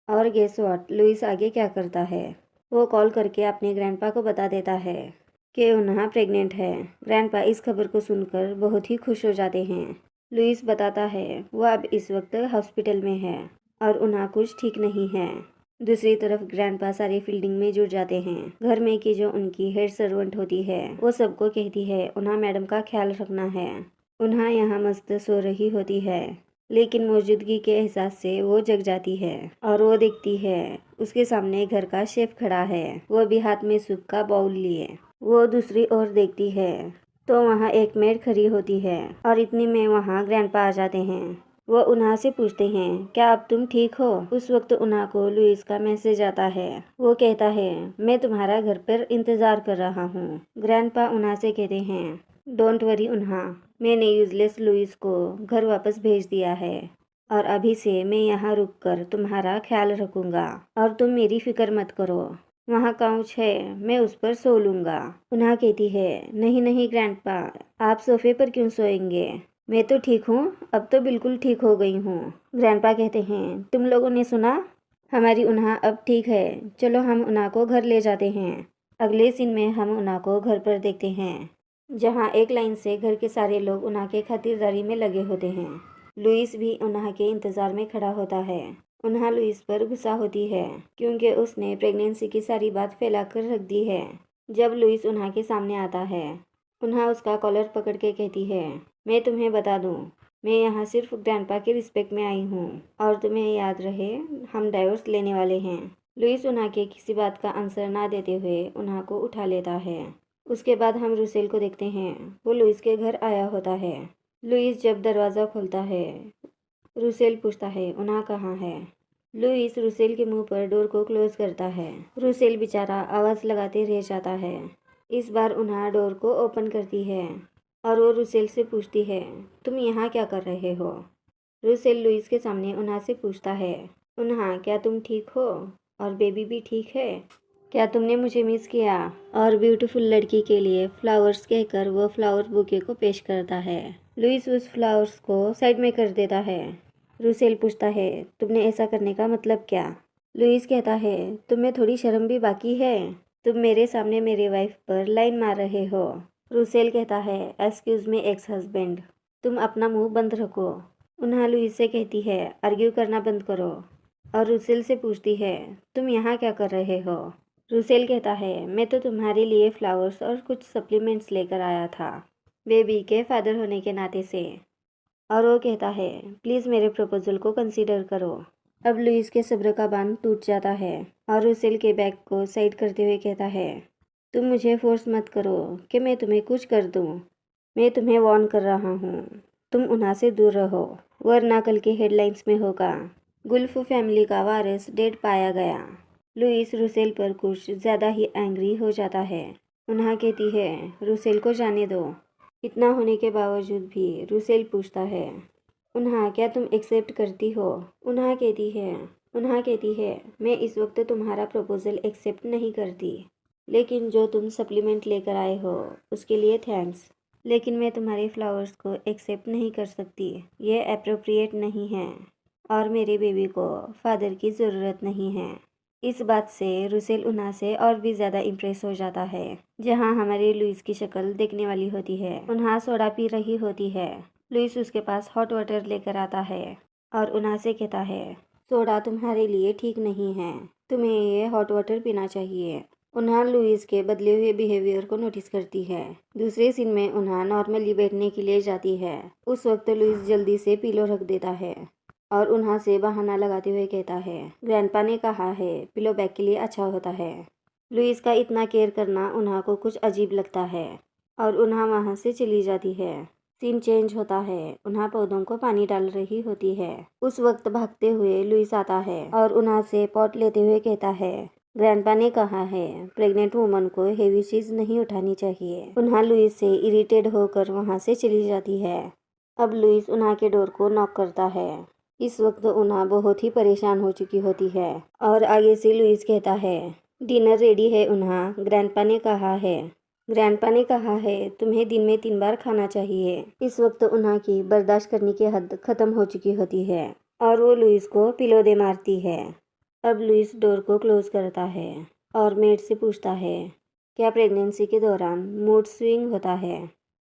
और गेस व्हाट, लुइस आगे क्या करता है? वो कॉल करके अपने ग्रैंडपा को बता देता है कि उन्हा प्रेग्नेंट है। ग्रैंडपा इस खबर को सुनकर बहुत ही खुश हो जाते हैं। लुइस बताता है वो अब इस वक्त हॉस्पिटल में है और उन्हा कुछ ठीक नहीं है। दूसरी तरफ ग्रैंडपा सारी फील्डिंग में जुट जाते हैं। घर में की जो उनकी हेड सर्वेंट होती है वो सबको कहती है उन्हा मैडम का ख्याल रखना है। उन्हा यहाँ मस्त सो रही होती है, लेकिन मौजूदगी के एहसास से वो जग जाती है और वो देखती है उसके सामने घर का शेफ खड़ा है, वो भी हाथ में सूप का बाउल लिए। वो दूसरी ओर देखती है तो वहाँ एक मेड खड़ी होती है और इतने में वहाँ ग्रैंडपा आ जाते हैं। वो उन्हा से पूछते हैं, क्या अब तुम ठीक हो? उस वक्त उन्हा को लुइस का मैसेज आता है। वो कहता है, मैं तुम्हारा घर पर इंतज़ार कर रहा हूँ। ग्रैंडपा उन्हा से कहते हैं, डोंट वरी उन्हा, मैंने यूजलेस लुइस को घर वापस भेज दिया है और अभी से मैं यहाँ रुककर तुम्हारा ख्याल रखूँगा और तुम मेरी फिक्र मत करो। वहाँ काउच है, मैं उस पर सो लूँगा। उन्हा कहती है, नहीं नहीं ग्रैंडपा, आप सोफे पर क्यों सोएंगे? मैं तो ठीक हूँ, अब तो बिल्कुल ठीक हो गई हूँ। ग्रैंडपा कहते हैं, तुम लोगों ने सुना, हमारी उन्हा अब ठीक है, चलो हम उन्हा को घर ले जाते हैं। अगले सीन में हम उन्हा को घर पर देखते हैं, जहाँ एक लाइन से घर के सारे लोग उन्हा के खातिरदारी में लगे होते हैं। लुइस भी उन्हा के इंतज़ार में खड़ा होता है। उन्हा लुइस पर गुस्सा होती है क्योंकि उसने प्रेगनेंसी की सारी बात फैला कर रख दी है। जब लुइस उन्हा के सामने आता है, उन्हा उसका कॉलर पकड़ के कहती है, मैं तुम्हें बता दूं, मैं यहाँ सिर्फ ग्रैंडपा के रिस्पेक्ट में आई हूँ और तुम्हें याद रहे हम डाइवोर्स लेने वाले हैं। लुइस उन्हा के किसी बात का आंसर ना देते हुए उन्हा को उठा लेता है। उसके बाद हम रुसेल को देखते हैं, वो लुइस के घर आया होता है। लुइस जब दरवाज़ा खोलता है, रुसेल पूछता है, उन्हा कहाँ है? लुइस रुसेल के मुंह पर डोर को क्लोज करता है। रुसेल बेचारा आवाज़ लगाते रह जाता है। इस बार उन्हा डोर को ओपन करती है और वो रुसेल से पूछती है, तुम यहाँ क्या कर रहे हो? रुसेल लुइस के सामने उन्हा से पूछता है, उन्हा क्या तुम ठीक हो और बेबी भी ठीक है? क्या तुमने मुझे मिस किया? और ब्यूटीफुल लड़की के लिए फ्लावर्स कहकर वो फ्लावर बुके को पेश करता है। लुइस उस फ्लावर्स को साइड में कर देता है। रुसेल पूछता है, तुमने ऐसा करने का मतलब क्या? लुइस कहता है, तुम्हें थोड़ी शर्म भी बाकी है, तुम मेरे सामने मेरे वाइफ पर लाइन मार रहे हो। रुसेल कहता है, एक्सक्यूज़ मी एक्स हस्बैंड, तुम अपना मुंह बंद रखो। उन्हा लुइस से कहती है, आर्ग्यू करना बंद करो। और रुसेल से पूछती है, तुम यहाँ क्या कर रहे हो? रुसेल कहता है, मैं तो तुम्हारे लिए फ्लावर्स और कुछ सप्लीमेंट्स लेकर आया था, बेबी के फादर होने के नाते से। और वो कहता है, प्लीज़ मेरे प्रपोजल को कंसीडर करो। अब लुइस के सब्र का बांध टूट जाता है और रुसेल के बैग को साइड करते हुए कहता है, तुम मुझे फोर्स मत करो कि मैं तुम्हें कुछ कर दूँ। मैं तुम्हें वार्न कर रहा हूँ, तुम उन्हा से दूर रहो, वरना कल के हेडलाइंस में होगा, गुल्फ फैमिली का वारिस डेड पाया गया। लुइस रुसेल पर कुछ ज़्यादा ही एंग्री हो जाता है। उन्हा कहती है रुसेल को जाने दो। इतना होने के बावजूद भी रुसेल पूछता है उन्हा क्या तुम एक्सेप्ट करती हो। उन्हा कहती है मैं इस वक्त तुम्हारा प्रपोज़ल एक्सेप्ट नहीं करती, लेकिन जो तुम सप्लीमेंट लेकर आए हो उसके लिए थैंक्स, लेकिन मैं तुम्हारे फ्लावर्स को एक्सेप्ट नहीं कर सकती। ये अप्रोप्रिएट नहीं है और मेरे बेबी को फादर की ज़रूरत नहीं है। इस बात से रुसेल उन्हा से और भी ज़्यादा इम्प्रेस हो जाता है। जहाँ हमारी लुइस की शक्ल देखने वाली होती है, उन्हा सोडा पी रही होती है। लुइस उसके पास हॉट वाटर लेकर आता है और उन्हा से कहता है सोडा तुम्हारे लिए ठीक नहीं है, तुम्हें ये हॉट वाटर पीना चाहिए। उन्हा लुइस के बदले हुए बिहेवियर को नोटिस करती है। दूसरे सीन में उन्हा नॉर्मली बैठने के लिए जाती है। उस वक्त लुइस जल्दी से पिलो रख देता है और उन्हा से बहाना लगाते हुए कहता है ग्रैंडपा ने कहा है पिलो बैग के लिए अच्छा होता है। लुइस का इतना केयर करना उन्हा को कुछ अजीब लगता है और उन्हा वहाँ से चली जाती है। सीन चेंज होता है। उन्हा पौधों को पानी डाल रही होती है। उस वक्त भागते हुए लुइस आता है और उन्हा से पॉट लेते हुए कहता है ग्रैंडपा ने कहा है प्रेग्नेंट वुमन को हेवी चीज नहीं उठानी चाहिए। उन्हा लुइस से इरिटेट होकर वहाँ से चली जाती है। अब लुइस उन्हा के डोर को नॉक करता है। इस वक्त उन्हा बहुत ही परेशान हो चुकी होती है और आगे से लुइस कहता है डिनर रेडी है उन्हा, ग्रैंडपा ने कहा है तुम्हें दिन में 3 बार खाना चाहिए। इस वक्त उन्हा की बर्दाश्त करने की हद खत्म हो चुकी होती है और वो लुइस को पिलो दे मारती है। अब लुइस डोर को क्लोज करता है और मेड से पूछता है क्या प्रेगनेंसी के दौरान मूड स्विंग होता है।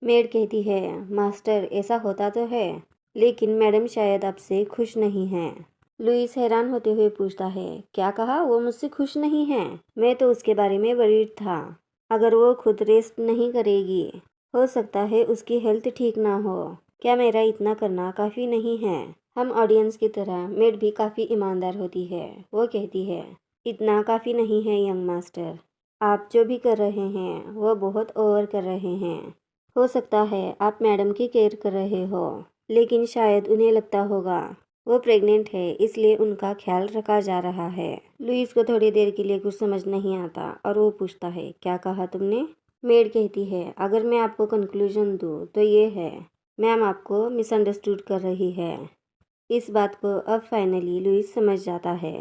मेड कहती है मास्टर ऐसा होता तो है, लेकिन मैडम शायद आपसे खुश नहीं हैं। लुइस हैरान होते हुए पूछता है क्या कहा, वो मुझसे खुश नहीं है? मैं तो उसके बारे में वरीड था। अगर वो खुद रेस्ट नहीं करेगी, हो सकता है उसकी हेल्थ ठीक ना हो। क्या मेरा इतना करना काफ़ी नहीं है? हम ऑडियंस की तरह मेड भी काफ़ी ईमानदार होती है। वो कहती है इतना काफ़ी नहीं है यंग मास्टर, आप जो भी कर रहे हैं वो बहुत ओवर कर रहे हैं। हो सकता है आप मैडम की केयर कर रहे हो, लेकिन शायद उन्हें लगता होगा वो प्रेग्नेंट है इसलिए उनका ख्याल रखा जा रहा है। लुइस को थोड़ी देर के लिए कुछ समझ नहीं आता और वो पूछता है क्या कहा तुमने? मेड कहती है अगर मैं आपको कंक्लूजन दूँ तो ये है मैम आपको मिसअंडरस्टूड कर रही है। इस बात को अब फाइनली लुइस समझ जाता है।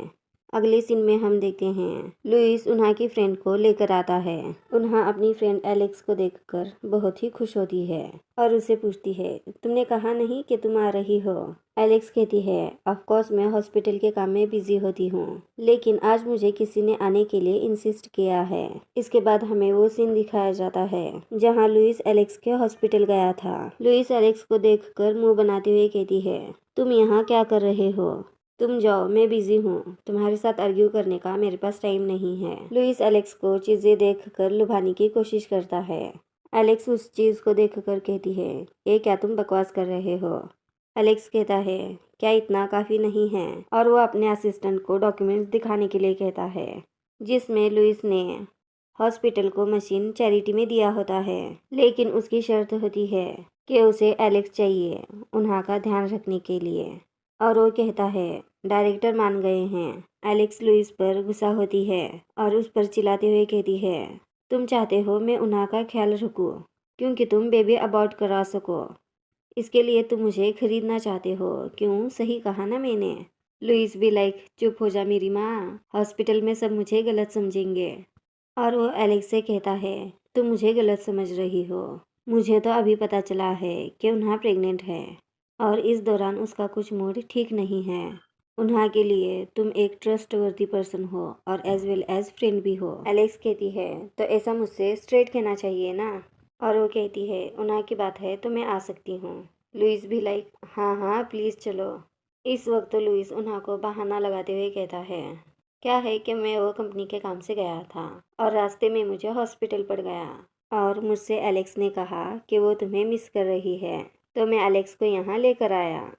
अगले सीन में हम देखते हैं लुइस उन्हा की फ्रेंड को लेकर आता है। उन्हा अपनी फ्रेंड एलेक्स को देखकर बहुत ही खुश होती है और उसे पूछती है तुमने कहा नहीं कि तुम आ रही हो? एलेक्स कहती है ऑफ कोर्स मैं हॉस्पिटल के काम में बिजी होती हूँ, लेकिन आज मुझे किसी ने आने के लिए इंसिस्ट किया है। इसके बाद हमें वो सीन दिखाया जाता है जहाँ लुइस एलेक्स के हॉस्पिटल गया था। लुइस एलेक्स को देखकर मुंह बनाते हुए कहती है तुम यहाँ क्या कर रहे हो? तुम जाओ, मैं बिजी हूँ, तुम्हारे साथ आर्ग्यू करने का मेरे पास टाइम नहीं है। लुइस एलेक्स को चीज़ें देखकर लुभाने की कोशिश करता है। एलेक्स उस चीज़ को देखकर कहती है ये क्या तुम बकवास कर रहे हो? एलेक्स कहता है क्या इतना काफ़ी नहीं है? और वो अपने असिस्टेंट को डॉक्यूमेंट्स दिखाने के लिए कहता है जिसमें लुइस ने हॉस्पिटल को मशीन चैरिटी में दिया होता है, लेकिन उसकी शर्त होती है कि उसे एलेक्स चाहिए उन्हा का ध्यान रखने के लिए। और वो कहता है डायरेक्टर मान गए हैं। एलेक्स लुइस पर गुस्सा होती है और उस पर चिल्लाते हुए कहती है तुम चाहते हो मैं उन्हा का ख्याल रखूं क्योंकि तुम बेबी अबॉर्ट करा सको, इसके लिए तुम मुझे खरीदना चाहते हो, क्यों? सही कहा ना मैंने? लुइस भी लाइक चुप हो जा मेरी माँ, हॉस्पिटल में सब मुझे गलत समझेंगे। और वो एलेक्स से कहता है तुम मुझे गलत समझ रही हो, मुझे तो अभी पता चला है कि उन्हा प्रेग्नेंट है और इस दौरान उसका कुछ मूड ठीक नहीं है। उन्हा के लिए तुम एक ट्रस्टवर्दी पर्सन हो और एज वेल एज फ्रेंड भी हो। एलेक्स कहती है तो ऐसा मुझसे स्ट्रेट कहना चाहिए ना। और वो कहती है उन्हा की बात है तो मैं आ सकती हूँ। लुइस भी लाइक हाँ प्लीज़ चलो। इस वक्त लुइस उन्हा को बहाना लगाते हुए कहता है क्या है कि मैं वो कंपनी के काम से गया था और रास्ते में मुझे हॉस्पिटल पड़ गया और मुझसे एलेक्स ने कहा कि वो तुम्हें मिस कर रही है, तो मैं एलेक्स को यहाँ लेकर आया।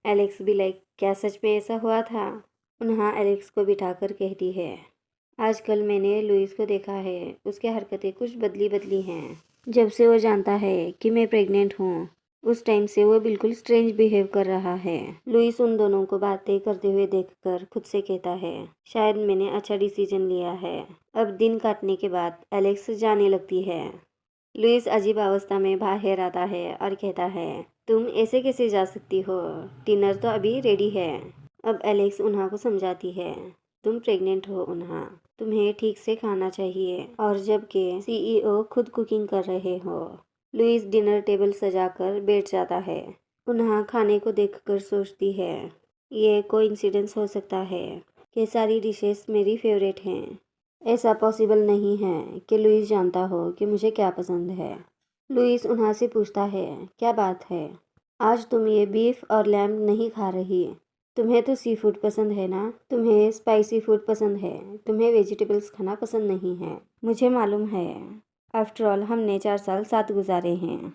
एलेक्स भी लाइक क्या सच में ऐसा हुआ था? उन्हा एलेक्स को बिठाकर कहती है आजकल मैंने लुइस को देखा है, उसकी हरकतें कुछ बदली हैं। जब से वो जानता है कि मैं प्रेग्नेंट हूँ उस टाइम से वो बिल्कुल स्ट्रेंज बिहेव कर रहा है। लुइस उन दोनों को बातें करते हुए देखकर खुद से कहता है, शायद मैंने अच्छा डिसीजन लिया है। अब दिन काटने के बाद एलेक्स जाने लगती है। लुइस अजीब अवस्था में बाहर आता है और कहता है, तुम ऐसे कैसे जा सकती हो? डिनर तो अभी रेडी है। अब एलेक्स उन्हा को समझाती है, तुम प्रेग्नेंट हो उन्हा, तुम्हें ठीक से खाना चाहिए, और जबकि सीईओ खुद कुकिंग कर रहे हो। लुइस डिनर टेबल सजाकर बैठ जाता है। उन्हा खाने को देखकर सोचती है, ये कोइंसिडेंस हो सकता है कि सारी डिशेस मेरी फेवरेट हैं। ऐसा पॉसिबल नहीं है कि लुइस जानता हो कि मुझे क्या पसंद है। लुइस उन्हा से पूछता है, क्या बात है? आज तुम ये बीफ और लैम्ब नहीं खा रही? तुम्हें तो सी फूड पसंद है ना? तुम्हें स्पाइसी फूड पसंद है, तुम्हें वेजिटेबल्स खाना पसंद नहीं है। मुझे मालूम है, आफ्टर ऑल हमने 4 साल साथ गुजारे हैं।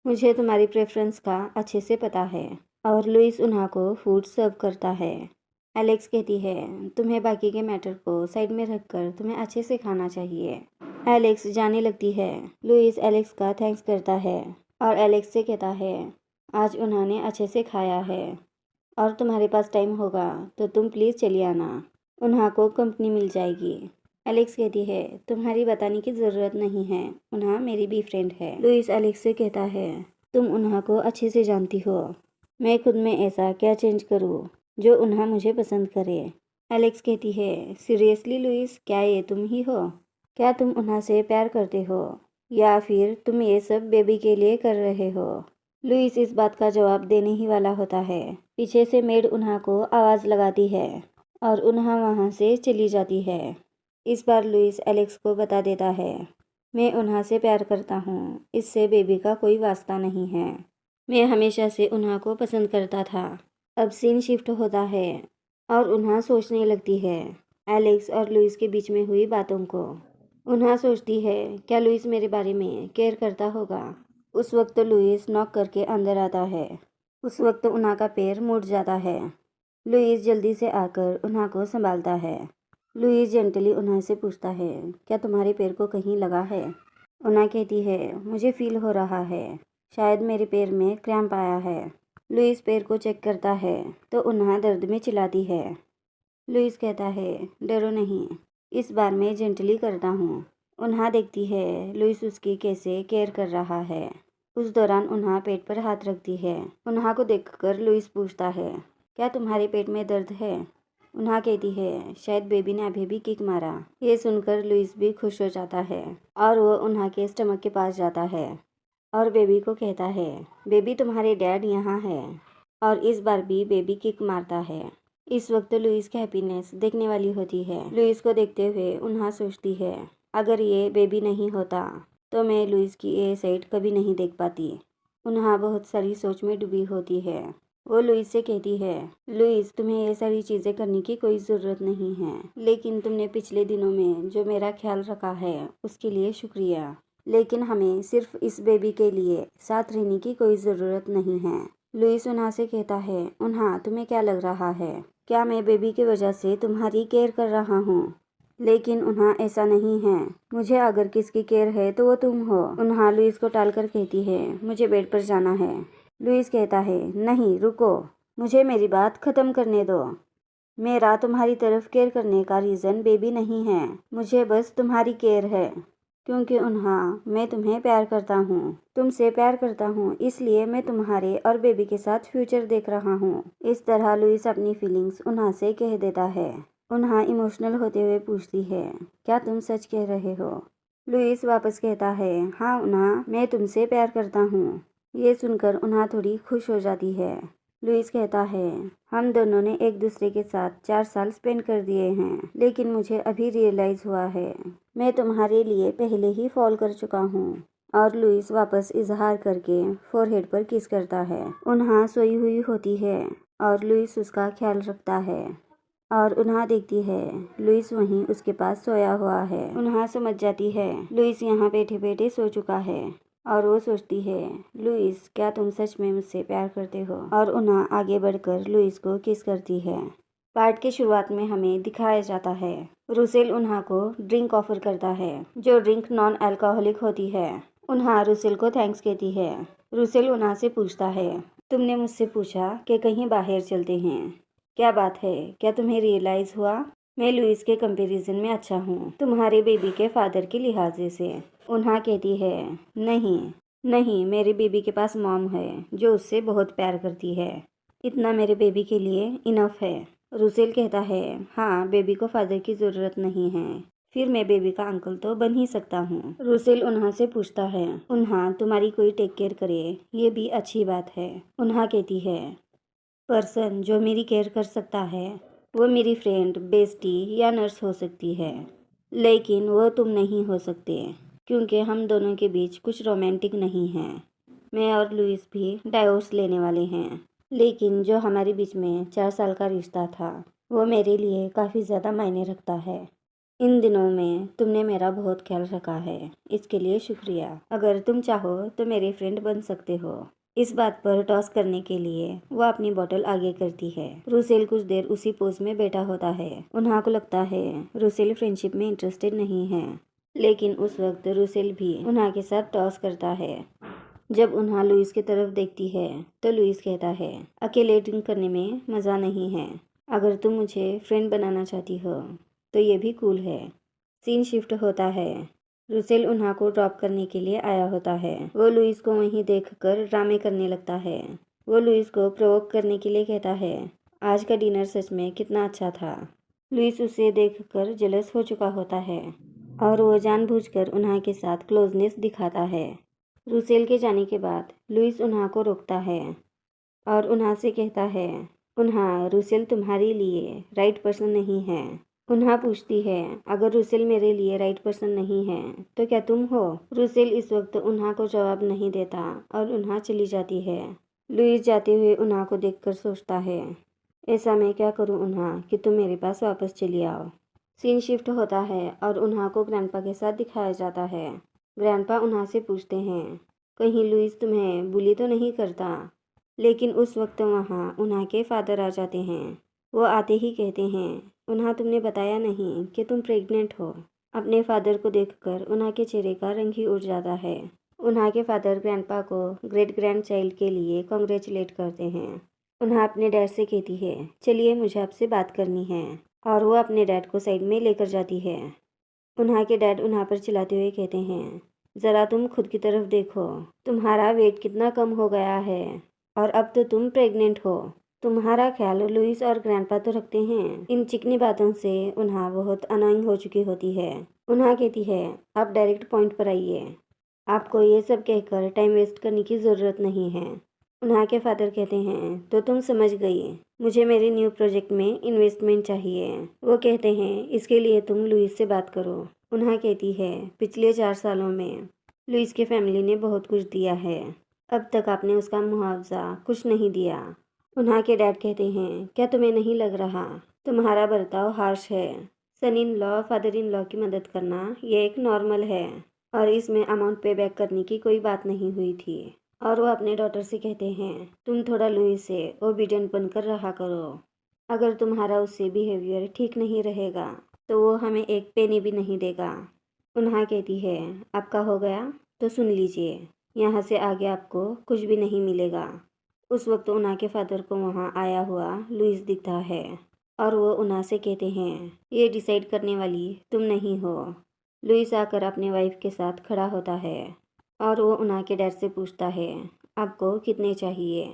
मुझे तुम्हारी प्रेफरेंस का अच्छे से पता है। और लुइस उन्हा को फूड सर्व करता है। एलेक्स कहती है, तुम्हें बाकी के मैटर को साइड में रखकर तुम्हें अच्छे से खाना चाहिए। एलेक्स जाने लगती है। लुइस एलेक्स का थैंक्स करता है और एलेक्स से कहता है, आज उन्होंने अच्छे से खाया है और तुम्हारे पास टाइम होगा तो तुम प्लीज़ चली आना, उन्हा को कंपनी मिल जाएगी। एलेक्स कहती है, तुम्हारी बताने की ज़रूरत नहीं है, उन्हा मेरी भी फ्रेंड है। लुइस एलेक्स से कहता है, तुम उन्हा को अच्छे से जानती हो, मैं खुद में ऐसा क्या चेंज करूँ जो उन्हा मुझे पसंद करे। एलेक्स कहती है, सीरियसली लुइस, क्या ये तुम ही हो? क्या तुम उन्हा से प्यार करते हो या फिर तुम ये सब बेबी के लिए कर रहे हो? लुइस इस बात का जवाब देने ही वाला होता है। पीछे से मेड उन्हा को आवाज़ लगाती है और उन्हा वहाँ से चली जाती है। इस बार लुइस एलेक्स को बता देता है, मैं उन्हा से प्यार करता हूँ, इससे बेबी का कोई वास्ता नहीं है। मैं हमेशा से उन्हा को पसंद करता था। अब सीन शिफ्ट होता है और उन्हा सोचने लगती है एलेक्स और लुइस के बीच में हुई बातों को। उन्हा सोचती है, क्या लुइस मेरे बारे में केयर करता होगा? उस वक्त लुइस नॉक करके अंदर आता है। उस वक्त उन्हा का पैर मुड़ जाता है। लुइस जल्दी से आकर उन्हा को संभालता है। लुइस जेंटली उन्हा से पूछता है, क्या तुम्हारे पैर को कहीं लगा है? उन्हा कहती है, मुझे फील हो रहा है, शायद मेरे पैर में क्रैम्प आया है। लुइस पैर को चेक करता है तो उन्हा दर्द में चिल्लाती है। लुइस कहता है, डरो नहीं, इस बार मैं जेंटली करता हूँ। उन्हा देखती है लुइस उसकी कैसे केयर कर रहा है। उस दौरान उन्हा पेट पर हाथ रखती है। उन्हा को देखकर लुइस पूछता है, क्या तुम्हारे पेट में दर्द है? उन्हा कहती है, शायद बेबी ने अभी भी किक मारा। ये सुनकर लुइस भी खुश हो जाता है और वो उन्हा के स्टमक के पास जाता है और बेबी को कहता है, बेबी तुम्हारे डैड यहाँ है। और इस बार भी बेबी किक मारता है। इस वक्त लुइस की हैप्पीनेस देखने वाली होती है। लुइस को देखते हुए उन्हा सोचती है, अगर ये बेबी नहीं होता तो मैं लुइस की ये साइड कभी नहीं देख पाती। उन्हा बहुत सारी सोच में डूबी होती है। वो लुइस से कहती है, लुइस तुम्हें ये सारी चीज़ें करने की कोई ज़रूरत नहीं है, लेकिन तुमने पिछले दिनों में जो मेरा ख्याल रखा है उसके लिए शुक्रिया। लेकिन हमें सिर्फ इस बेबी के लिए साथ रहने की कोई ज़रूरत नहीं है। लुइस उन्हा से कहता है, उन्हा तुम्हें क्या लग रहा है, क्या मैं बेबी की वजह से तुम्हारी केयर कर रहा हूँ? लेकिन उन्हा ऐसा नहीं है, मुझे अगर किसकी केयर है तो वो तुम हो। उन्हा लुइस को टालकर कहती है, मुझे बेड पर जाना है। लुइस कहता है, नहीं रुको, मुझे मेरी बात ख़त्म करने दो। मेरा तुम्हारी तरफ केयर करने का रीज़न बेबी नहीं है, मुझे बस तुम्हारी केयर है। क्योंकि उन्हा मैं तुम्हें प्यार करता हूँ, तुमसे प्यार करता हूँ, इसलिए मैं तुम्हारे और बेबी के साथ फ्यूचर देख रहा हूँ। इस तरह लुइस अपनी फीलिंग्स उन्हा से कह देता है। उन्हा इमोशनल होते हुए पूछती है, क्या तुम सच कह रहे हो? लुइस वापस कहता है, हाँ उन्हा, मैं तुमसे प्यार करता हूँ। ये सुनकर उन्हा थोड़ी खुश हो जाती है। लुइस कहता है, हम दोनों ने एक दूसरे के साथ 4 साल स्पेंड कर दिए हैं, लेकिन मुझे अभी रियलाइज़ हुआ है मैं तुम्हारे लिए पहले ही फॉल कर चुका हूँ। और लुइस वापस इजहार करके फोरहेड पर किस करता है। उन्हा सोई हुई होती है और लुइस उसका ख्याल रखता है और उन्हा देखती है लुइस वहीं उसके पास सोया हुआ है। उन्हा समझ जाती है लुइस यहाँ बैठे बैठे सो चुका है और वो सोचती है, लुइस क्या तुम सच में मुझसे प्यार करते हो? और उन्हा आगे बढ़कर लुइस को किस करती है। पार्ट के शुरुआत में हमें दिखाया जाता है रुसेल उन्हा को ड्रिंक ऑफर करता है, जो ड्रिंक नॉन अल्कोहलिक होती है। उन्हा रुसेल को थैंक्स कहती है रुसेल उन्हा से पूछता है, तुमने मुझसे पूछा कि कहीं बाहर चलते हैं। क्या बात है, क्या तुम्हें रियलाइज़ हुआ? मैं लुइस के कंपैरिजन में अच्छा हूँ, तुम्हारे बेबी के फादर के लिहाजे से। उन्हा कहती है, नहीं नहीं, मेरे बेबी के पास मॉम है जो उससे बहुत प्यार करती है। इतना मेरे बेबी के लिए इनफ है। रुसेल कहता है, हाँ, बेबी को फादर की ज़रूरत नहीं है, फिर मैं बेबी का अंकल तो बन ही सकता हूँ। रुसेल उन्हा से पूछता है, उन्हा तुम्हारी कोई टेक केयर करे, ये भी अच्छी बात है। उन्हा कहती है, पर्सन जो मेरी केयर कर सकता है वो मेरी फ्रेंड, बेस्टी या नर्स हो सकती है, लेकिन वो तुम नहीं हो सकते, क्योंकि हम दोनों के बीच कुछ रोमांटिक नहीं है। मैं और लुइस भी डाइवोर्स लेने वाले हैं, लेकिन जो हमारे बीच में 4 साल का रिश्ता था वो मेरे लिए काफ़ी ज़्यादा मायने रखता है। इन दिनों में तुमने मेरा बहुत ख्याल रखा है, इसके लिए शुक्रिया। अगर तुम चाहो तो मेरे फ्रेंड बन सकते हो। इस बात पर टॉस करने के लिए वो अपनी बोतल आगे करती है। रुसेल कुछ देर उसी पोज में बैठा होता है। उन्हा को लगता है रुसेल फ्रेंडशिप में इंटरेस्टेड नहीं है, लेकिन उस वक्त रुसेल भी उन्हा के साथ टॉस करता है। जब उन्हा लुइस की तरफ देखती है तो लुइस कहता है, अकेले ड्रिंक करने में मज़ा नहीं है। अगर तुम मुझे फ्रेंड बनाना चाहती हो तो ये भी कूल है। सीन शिफ्ट होता है। रुसेल उन्हा को ड्रॉप करने के लिए आया होता है। वो लुइस को वहीं देखकर ड्रामे करने लगता है। वो लुइस को प्रोवोक करने के लिए कहता है, आज का डिनर सच में कितना अच्छा था। लुइस उसे देखकर जेलस हो चुका होता है और वो जानबूझकर उन्हा के साथ क्लोजनेस दिखाता है। रुसेल के जाने के बाद लुइस उन्हा को रोकता है और उन्हा से कहता है, उन्हा, रुसेल तुम्हारे लिए राइट पर्सन नहीं है। उन्हा पूछती है, अगर रुसेल मेरे लिए राइट पर्सन नहीं है तो क्या तुम हो? रुसेल इस वक्त उन्हा को जवाब नहीं देता और उन्हा चली जाती है। लुइस जाते हुए उन्हा को देखकर सोचता है, ऐसा मैं क्या करूं उन्हा कि तुम मेरे पास वापस चली आओ। सीन शिफ्ट होता है और उन्हा को ग्रैंडपा के साथ दिखाया जाता है। ग्रैंडपा उन्हा से पूछते हैं, कहीं लुइस तुम्हें बुली तो नहीं करता? लेकिन उस वक्त वहाँ उन्हा के फादर आ जाते हैं। वो आते ही कहते हैं, उन्हा, तुमने बताया नहीं कि तुम प्रेग्नेंट हो। अपने फादर को देखकर उन्हा के चेहरे का रंग ही उड़ जाता है। उन्हा के फादर ग्रैंडपा को ग्रेट ग्रैंड चाइल्ड के लिए कॉन्ग्रेचुलेट करते हैं। उन्हा अपने डैड से कहती है, चलिए मुझे आपसे बात करनी है, और वो अपने डैड को साइड में लेकर जाती है। उन्हा के डैड उन्हा पर चिल्लाते हुए कहते हैं, ज़रा तुम खुद की तरफ देखो, तुम्हारा वेट कितना कम हो गया है और अब तो तुम प्रेग्नेंट हो। तुम्हारा ख्याल लुइस और ग्रैंडपा तो रखते हैं। इन चिकनी बातों से उन्हा बहुत अनोइंग हो चुकी होती है। उन्हा कहती है, आप डायरेक्ट पॉइंट पर आइए, आपको ये सब कहकर टाइम वेस्ट करने की ज़रूरत नहीं है। उन्हा के फादर कहते हैं, तो तुम समझ गई, मुझे मेरे न्यू प्रोजेक्ट में इन्वेस्टमेंट चाहिए। वो कहते हैं, इसके लिए तुम लुइस से बात करो। उन्हा कहती है, पिछले 4 सालों में लुइस की फैमिली ने बहुत कुछ दिया है, अब तक आपने उसका मुआवजा कुछ नहीं दिया। उन्हा के डैड कहते हैं, क्या तुम्हें नहीं लग रहा तुम्हारा बर्ताव हार्श है? Son in law father in law की मदद करना ये एक नॉर्मल है और इसमें अमाउंट पे बैक करने की कोई बात नहीं हुई थी। और वो अपने डॉटर से कहते हैं, तुम थोड़ा लुइस से ओबीडियंट बनकर रहा करो। अगर तुम्हारा उससे बिहेवियर ठीक नहीं रहेगा तो वो हमें एक पेनी भी नहीं देगा। उन्हा कहती है, आपका हो गया तो सुन लीजिए, यहाँ से आगे आपको कुछ भी नहीं मिलेगा। उस वक्त उन्हा के फादर को वहाँ आया हुआ लुइस दिखता है और वो उन्हा से कहते हैं, ये डिसाइड करने वाली तुम नहीं हो। लुइस आकर अपने वाइफ के साथ खड़ा होता है और वो उन्हा के डैड से पूछता है, आपको कितने चाहिए?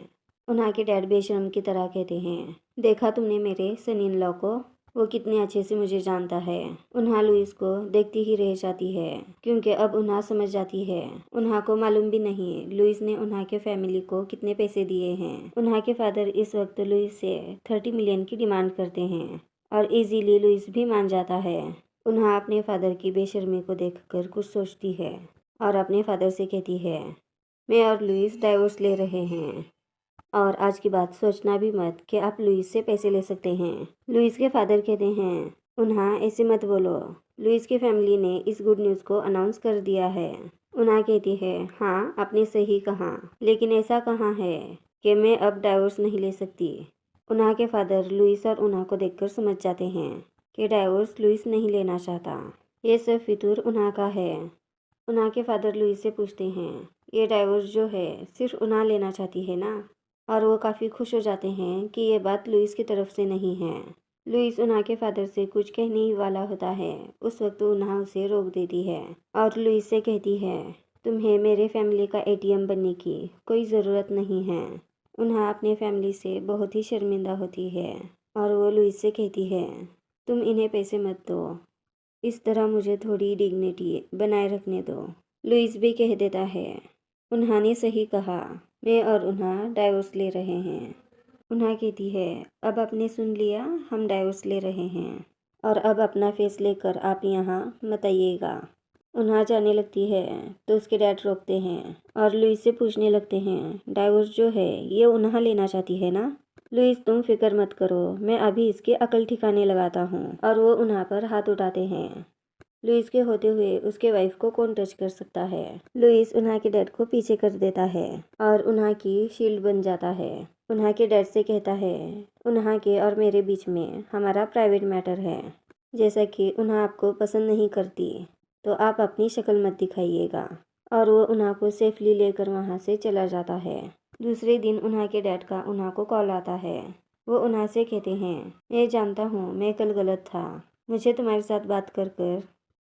उन्हा के डैड बेशर्म की तरह कहते हैं, देखा तुमने मेरे सन इन लॉ को, वो कितने अच्छे से मुझे जानता है। उन्हा लुइस को देखती ही रह जाती है, क्योंकि अब उन्हा समझ जाती है। उन्हा को मालूम भी नहीं लुइस ने उन्हा के फैमिली को कितने पैसे दिए हैं। उन्हा के फादर इस वक्त लुइस से 30 मिलियन की डिमांड करते हैं और इजीली लुइस भी मान जाता है। उन्हा अपने फादर की बेशर्मी को देखकर कुछ सोचती है और अपने फादर से कहती है, मैं और लुइस डाइवोर्स ले रहे हैं और आज की बात सोचना भी मत कि आप लुइस से पैसे ले सकते हैं। लुइस के फादर कहते हैं, उन्हा ऐसे मत बोलो, लुइस की फैमिली ने इस गुड न्यूज़ को अनाउंस कर दिया है। उन्हा कहती है, हाँ आपने सही कहा, लेकिन ऐसा कहाँ है कि मैं अब डाइवोर्स नहीं ले सकती। उन्हा के फादर लुइस और उन्हा को देखकर समझ जाते हैं कि डाइवोर्स लुइस नहीं लेना चाहता, ये सब फितूर उन्हा का है। उन्हा के फादर लुइस से पूछते हैं, ये डाइवोर्स जो है सिर्फ उन्हा लेना चाहती है ना। और वो काफ़ी खुश हो जाते हैं कि ये बात लुइस की तरफ से नहीं है। लुइस उन्हा के फादर से कुछ कहने ही वाला होता है। उस वक्त उन्हा उसे रोक देती है और लुइस से कहती है, तुम्हें मेरे फैमिली का एटीएम बनने की कोई ज़रूरत नहीं है। उन्हा अपने फैमिली से बहुत ही शर्मिंदा होती है और वो लुइस से कहती है, तुम इन्हें पैसे मत दो, इस तरह मुझे थोड़ी डिग्निटी बनाए रखने दो। लुइस भी कह देता है, उन्हा ने सही कहा, मैं और उन्हा डाइवोर्स ले रहे हैं। उन्हा कहती है, अब आपने सुन लिया, हम डाइवोर्स ले रहे हैं और अब अपना फेस लेकर आप यहाँ मत आइएगा। उन्हा जाने लगती है तो उसके डैड रोकते हैं और लुइस से पूछने लगते हैं, डाइवोर्स जो है ये उन्हा लेना चाहती है ना। लुइस, तुम फिक्र मत करो, मैं अभी इसके अकल ठिकाने लगाता हूँ। और वो उन्हा पर हाथ उठाते हैं। लुइस के होते हुए उसके वाइफ को कौन टच कर सकता है। लुइस उन्हा के डैड को पीछे कर देता है और उन्हा की शील्ड बन जाता है। उन्हा के डैड से कहता है, उन्हा के और मेरे बीच में हमारा प्राइवेट मैटर है। जैसा कि उन्हा आपको पसंद नहीं करती तो आप अपनी शक्ल मत दिखाइएगा। और वो उन्हा को सेफली लेकर वहाँ से चला जाता है। दूसरे दिन उन्हा के डैड का उन्हा को कॉल आता है। वो उन्हा से कहते हैं, मैं जानता हूँ मैं कल गलत था, मुझे तुम्हारे साथ बात कर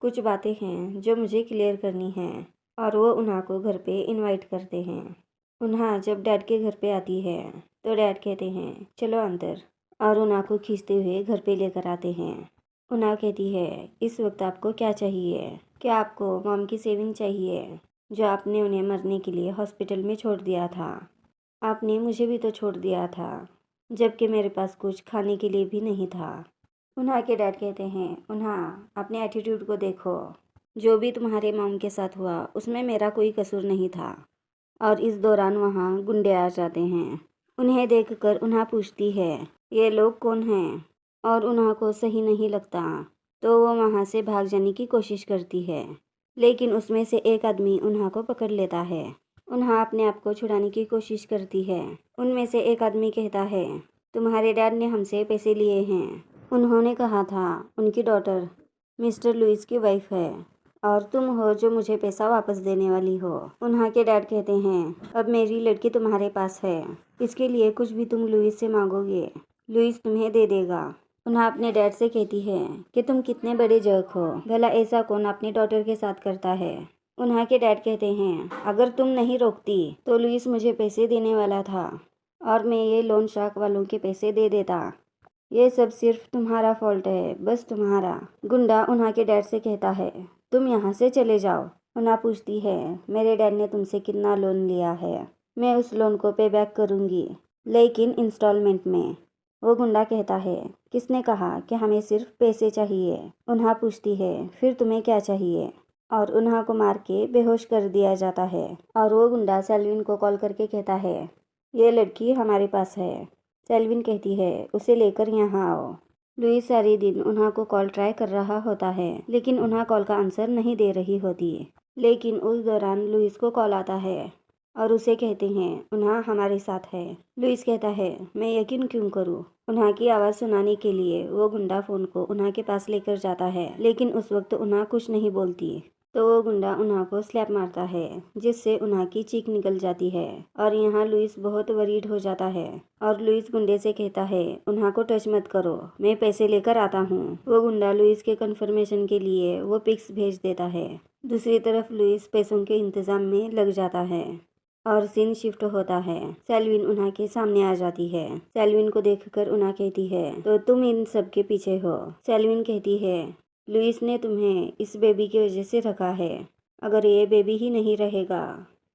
कुछ बातें हैं जो मुझे क्लियर करनी है। और वो उन्हा को घर पे इनवाइट करते हैं। उन्हा जब डैड के घर पे आती है तो डैड कहते हैं, चलो अंदर, और उन्हा को खींचते हुए घर पे लेकर आते हैं। उन्हा कहती है, इस वक्त आपको क्या चाहिए? क्या आपको मॉम की सेविंग चाहिए जो आपने उन्हें मरने के लिए हॉस्पिटल में छोड़ दिया था? आपने मुझे भी तो छोड़ दिया था, जबकि मेरे पास कुछ खाने के लिए भी नहीं था। उन्हा के डैड कहते हैं, उन्हा अपने एटीट्यूड को देखो, जो भी तुम्हारे मॉम के साथ हुआ उसमें मेरा कोई कसूर नहीं था। और इस दौरान वहाँ गुंडे आ जाते हैं। उन्हें देखकर उन्हा पूछती है, ये लोग कौन हैं? और उन्हा को सही नहीं लगता तो वो वहाँ से भाग जाने की कोशिश करती है, लेकिन उसमें से एक आदमी उन्हा को पकड़ लेता है। उन्हा अपने आप को छुड़ाने की कोशिश करती है। उनमें से एक आदमी कहता है, तुम्हारे डैड ने हमसे पैसे लिए हैं, उन्होंने कहा था उनकी डॉटर मिस्टर लुइस की वाइफ है और तुम हो जो मुझे पैसा वापस देने वाली हो। उन्हा के डैड कहते हैं, अब मेरी लड़की तुम्हारे पास है, इसके लिए कुछ भी तुम लुइस से मांगोगे लुइस तुम्हें दे देगा। उन्हा अपने डैड से कहती है कि तुम कितने बड़े जर्क हो, भला ऐसा कौन अपनी डॉटर के साथ करता है। उन्हा के डैड कहते हैं, अगर तुम नहीं रोकती तो लुइस मुझे पैसे देने वाला था और मैं ये लोन शार्क वालों के पैसे दे देता। ये सब सिर्फ तुम्हारा फॉल्ट है, बस तुम्हारा। गुंडा उन्हा के डैड से कहता है, तुम यहाँ से चले जाओ। उन्हा पूछती है, मेरे डैड ने तुमसे कितना लोन लिया है? मैं उस लोन को पे बैक करूँगी, लेकिन इंस्टॉलमेंट में। वो गुंडा कहता है, किसने कहा कि हमें सिर्फ पैसे चाहिए? उन्हा पूछती है, फिर तुम्हें क्या चाहिए? और उन्हा को मार के बेहोश कर दिया जाता है। और वो गुंडा सेल्विन को कॉल करके कहता है, ये लड़की हमारे पास है। सेल्विन कहती है, उसे लेकर यहाँ आओ। लुइस सारे दिन उन्हा को कॉल ट्राई कर रहा होता है, लेकिन उन्हा कॉल का आंसर नहीं दे रही होती। लेकिन उस दौरान लुइस को कॉल आता है और उसे कहते हैं, उन्हा हमारे साथ है। लुइस कहता है, मैं यकीन क्यों करूँ? उन्हा की आवाज़ सुनाने के लिए वो गुंडा फ़ोन को उन्हा के पास लेकर जाता है, लेकिन उस वक्त उन्हा कुछ नहीं बोलती। तो वो गुंडा उन्हा को स्लैप मारता है, जिससे उन्हा की चीख निकल जाती है। और यहाँ लुइस बहुत वरीड हो जाता है और लुइस गुंडे से कहता है, उन्हा को टच मत करो, मैं पैसे लेकर आता हूँ। वो गुंडा लुइस के कंफर्मेशन के लिए वो पिक्स भेज देता है। दूसरी तरफ लुइस पैसों के इंतजाम में लग जाता है और सीन शिफ्ट होता है। सेल्विन उन्हा के सामने आ जाती है। सेल्विन को देखकर उन्हा कहती है, तो तुम इन सब के पीछे हो? सेल्विन कहती है, लुइस ने तुम्हें इस बेबी की वजह से रखा है। अगर ये बेबी ही नहीं रहेगा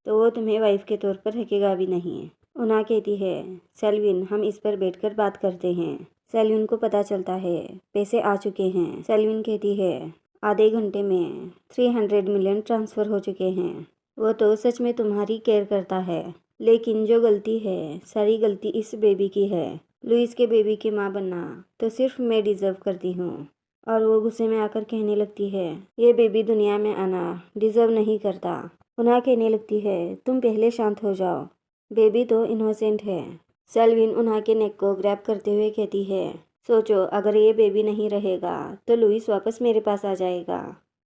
तो वो तुम्हें वाइफ के तौर पर रखेगा भी नहीं। उन्हा कहती है, सेल्विन हम इस पर बैठकर बात करते हैं। सेल्विन को पता चलता है पैसे आ चुके हैं। सेल्विन कहती है, आधे घंटे में 300 मिलियन ट्रांसफ़र हो चुके हैं। वो तो सच में तुम्हारी केयर करता है, लेकिन जो गलती है सारी गलती इस बेबी की है। लुइस के बेबी की माँ बनना तो सिर्फ मैं डिज़र्व करती हूँ। और वो गुस्से में आकर कहने लगती है, ये बेबी दुनिया में आना डिज़र्व नहीं करता। उन्हा कहने लगती है, तुम पहले शांत हो जाओ, बेबी तो इनोसेंट है। सेल्विन उन्हा के नेक को ग्रैब करते हुए कहती है, सोचो अगर ये बेबी नहीं रहेगा तो लुइस वापस मेरे पास आ जाएगा।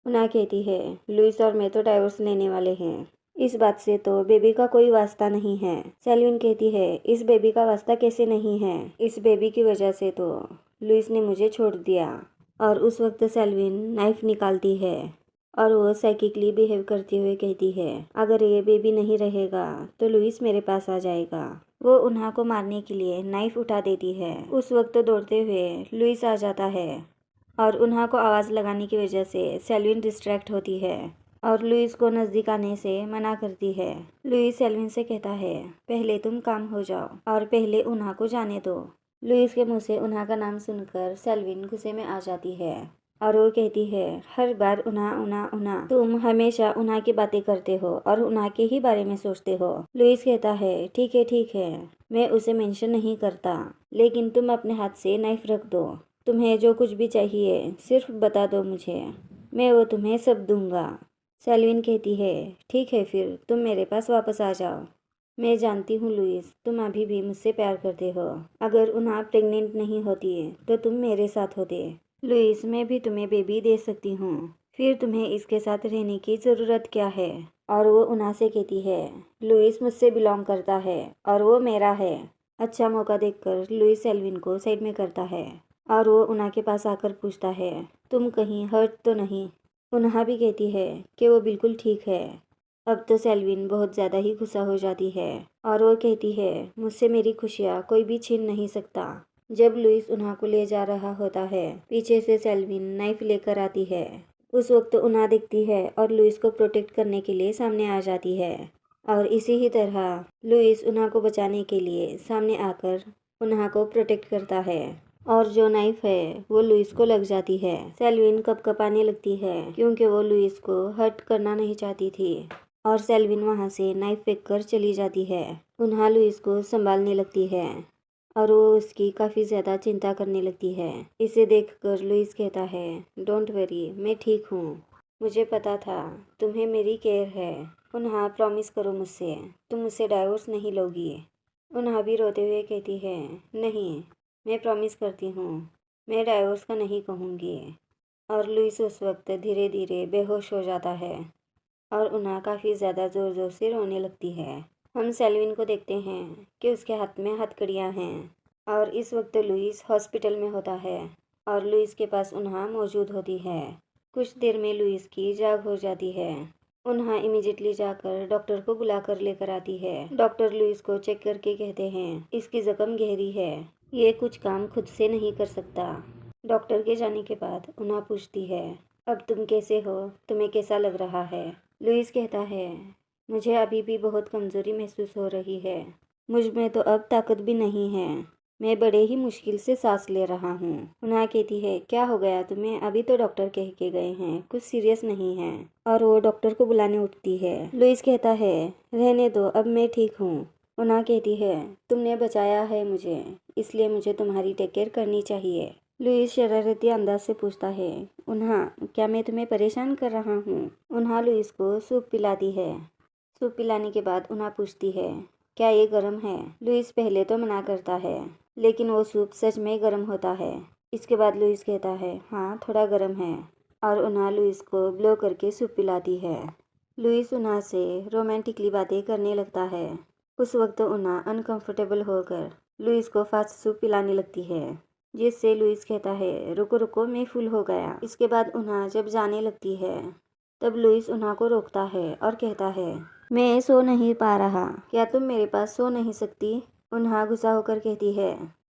उन्हा कहती है, लुइस और मैं तो डाइवोर्स लेने वाले हैं। इस बात से तो बेबी का कोई वास्ता नहीं है। सेल्विन कहती है, इस बेबी का वास्ता कैसे नहीं है? इस बेबी की वजह से तो लुइस ने मुझे छोड़ दिया। और उस वक्त सेल्विन नाइफ निकालती है और वो साइकिकली बिहेव करते हुए कहती है, अगर ये बेबी नहीं रहेगा तो लुइस मेरे पास आ जाएगा। वो उन्हा को मारने के लिए नाइफ उठा देती है। उस वक्त दौड़ते हुए लुइस आ जाता है और उन्हा को आवाज़ लगाने की वजह से सेल्विन डिस्ट्रैक्ट होती है और लुइस को नज़दीक आने से मना करती है। लुइस सेल्विन से कहता है, पहले तुम काम हो जाओ और पहले उन्हा को जाने दो। लुइस के मुंह से उन्हा का नाम सुनकर सेल्विन गुस्से में आ जाती है और वो कहती है, हर बार उन्हा उन्हा उन्हा, तुम हमेशा उन्हा की बातें करते हो और उन्हा के ही बारे में सोचते हो। लुइस कहता है, ठीक है, मैं उसे मेंशन नहीं करता, लेकिन तुम अपने हाथ से नाइफ रख दो। तुम्हें जो कुछ भी चाहिए सिर्फ बता दो मुझे, मैं वो तुम्हें सब दूंगा। सेल्विन कहती है, ठीक है, फिर तुम मेरे पास वापस आ जाओ। मैं जानती हूँ लुइस, तुम अभी भी मुझसे प्यार करते हो। अगर उन्हा प्रेग्नेंट नहीं होती तो तुम मेरे साथ होते। लुइस, मैं भी तुम्हें बेबी दे सकती हूँ, फिर तुम्हें इसके साथ रहने की ज़रूरत क्या है? और वो उन्हा से कहती है, लुइस मुझसे बिलोंग करता है और वो मेरा है। अच्छा मौका देखकर लुइस सेल्विन को साइड में करता है और वो उन्हा के पास आकर पूछता है, तुम कहीं हर्ट तो नहीं? उन्हा भी कहती है कि वो बिल्कुल ठीक है। अब तो सेल्विन बहुत ज़्यादा ही गुस्सा हो जाती है और वो कहती है, मुझसे मेरी खुशियाँ कोई भी छीन नहीं सकता। जब लुइस उन्हा को ले जा रहा होता है, पीछे से सेल्विन नाइफ लेकर आती है। उस वक्त उन्हा दिखती है और लुइस को प्रोटेक्ट करने के लिए सामने आ जाती है और इसी ही तरह लुइस उन्हा को बचाने के लिए सामने आकर उन्हा को प्रोटेक्ट करता है और जो नाइफ है वो लुइस को लग जाती है। सेल्विन कपकपाने लगती है क्योंकि वो लुइस को हर्ट करना नहीं चाहती थी और सेल्विन वहाँ से नाइफ फेंक कर चली जाती है। उन्हा लुइस को संभालने लगती है और वो उसकी काफ़ी ज़्यादा चिंता करने लगती है। इसे देखकर लुइस कहता है, डोंट वरी, मैं ठीक हूँ। मुझे पता था तुम्हें मेरी केयर है। उन्हा, प्रॉमिस करो मुझसे, तुम मुझसे डाइवोर्स नहीं लोगी। उन्हा भी रोते हुए कहती है, नहीं, मैं प्रॉमिस करती हूँ, मैं डाइवोर्स का नहीं कहूँगी। और लुइस उस वक्त धीरे धीरे बेहोश हो जाता है और उन्हा काफ़ी ज़्यादा ज़ोर ज़ोर से रोने लगती है। हम सेल्विन को देखते हैं कि उसके हाथ में हथकड़ियाँ हैं और इस वक्त लुइस हॉस्पिटल में होता है और लुइस के पास उन्हा मौजूद होती है। कुछ देर में लुइस की जाग हो जाती है। उन्हा इमीडिएटली जाकर डॉक्टर को बुला कर लेकर आती है। डॉक्टर लुइस को चेक करके कहते हैं, इसकी ज़ख्म गहरी है, ये कुछ काम खुद से नहीं कर सकता। डॉक्टर के जाने के बाद उन्हा पूछती है, अब तुम कैसे हो, तुम्हें कैसा लग रहा है? लुइस कहता है, मुझे अभी भी बहुत कमज़ोरी महसूस हो रही है, मुझ में तो अब ताकत भी नहीं है, मैं बड़े ही मुश्किल से सांस ले रहा हूँ। उन्हा कहती है, क्या हो गया तुम्हें? अभी तो डॉक्टर कह के गए हैं कुछ सीरियस नहीं है। और वो डॉक्टर को बुलाने उठती है। लुइस कहता है, रहने दो, अब मैं ठीक हूँ। उन्हा कहती है, तुमने बचाया है मुझे, इसलिए मुझे तुम्हारी टेक केयर करनी चाहिए। लुइस शरारती अंदाज से पूछता है, उन्हा, क्या मैं तुम्हें परेशान कर रहा हूँ? उन्हा लुइस को सूप पिलाती है। सूप पिलाने के बाद उन्हा पूछती है, क्या ये गर्म है? लुइस पहले तो मना करता है, लेकिन वो सूप सच में गर्म होता है। इसके बाद लुइस कहता है, हाँ थोड़ा गर्म है, और उन्हा लुइस को ब्लो करके सूप पिलाती है। लुइस उन्हा से रोमांटिकली बातें करने लगता है। उस वक्त उन्हा अनकंफर्टेबल होकर लुइस को फास्ट सूप पिलाने लगती है, जिससे लुइस कहता है, रुको रुको, मैं फुल हो गया। इसके बाद उन्हा जब जाने लगती है तब लुइस उन्हा को रोकता है और कहता है, मैं सो नहीं पा रहा, क्या तुम मेरे पास सो नहीं सकती? उन्हा गुस्सा होकर कहती है,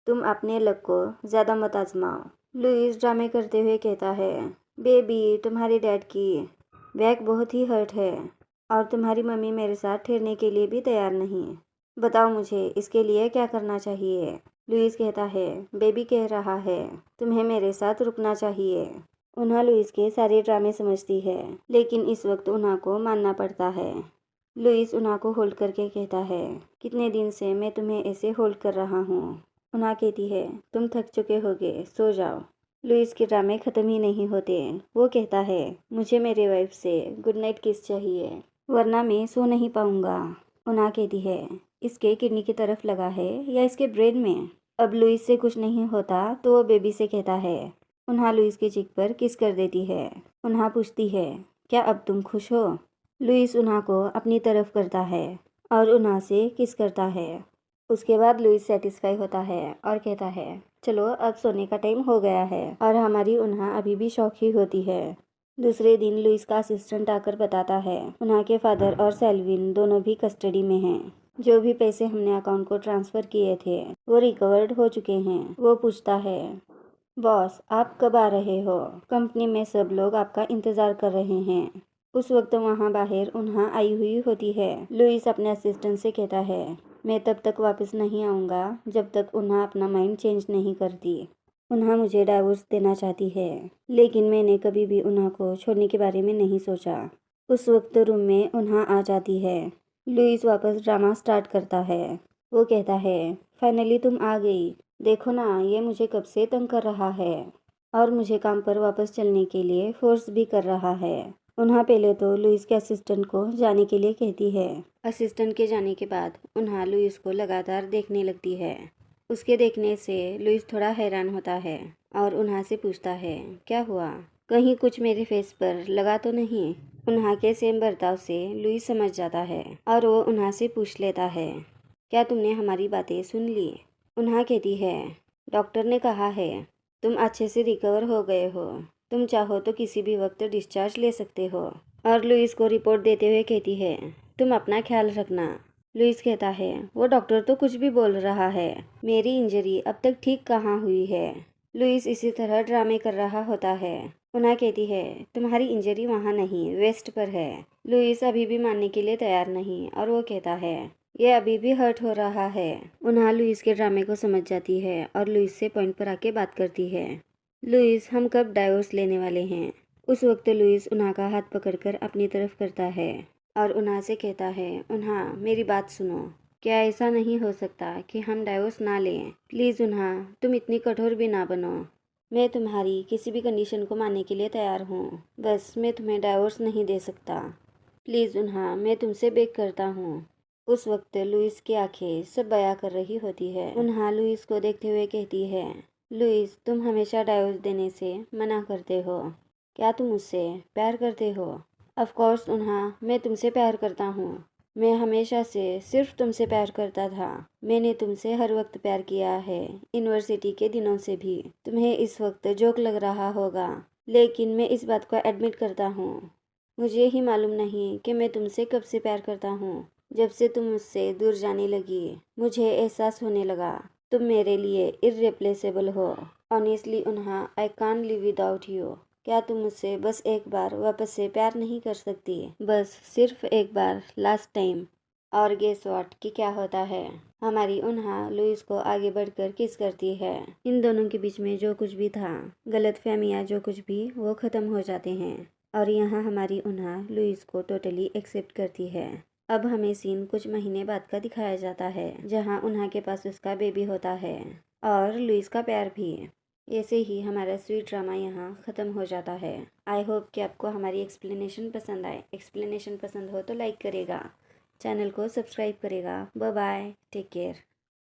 तुम अपने लक को ज़्यादा मत आजमाओ। लुइस ड्रामे करते हुए कहता है, बेबी, तुम्हारे डैड की बैक बहुत ही हर्ट है और तुम्हारी मम्मी मेरे साथ ठहरने के लिए भी तैयार नहीं। बताओ मुझे इसके लिए क्या करना चाहिए? लुइस कहता है, बेबी कह रहा है तुम्हें मेरे साथ रुकना चाहिए। उन्हा लुइस के सारे ड्रामे समझती है, लेकिन इस वक्त उन्हा को मानना पड़ता है। लुइस उन्हा को होल्ड करके कहता है, कितने दिन से मैं तुम्हें ऐसे होल्ड कर रहा हूँ। उन्हा कहती है, तुम थक चुके होगे, सो जाओ। लुइस के ड्रामे ख़त्म ही नहीं होते। वो कहता है, मुझे मेरे वाइफ से गुड नाइट किस चाहिए, वरना मैं सो नहीं पाऊँगा। उन्हा कहती है, इसके किडनी की तरफ लगा है या इसके ब्रेन में? अब लुइस से कुछ नहीं होता तो वो बेबी से कहता है। उन्हा लुइस के चिक पर किस कर देती है। उन्हा पूछती है, क्या अब तुम खुश हो? लुइस उन्हा को अपनी तरफ करता है और उन्हा से किस करता है। उसके बाद लुइस सेटिस्फाई होता है और कहता है चलो अब सोने का टाइम हो गया है, और हमारी उन्हा अभी भी शौकी होती है। दूसरे दिन लुइस का असिस्टेंट आकर बताता है उन्हा के फादर और सेल्विन दोनों भी कस्टडी में हैं। जो भी पैसे हमने अकाउंट को ट्रांसफ़र किए थे वो रिकवर्ड हो चुके हैं। वो पूछता है बॉस आप कब आ रहे हो, कंपनी में सब लोग आपका इंतज़ार कर रहे हैं। उस वक्त वहाँ बाहर उन्हा आई हुई होती है। लुइस अपने असिस्टेंट से कहता है मैं तब तक वापस नहीं आऊँगा जब तक उन्हा अपना माइंड चेंज नहीं करती। उन्हा मुझे डाइवोर्स देना चाहती है, लेकिन मैंने कभी भी उन्हा को छोड़ने के बारे में नहीं सोचा। उस वक्त रूम में उन्हा आ जाती है। लुइस वापस ड्रामा स्टार्ट करता है। वो कहता है फाइनली तुम आ गई, देखो ना ये मुझे कब से तंग कर रहा है और मुझे काम पर वापस चलने के लिए फोर्स भी कर रहा है। उन्हा पहले तो लुइस के असिस्टेंट को जाने के लिए कहती है। असिस्टेंट के जाने के बाद उन्हा लुइस को लगातार देखने लगती है। उसके देखने से लुइस थोड़ा हैरान होता है और उन्हा से पूछता है क्या हुआ, कहीं कुछ मेरे फेस पर लगा तो नहीं। उन्हा के सेम बर्ताव से लुइस समझ जाता है और वो उन्हा से पूछ लेता है क्या तुमने हमारी बातें सुन ली। उन्हा कहती है डॉक्टर ने कहा है तुम अच्छे से रिकवर हो गए हो, तुम चाहो तो किसी भी वक्त डिस्चार्ज ले सकते हो। और लुइस को रिपोर्ट देते हुए कहती है तुम अपना ख्याल रखना। लुइस कहता है वो डॉक्टर तो कुछ भी बोल रहा है, मेरी इंजरी अब तक ठीक कहाँ हुई है। लुइस इसी तरह ड्रामे कर रहा होता है। उन्हा कहती है तुम्हारी इंजरी वहाँ नहीं वेस्ट पर है। लुइस अभी भी मानने के लिए तैयार नहीं और वो कहता है ये अभी भी हर्ट हो रहा है। उन्हा लुइस के ड्रामे को समझ जाती है और लुइस से पॉइंट पर आके बात करती है। लुइस हम कब डाइवोर्स लेने वाले हैं। उस वक्त लुइस उन्हा का हाथ पकड़कर अपनी तरफ करता है और उन्हा से कहता है उन्हा मेरी बात सुनो, क्या ऐसा नहीं हो सकता कि हम डाइवोर्स ना लें। प्लीज़ उन्हा तुम इतनी कठोर भी ना बनो, मैं तुम्हारी किसी भी कंडीशन को मानने के लिए तैयार हूँ, बस मैं तुम्हें डाइवोर्स नहीं दे सकता। प्लीज़ उन्हा मैं तुमसे बेग करता हूँ। उस वक्त लुइस की आंखें सब बयां कर रही होती है। उन्हा लुइस को देखते हुए कहती है लुइस तुम हमेशा डाइवोर्स देने से मना करते हो, क्या तुम मुझसे प्यार करते हो। ऑफ कोर्स उन्हा मैं तुमसे प्यार करता हूँ, मैं हमेशा से सिर्फ तुमसे प्यार करता था। मैंने तुमसे हर वक्त प्यार किया है, यूनिवर्सिटी के दिनों से भी। तुम्हें इस वक्त जोक लग रहा होगा, लेकिन मैं इस बात को एडमिट करता हूँ, मुझे ही मालूम नहीं कि मैं तुमसे कब से प्यार करता हूँ। जब से तुम मुझसे दूर जाने लगी मुझे एहसास होने लगा तुम मेरे लिए इर्रिप्लेसेबल हो। ऑनेस्टली उन्हा I can't live without you. क्या तुम मुझसे बस एक बार वापस से प्यार नहीं कर सकती, बस सिर्फ एक बार लास्ट टाइम। और गेस व्हाट कि क्या होता है, हमारी उन्हा लुइस को आगे बढ़कर किस करती है। इन दोनों के बीच में जो कुछ भी था, गलत फहमियाँ जो कुछ भी, वो ख़त्म हो जाते हैं और यहाँ हमारी उन्हा लुइस को टोटली एक्सेप्ट करती है। अब हमें सीन कुछ महीने बाद का दिखाया जाता है जहाँ उन्हा के पास उसका बेबी होता है और लुइस का प्यार भी। ऐसे ही हमारा स्वीट ड्रामा यहाँ ख़त्म हो जाता है। आई होप कि आपको हमारी एक्सप्लेनेशन पसंद आए। एक्सप्लेनेशन पसंद हो तो लाइक करेगा, चैनल को सब्सक्राइब करेगा। Bye bye, take care.